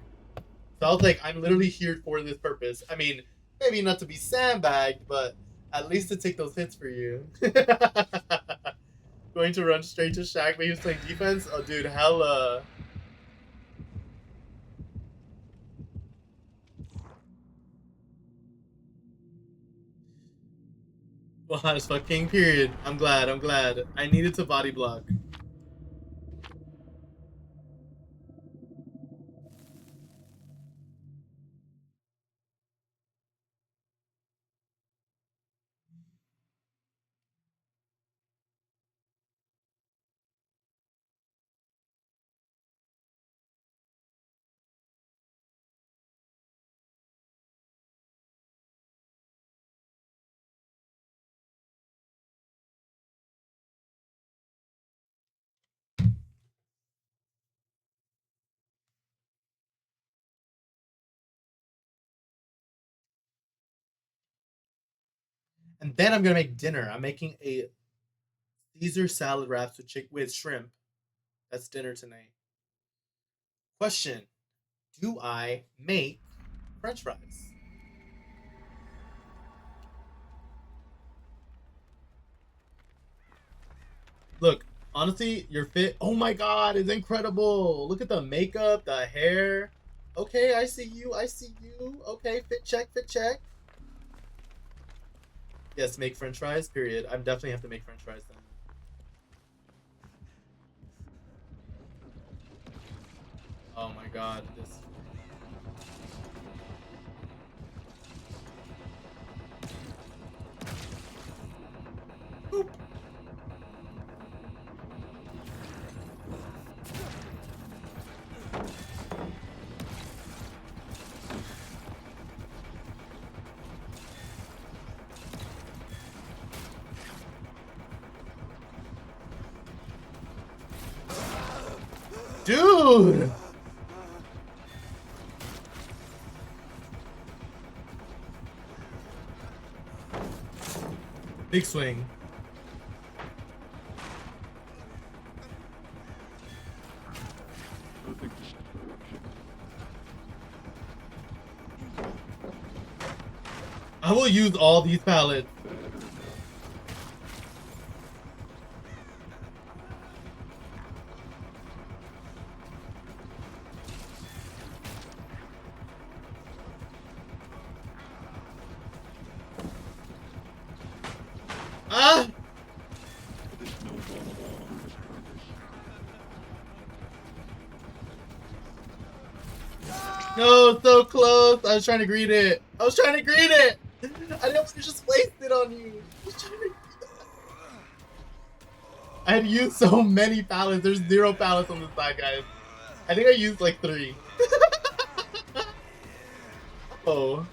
Speaker 7: So I was like, I'm literally here for this purpose. I mean, maybe not to be sandbagged, but at least to take those hits for you. Going to run straight to Shaq, but he was playing defense? Oh, dude, hella. Well, hot as fuck king, period. I'm glad. I needed to body block. And then I'm gonna make dinner. I'm making a Caesar salad wraps with shrimp. That's dinner tonight. Question: do I make French fries? Look, honestly, your fit. Oh my god, it's incredible. Look at the makeup, the hair. Okay, I see you. Okay, fit check. Yes, make French fries. Period. I'm definitely have to make French fries then. Oh my god, this. Boop. Dude! Big swing. I will use all these pallets. Ah! No, so close. I was trying to greet it. I didn't want to just waste it on you. I had used so many pallets. There's 0 pallets on this side, guys. I think I used like 3. Oh,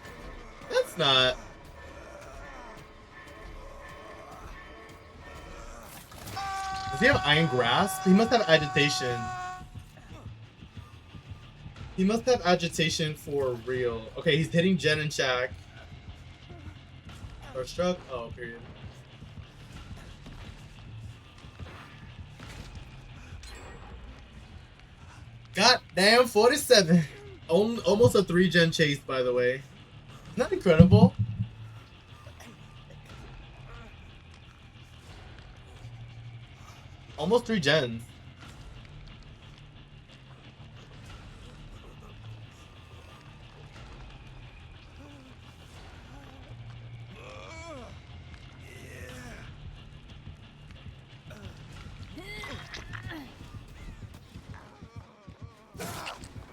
Speaker 7: that's not. Does he have iron grasp? He must have agitation. He must have agitation for real. Okay, he's hitting Jen and Shaq. Or struck? Oh, period. God damn, 47. Almost a 3-gen chase, by the way. Isn't that incredible? Almost 3 gens.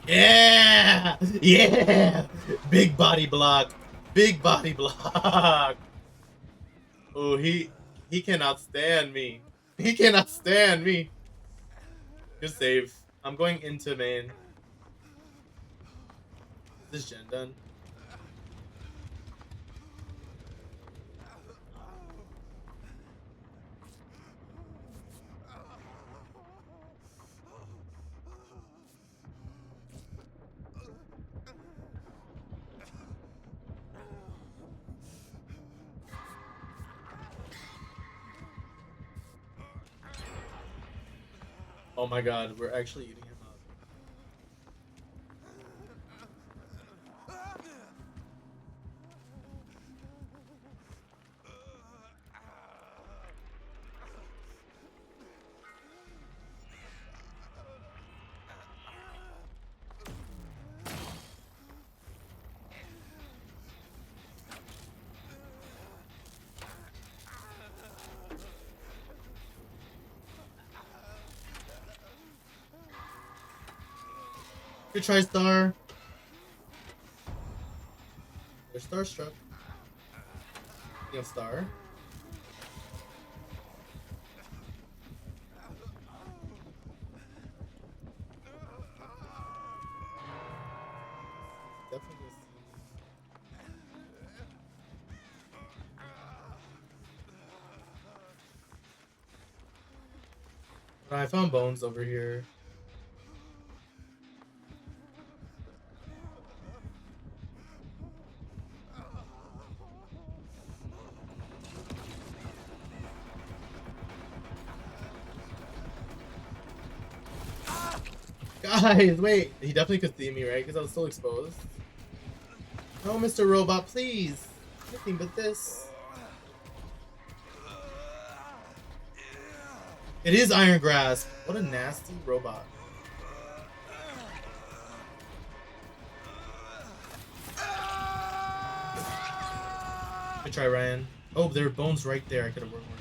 Speaker 7: Yeah! Yeah! Big body block. Big body block. Oh, he cannot stand me. He cannot stand me. Good save. I'm going into main. Is this gen done? Oh my god, we're actually eating him up. Good try, Star. They're starstruck. You have Star. Definitely gonna see. I found bones over here. Guys, wait. He definitely could see me, right? Because I was still exposed. No, Mr. Robot, please. Nothing but this. It is Iron Grasp. What a nasty robot. Good try, Ryan. Oh, there are bones right there. I could have worked more.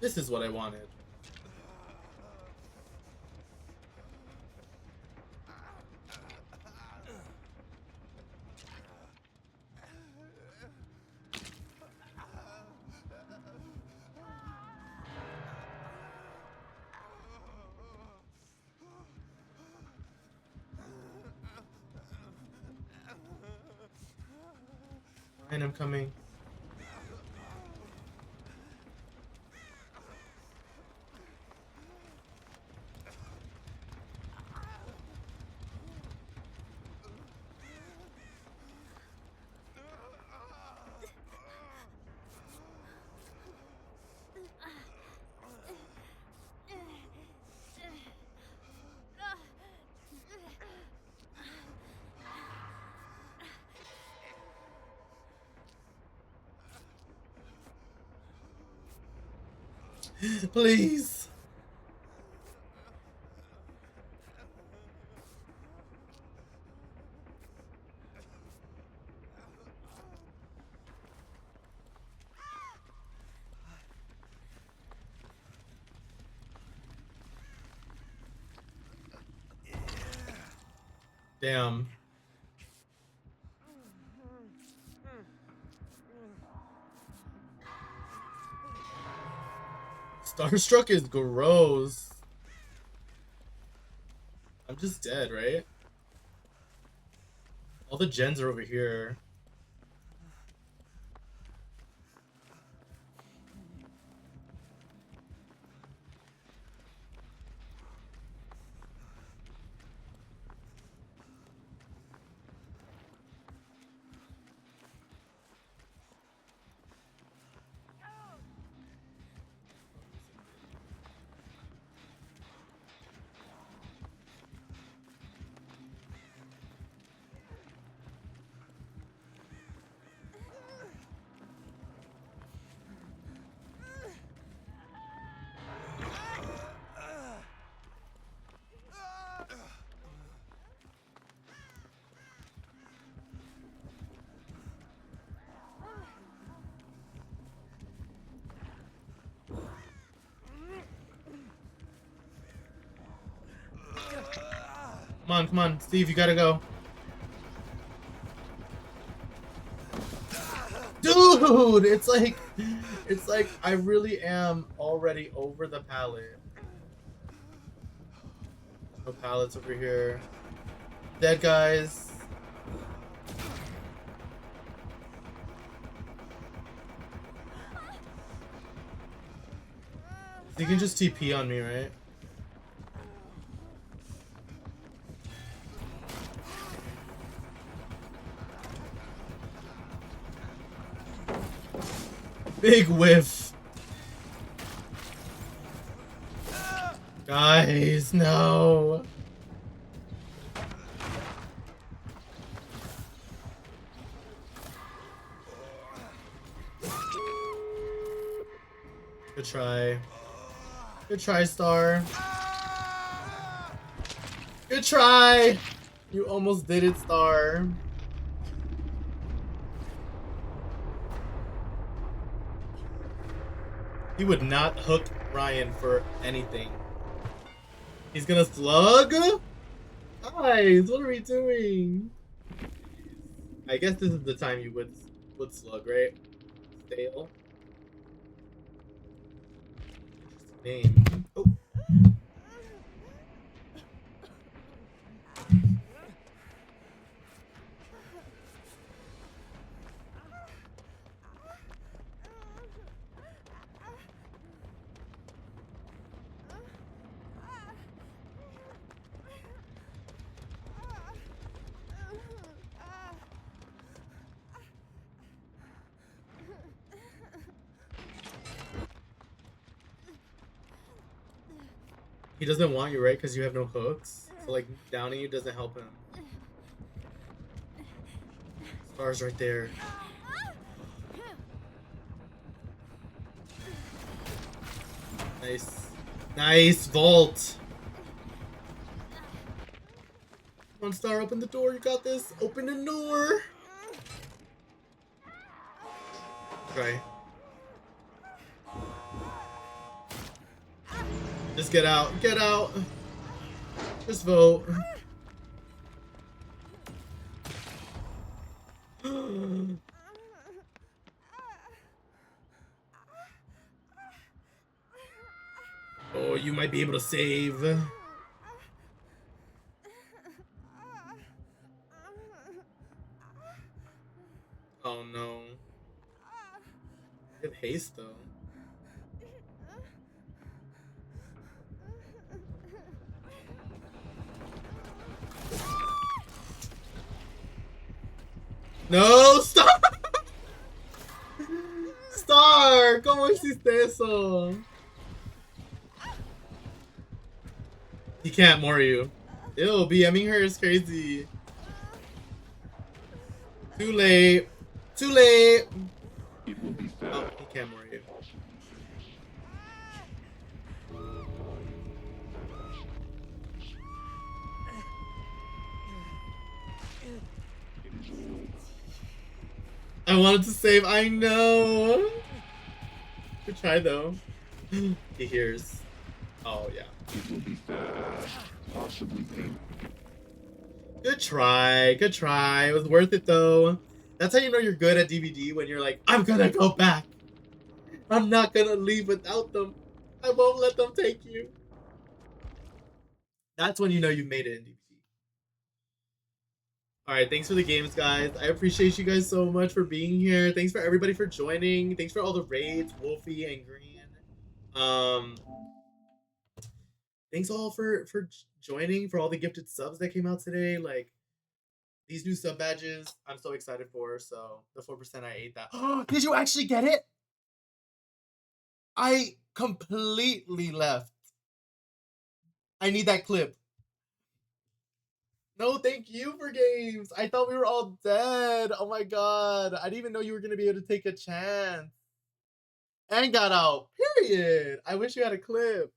Speaker 7: This is what I wanted. And I'm coming. Please. Damn. Starstruck is gross. I'm just dead, right? All the gens are over here. Come on, Steve, you gotta go. Dude, it's like I really am already over the pallet. No pallets over here. Dead guys. You can just TP on me, right? Big whiff. Guys, no. Good try. Good try, Star. Good try. You almost did it, Star. He would not hook Ryan for anything. He's gonna slug? Guys, what are we doing? I guess this is the time you would slug, right? Stale. Interesting name. Oh. He doesn't want you, right? Because you have no hooks. So, like, downing you doesn't help him. Star's right there. Nice. Nice vault. Come on, Star, open the door. You got this. Open the door. Try. Just get out. Get out. Just vote. Oh, you might be able to save. Oh no. You have haste though. No, Star! Star, ¿cómo hiciste eso? He can't more you. Ew, BMing her is crazy. Too late. Too late. Oh, he can't more you. I wanted to save, I know. Good try though. He hears. Oh yeah.
Speaker 6: It will be fast, possibly painful.
Speaker 7: Good try, good try. It was worth it though. That's how you know you're good at DVD, when you're like, I'm gonna go back. I'm not gonna leave without them. I won't let them take you. That's when you know you made it in DVD. Alright, thanks for the games, guys. I appreciate you guys so much for being here. Thanks for everybody for joining. Thanks for all the raids, Wolfie and Green. Thanks all for joining, for all the gifted subs that came out today. Like, these new sub badges, I'm so excited for. So, the 4%, I ate that. Oh, did you actually get it? I completely left. I need that clip. No, thank you for games. I thought we were all dead. Oh my god. I didn't even know you were going to be able to take a chance. And got out. Period. I wish you had a clip.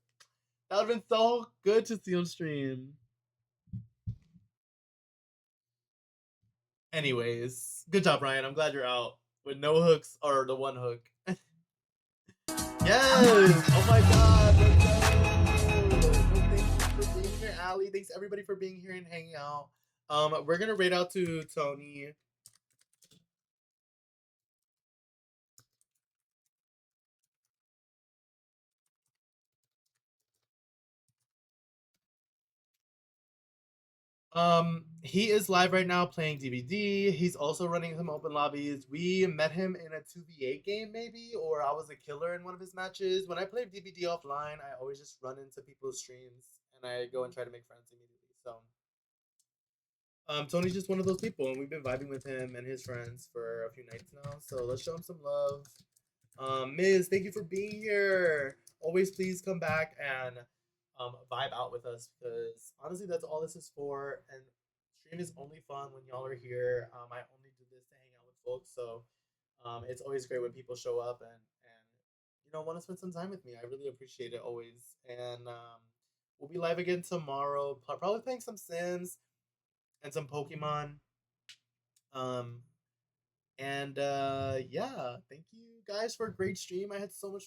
Speaker 7: That would have been so good to see on stream. Anyways. Good job, Ryan. I'm glad you're out. With no hooks, or the one hook. Yes! Oh my god. Let's go. Thank you for being here, Allie. Thanks everybody for being here and hanging out. We're gonna raid out to Tony. He is live right now playing DBD. He's also running some open lobbies. We met him in a 2v8 game, maybe, or I was a killer in one of his matches. When I play DBD offline, I always just run into people's streams and I go and try to make friends immediately. So, Tony's just one of those people, and we've been vibing with him and his friends for a few nights now. So let's show him some love. Miz, thank you for being here. Always please come back and vibe out with us, because honestly that's all this is for, and stream is only fun when y'all are here. I only do this to hang out with folks, so it's always great when people show up and you know want to spend some time with me. I really appreciate it always. And we'll be live again tomorrow, probably playing some Sims and some Pokemon. Yeah, thank you guys for a great stream. I had so much fun.